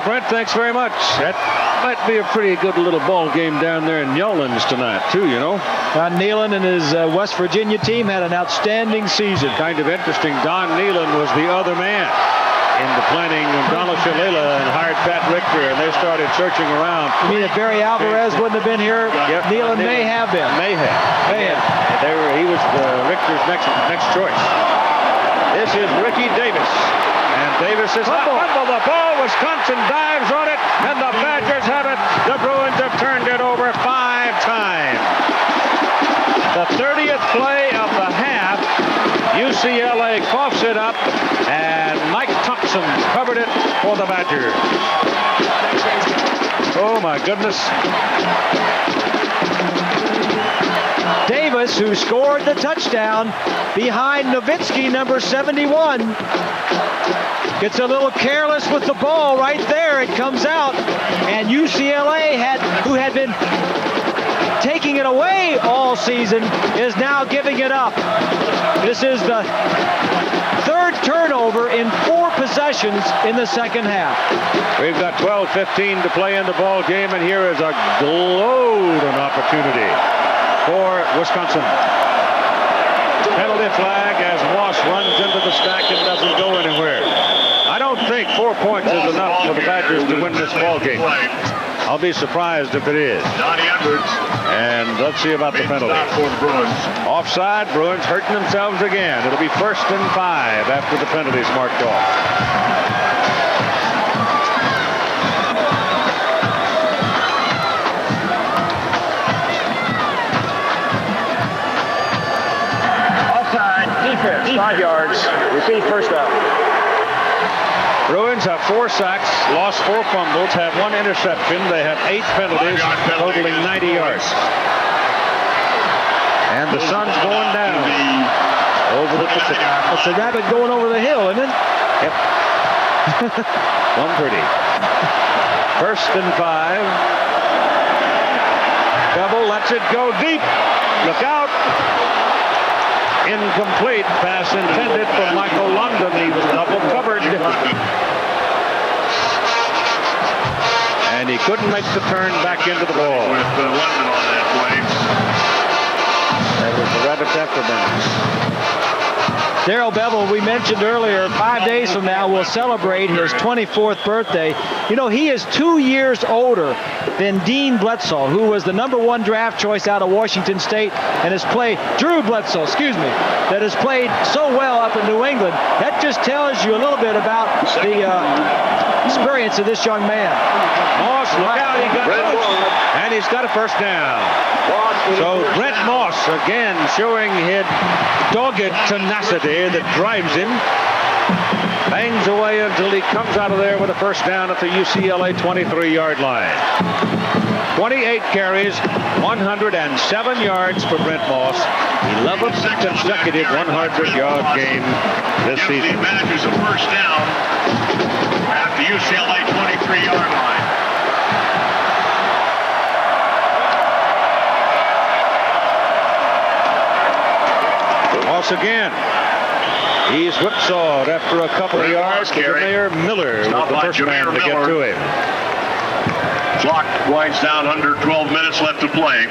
Brent, thanks very much. That might be a pretty good little ball game down there in Newlands tonight, too, you know. Don Nealon and his West Virginia team had an outstanding season. Kind of interesting. Don Nealon was the other man in the planning when Donald Shalala and hired Pat Richter, and they started searching around. You mean if Barry Alvarez wouldn't have been here, yep, Nealon may have been. May have. He was Richter's next choice. This is Ricky Davis. And Davis is fumble the ball. Wisconsin dives on it, and the Badgers have it. The Bruins have turned it over 5 times. The 30th play of the half. UCLA coughs it up, and Mike Thompson covered it for the Badgers. Oh, my goodness. Davis, who scored the touchdown behind Nowitzki, number 71, gets a little careless with the ball right there. It comes out, and UCLA, who had been taking it away all season, is now giving it up. This is the 3rd turnover in 4 possessions in the second half. We've got 12:15 to play in the ball game, and here is a golden opportunity for Wisconsin. Penalty flag as Moss runs into the stack and doesn't go anywhere. I don't think 4 points is enough for the Badgers to win this ball game. I'll be surprised if it is. And let's see about the penalty. Offside, Bruins hurting themselves again. It'll be 1st and 5 after the penalty's marked off. Defense, 5 yards. Repeat, first down. Bruins have 4 sacks, lost 4 fumbles, have 1 interception. They have 8 penalties, totaling 90 yards. And the sun's going down over the Pacific. It's a rabbit going over the hill, isn't it? Yep. 1:30. 1st and 5. Bevel lets it go deep. Look out. Incomplete pass intended for Michael London. He was double covered. And he couldn't make the turn back into the ball. With London on that play. That was the Rabbits afterburner. Darrell Bevell, we mentioned earlier, 5 days from now will celebrate his 24th birthday. You know, he is 2 years older than Dean Bledsoe, who was the #1 draft choice out of Washington State and has played, Drew Bledsoe, excuse me, that has played so well up in New England. That just tells you a little bit about the experience of this young man. Moss, look out, he got it. And he's got a 1st down. So Brent Moss again showing his dogged tenacity that drives him. Bangs away until he comes out of there with a 1st down at the UCLA 23-yard line. 28 carries, 107 yards for Brent Moss. 11th consecutive 100-yard game this season. The Badgers a 1st down at the UCLA 23-yard line. Toss again. He's whipsawed after a couple of yards. Jameer Miller was the first man to get to him. Clock winds down under 12 minutes left to play.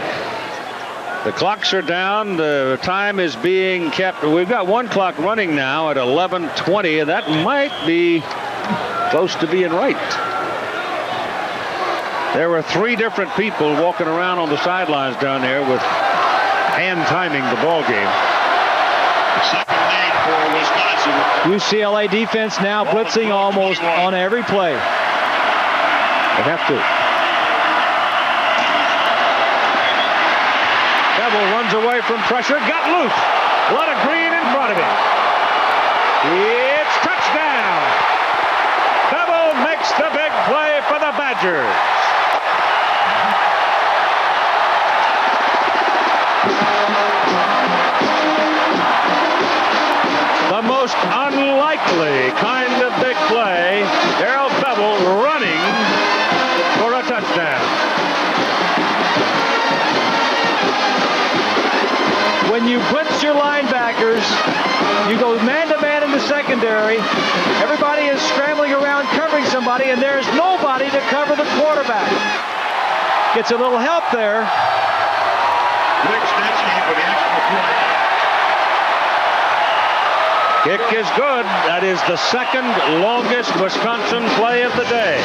The clocks are down. The time is being kept. We've got one clock running now at 11:20, and that might be close to being right. There were 3 different people walking around on the sidelines down there with hand timing the ball game. Second lead for Wisconsin. UCLA defense now blitzing almost on every play. They have to. Bevel runs away from pressure, got loose. A lot of green in front of him. It's touchdown. Bevel makes the big play for the Badgers. The most unlikely kind of big play. Darrell Bevel running for a touchdown. When you blitz your linebackers, you go man-to-man in the secondary. Everybody is scrambling around covering somebody, and there's nobody to cover the quarterback. Gets a little help there. Kick is good. That is the second longest Wisconsin play of the day.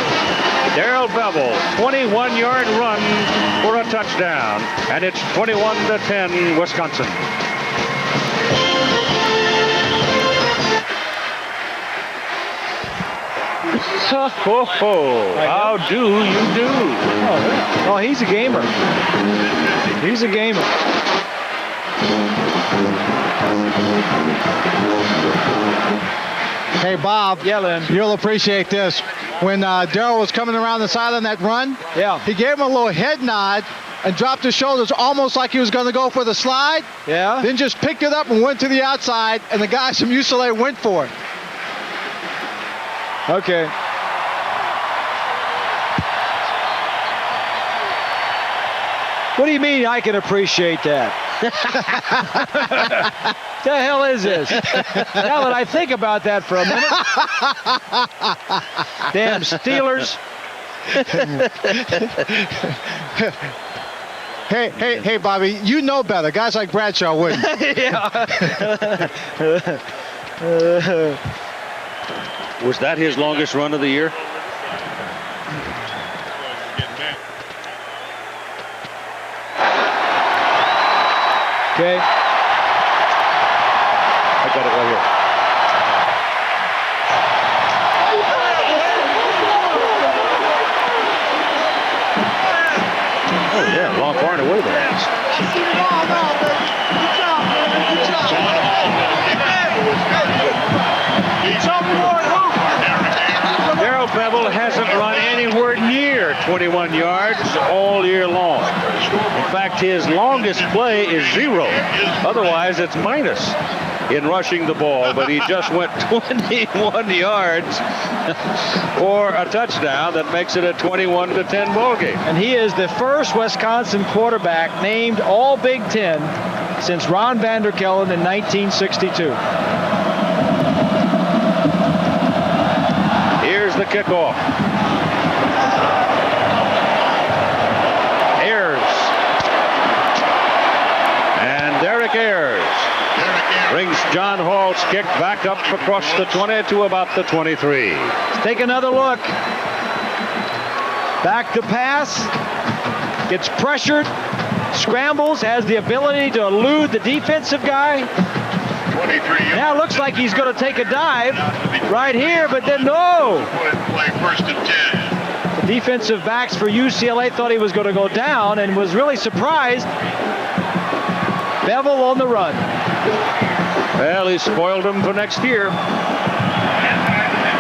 Darrell Bevel, 21-yard run for a touchdown, and it's 21-10 Wisconsin. Ho, ho. How do you do? Oh, he's a gamer. He's a gamer. Hey, Bob. Yeah, Lynn. You'll appreciate this. When Darrell was coming around the sideline that run, he gave him a little head nod and dropped his shoulders almost like he was going to go for the slide. Yeah. Then just picked it up and went to the outside, and the guys from UCLA went for it. Okay. What do you mean I can appreciate that? The hell is this? Now that I think about that for a minute. Damn Steelers. Hey, Bobby, you know better. Guys like Bradshaw wouldn't. Was that his longest run of the year? Okay. I got it right here. Oh, yeah, long far and away there. Darrell Bevel hasn't run anywhere near 21 yards all year long. In fact, his longest play is 0. Otherwise, it's minus in rushing the ball, but he just went 21 yards for a touchdown that makes it a 21-10 ball game. And he is the first Wisconsin quarterback named All Big Ten since Ron Vanderkellen in 1962. Here's the kickoff. Derek Ayers brings John Hall's kick back up across the 20 to about the 23. Let's take another look. Back to pass. Gets pressured. Scrambles. Has the ability to elude the defensive guy. Now looks like he's going to take a dive right here, but then no. First and 10. The defensive backs for UCLA thought he was going to go down and was really surprised. Bevel on the run. Well, he spoiled him for next year.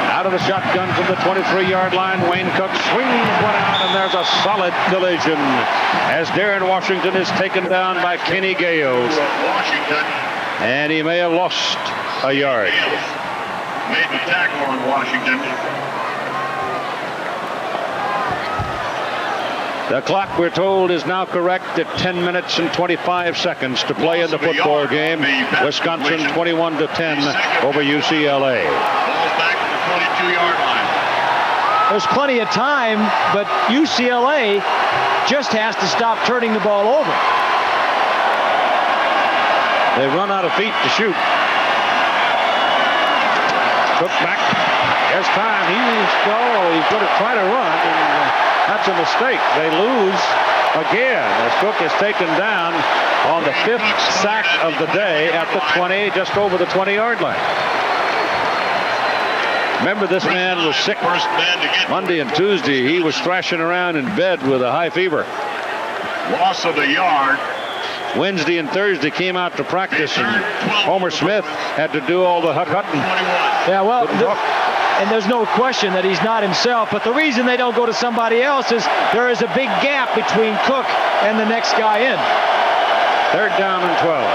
Out of the shotgun from the 23-yard line, Wayne Cook swings one out, and there's a solid collision as Darren Washington is taken down by Kenny Gales. And he may have lost a yard. Made the tackle on Washington. The clock, we're told, is now correct at 10 minutes and 25 seconds to play in the football game. Wisconsin 21-10 over UCLA. Ball's back to the 22-yard line. There's plenty of time, but UCLA just has to stop turning the ball over. They run out of feet to shoot. Cook back. There's time. He's going to try to run, and that's a mistake. They lose again as Cook is taken down on the 5th sack of the day at the 20, just over the 20-yard line. Remember, this man was sick Monday and Tuesday. He was thrashing around in bed with a high fever. Loss of a yard. Wednesday and Thursday came out to practice, and Homer Smith had to do all the hut-hutting. Yeah, well, and there's no question that he's not himself, but the reason they don't go to somebody else is there is a big gap between Cook and the next guy in. 3rd down and 12.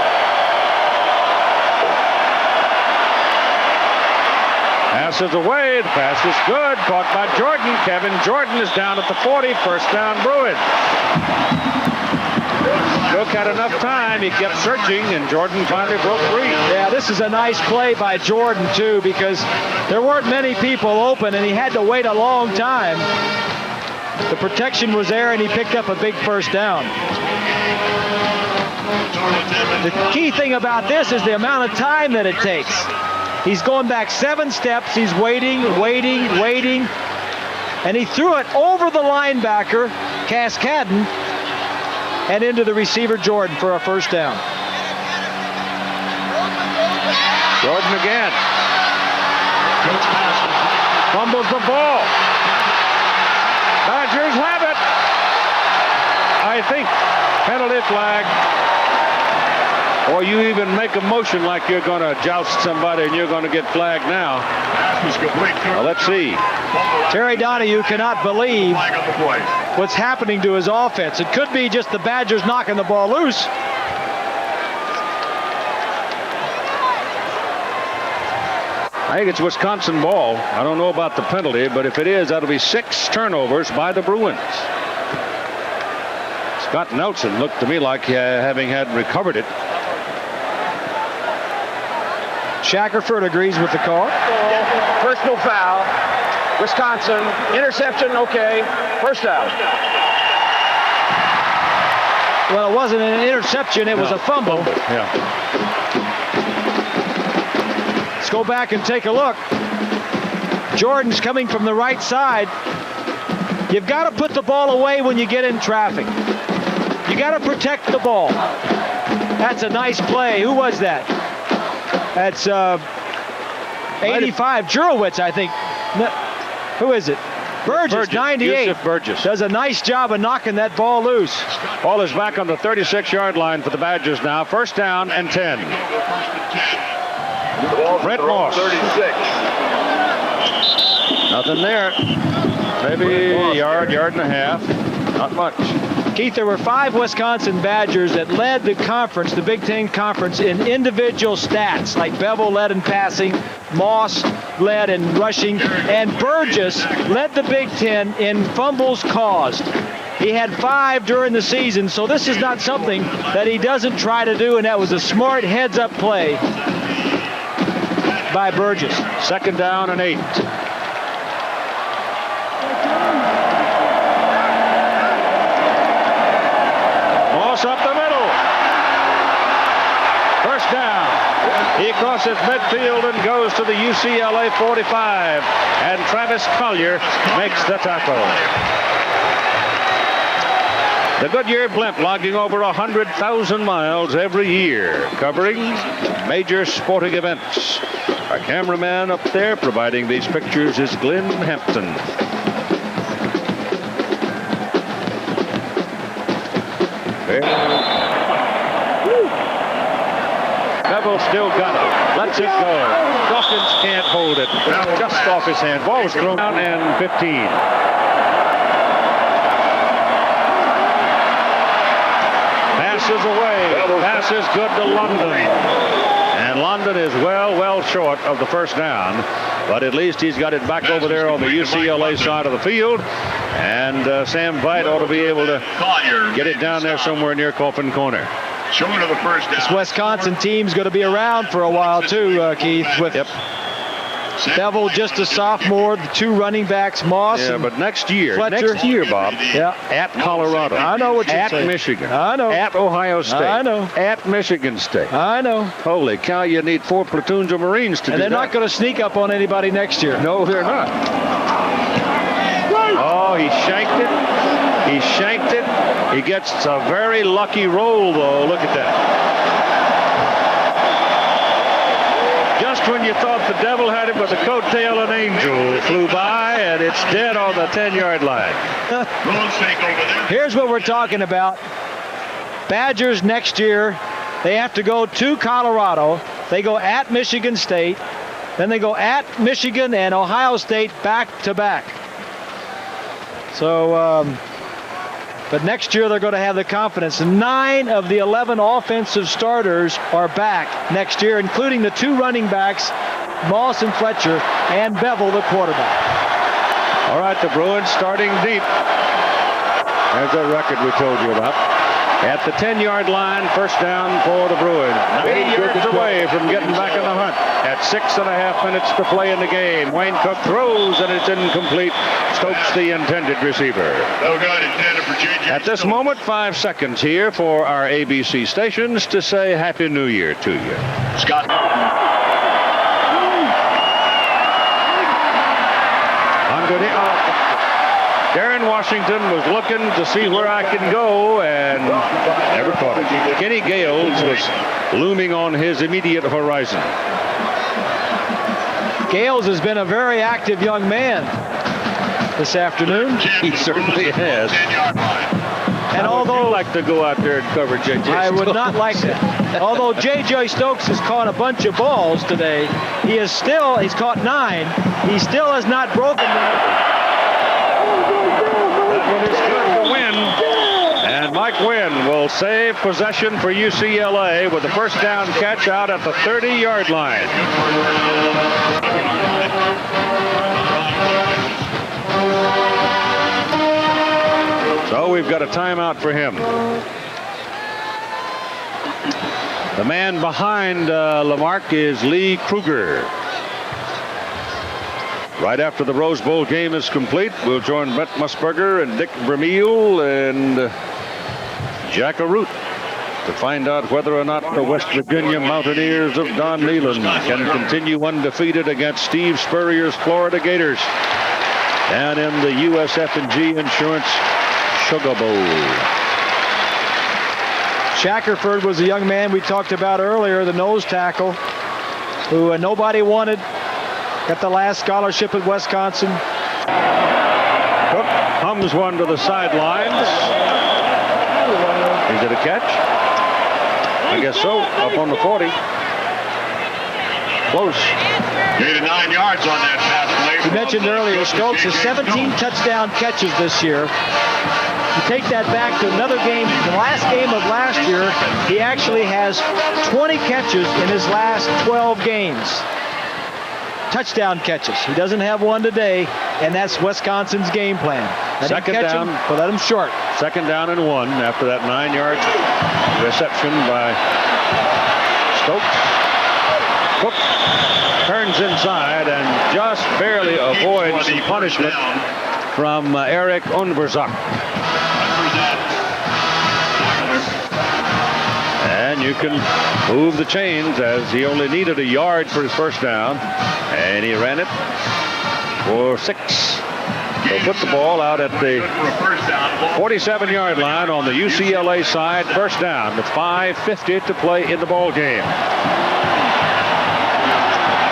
Pass is away. The pass is good. Caught by Jordan. Kevin Jordan is down at the 40. 1st down, Bruins. Cook had enough time. He kept searching, and Jordan finally broke free. Yeah, this is a nice play by Jordan, too, because there weren't many people open, and he had to wait a long time. The protection was there, and he picked up a big 1st down. The key thing about this is the amount of time that it takes. He's going back 7 steps. He's waiting, and he threw it over the linebacker, Cascadden, and into the receiver, Jordan, for a 1st down. Jordan again. Fumbles the ball. Badgers have it. I think penalty flag. Or you even make a motion like you're going to joust somebody and you're going to get flagged now. Well, let's see. Terry Donahue cannot believe what's happening to his offense. It could be just the Badgers knocking the ball loose. I think it's Wisconsin ball. I don't know about the penalty, but if it is, that'll be 6 turnovers by the Bruins. Scott Nelson looked to me like having had recovered it. Shackerford agrees with the call. Personal foul. Wisconsin. Interception, okay. 1st down. Well, it wasn't an interception. It was a fumble. Yeah. Let's go back and take a look. Jordan's coming from the right side. You've got to put the ball away when you get in traffic. You got to protect the ball. That's a nice play. Who was that? That's 85. Jurowitz, I think. No, who is it? Burgess, 98. Yusuf Burgess. Does a nice job of knocking that ball loose. Ball is back on the 36-yard line for the Badgers now. 1st down and 10. Brent Moss. 36. Nothing there. Maybe a yard and a half. Not much. Keith, there were 5 Wisconsin Badgers that led the conference, the Big Ten Conference, in individual stats, like Bevel led in passing, Moss led in rushing, and Burgess led the Big Ten in fumbles caused. He had 5 during the season, so this is not something that he doesn't try to do, and that was a smart heads-up play by Burgess. 2nd down and 8. Up the middle. 1st down. He crosses midfield and goes to the UCLA 45. And Travis Collier makes the tackle. The Goodyear blimp logging over 100,000 miles every year, covering major sporting events. Our cameraman up there providing these pictures is Glenn Hampton. Bevel still got it. Lets it go. Dawkins can't hold it. Just off his hand. Ball was thrown down and 15. Pass is away. Pass is good to London. And London is well short of the first down. But at least he's got it back over there on the UCLA side of the field. And Sam Veit ought to be able to get it down there somewhere near Coffin Corner. Showing of the first down. This Wisconsin team's going to be around for a while, too, Keith, with Bevel just a sophomore, the two running backs, Moss. Yeah, and but next year, Bob, yeah, at Colorado, I know what you're saying. At Michigan, I know. At Ohio State, I know. At Michigan State, I know. Holy cow, you need 4 platoons of Marines to do that. And they're not going to sneak up on anybody next year. No, they're not. Oh, he shanked it. He shanked it. He gets a very lucky roll, though. Look at that. Just when you thought the devil had it with the coattail, an angel flew by, and it's dead on the 10-yard line. Here's what we're talking about. Badgers next year, they have to go to Colorado. They go at Michigan State. Then they go at Michigan and Ohio State back-to-back. So, but next year they're going to have the confidence. 9 of the 11 offensive starters are back next year, including the 2 running backs, Moss and Fletcher, and Bevel, the quarterback. All right, the Bruins starting deep. There's that record we told you about. At the 10-yard line, first down for the Bruins. 90 yards away from getting back in the hunt. At 6.5 minutes to play in the game. Wayne Cook throws, and it's incomplete. Stokes, the intended receiver. At this moment, 5 seconds here for our ABC stations to say Happy New Year to you. Scott. Darren Washington was looking to see where I can go and never caught it. Kenny Gales was looming on his immediate horizon. Gales has been a very active young man this afternoon. He certainly has. And although like to go out there and cover J.J. I would not like that. Although J.J. Stokes has caught a bunch of balls today, he's caught 9. He still has not broken the And Mike Wynn will save possession for UCLA with a first down catch out at the 30-yard line. So we've got a timeout for him. The man behind Lamarck is Lee Kruger. Right after the Rose Bowl game is complete, we'll join Brent Musburger and Dick Vermeil and Jack Arute to find out whether or not the West Virginia Mountaineers of Don Nehlen can continue undefeated against Steve Spurrier's Florida Gators down in the USF&G Insurance Sugar Bowl. Shackerford was a young man we talked about earlier, the nose tackle, who nobody wanted. Got the last scholarship at Wisconsin. Cook hums one to the sidelines. Is it a catch? I guess so. Up on the 40. Close. Gain of 9 yards on that pass play. We mentioned earlier, Stokes has 17 touchdown catches this year. You take that back to another game, the last game of last year, he actually has 20 catches in his last 12 games. Touchdown catches. He doesn't have one today, and that's Wisconsin's game plan. Second down. But let him short. Second down and 1 after that 9-yard reception by Stokes. Cook turns inside and just barely avoids some punishment from Eric Unverzak. And you can move the chains as he only needed a yard for his first down. And he ran it for 6. So put the ball out at the 47-yard line on the UCLA side. First down with 5:50 to play in the ball game.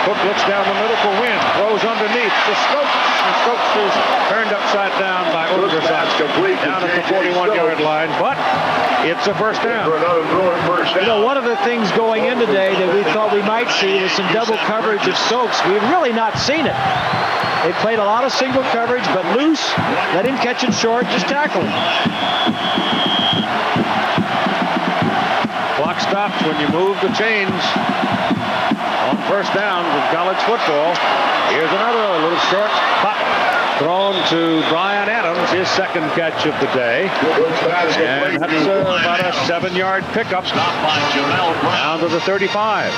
Cook looks down the middle for Wynn. Throws underneath to Stokes. And Stokes is turned upside down by Unverzak. Down at the 41-yard line. But it's a first down. You know, one of the things going in today that we thought we might see was some double coverage of Stokes. We've really not seen it. They played a lot of single coverage, but loose. Let him catch it short. Just tackle him. Clock stops when you move the chains on first down in college football. Here's another little short pop thrown to Brian Adams, his second catch of the day. And that's about a 7-yard pickup down to the 35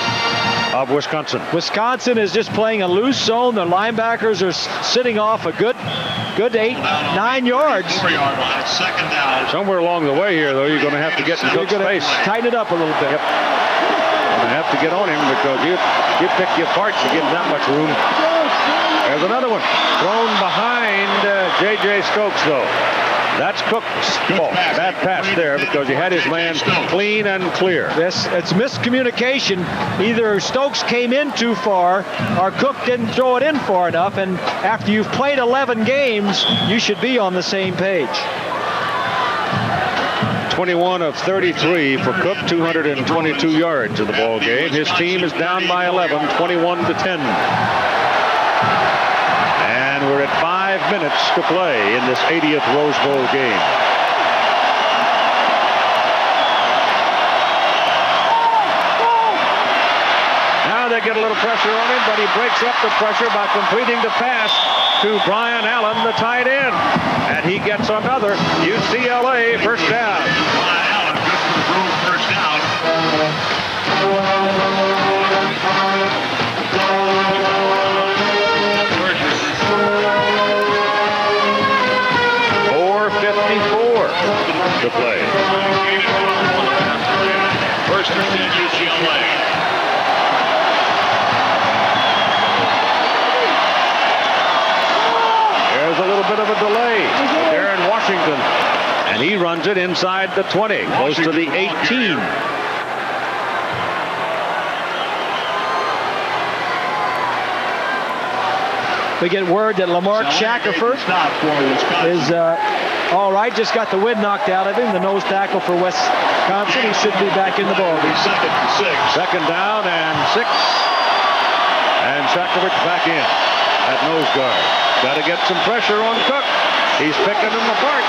of Wisconsin. Wisconsin is just playing a loose zone. The linebackers are sitting off a good 8-9 yards. Second down. Somewhere along the way here, though, you're going to have to get in Cook's face. Tighten it up a little bit. Yep. Going to have to get on him because you pick you apart, you give him that much room. There's another one thrown behind J.J. Stokes, though. That's Cook's fault. Bad pass there because he had his man clean and clear. Yes, it's miscommunication. Either Stokes came in too far or Cook didn't throw it in far enough. And after you've played 11 games, you should be on the same page. 21 of 33 for Cook, 222 yards in the ball game. His team is down by 11, 21-10. And we're at 5 minutes to play in this 80th Rose Bowl game. Now they get a little pressure on him, but he breaks up the pressure by completing the pass to Brian Allen, the tight end. And he gets another UCLA first down. Brian Allen, good for the Bruins first down. 4:54 to play. First and 10 UCLA. There's a little bit of a delay there in Washington. And he runs it inside the 20, close to the 18. We get word that Lamarck Shackelford is all right. Just got the wind knocked out of him. The nose tackle for Wisconsin. He should be back in the ball game. Second and 6. Second down and 6. And Shackelford's back in at nose guard. Got to get some pressure on Cook. He's picking them apart.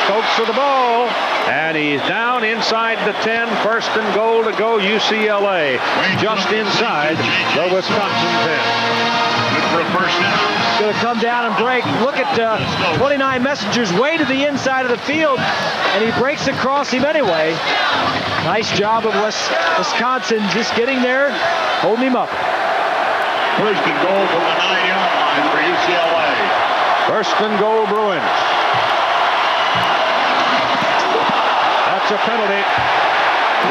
Stokes for the ball, and he's down inside the 10. First and goal to go UCLA, just inside the Wisconsin 10. Good for a first down. Going to come down and break. Look at 29 Messengers way to the inside of the field, and he breaks across him anyway. Nice job of Wisconsin just getting there, holding him up. First and goal from the 9-yard line for UCLA. First and goal Bruins. That's a penalty.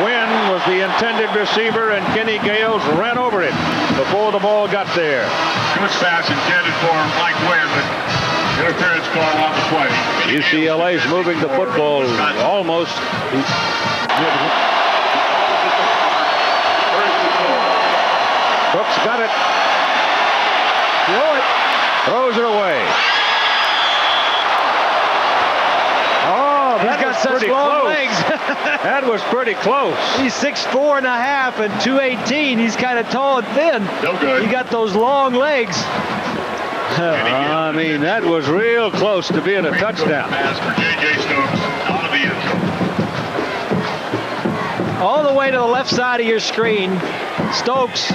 Wynn was the intended receiver, and Kenny Gales ran over it before the ball got there. Good pass intended for Mike Wynn, but interference call on the play. UCLA's moving the football almost. Cook's got it. Throws it away. He's got such long legs. That was pretty close. He's 6'4.5" and 218. He's kind of tall and thin. No good. He got those long legs. I mean, that was real close to being a touchdown. Pass for J.J. Stokes out of the end zone. All the way to the left side of your screen, Stokes.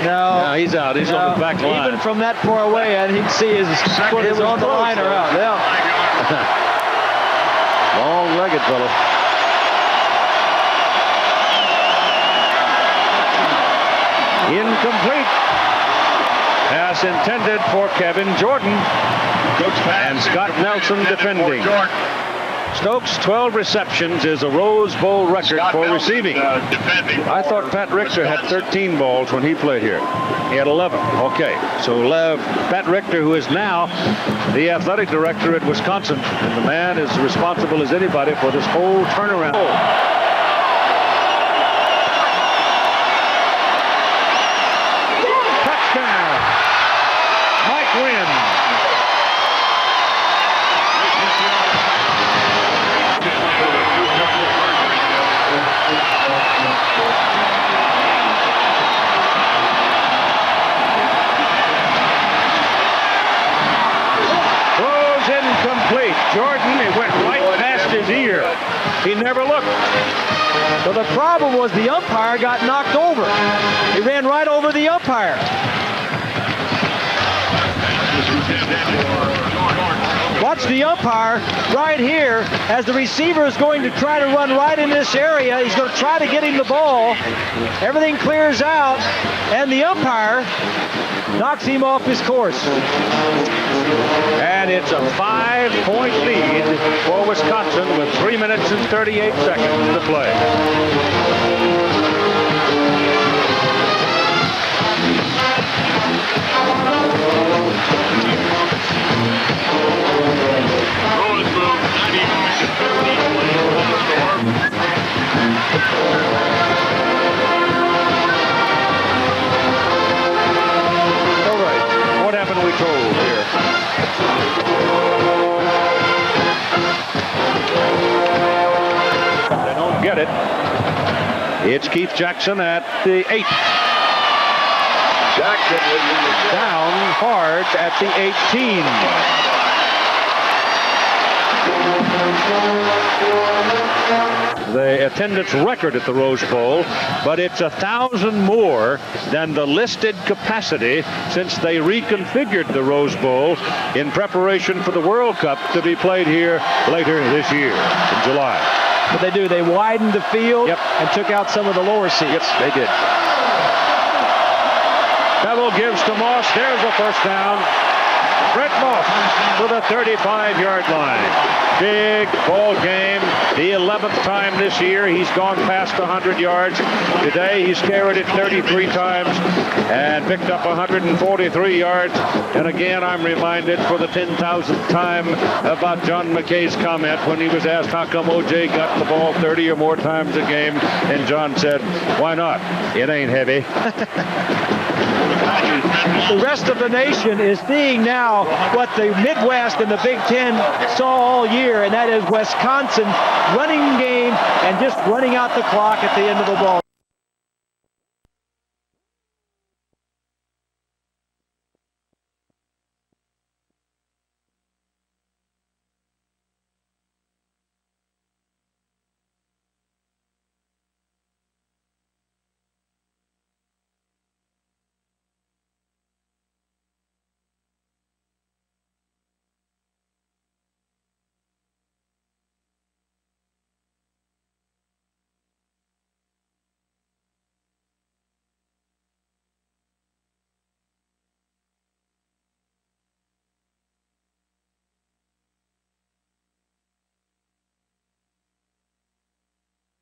No, he's out. He's on the back line. Even from that far away, and he'd see his foot is on the line or out. Yeah. Long-legged fellow. Incomplete. Pass intended for Kevin Jordan. And Scott Nelson defending. Stokes' 12 receptions is a Rose Bowl record for receiving. I thought Pat Richter had 13 balls when he played here. He had 11. Okay, so Pat Richter, who is now the athletic director at Wisconsin, and the man is responsible as anybody for this whole turnaround. Touchdown! Mike Wynn. Throws incomplete. Jordan, it went right past He never looked. So the problem was the umpire got knocked over. He ran right over the umpire. Watch the umpire right here as the receiver is going to try to run right in this area. He's going to try to get him the ball. Everything clears out, and the umpire knocks him off his course. And it's a 5-point lead for Wisconsin with 3 minutes and 38 seconds to play. All right, what happened we told here? They don't get it. It's Keith Jackson at the 8. Jackson down hard at the 18. The attendance record at the Rose Bowl, but it's 1,000 more than the listed capacity since they reconfigured the Rose Bowl in preparation for the World Cup to be played here later this year in July. What they do, they widened the field and took out some of the lower seats. Yep, they did. Bevel gives to Moss. There's a first down. Brett Moss to the 35-yard line. Big ball game. The 11th time this year he's gone past 100 yards. Today he's carried it 33 times and picked up 143 yards. And again, I'm reminded for the 10,000th time about John McKay's comment when he was asked how come O.J. got the ball 30 or more times a game. And John said, why not? It ain't heavy. The rest of the nation is seeing now what the Midwest and the Big Ten saw all year, and that is Wisconsin running game and just running out the clock at the end of the ball.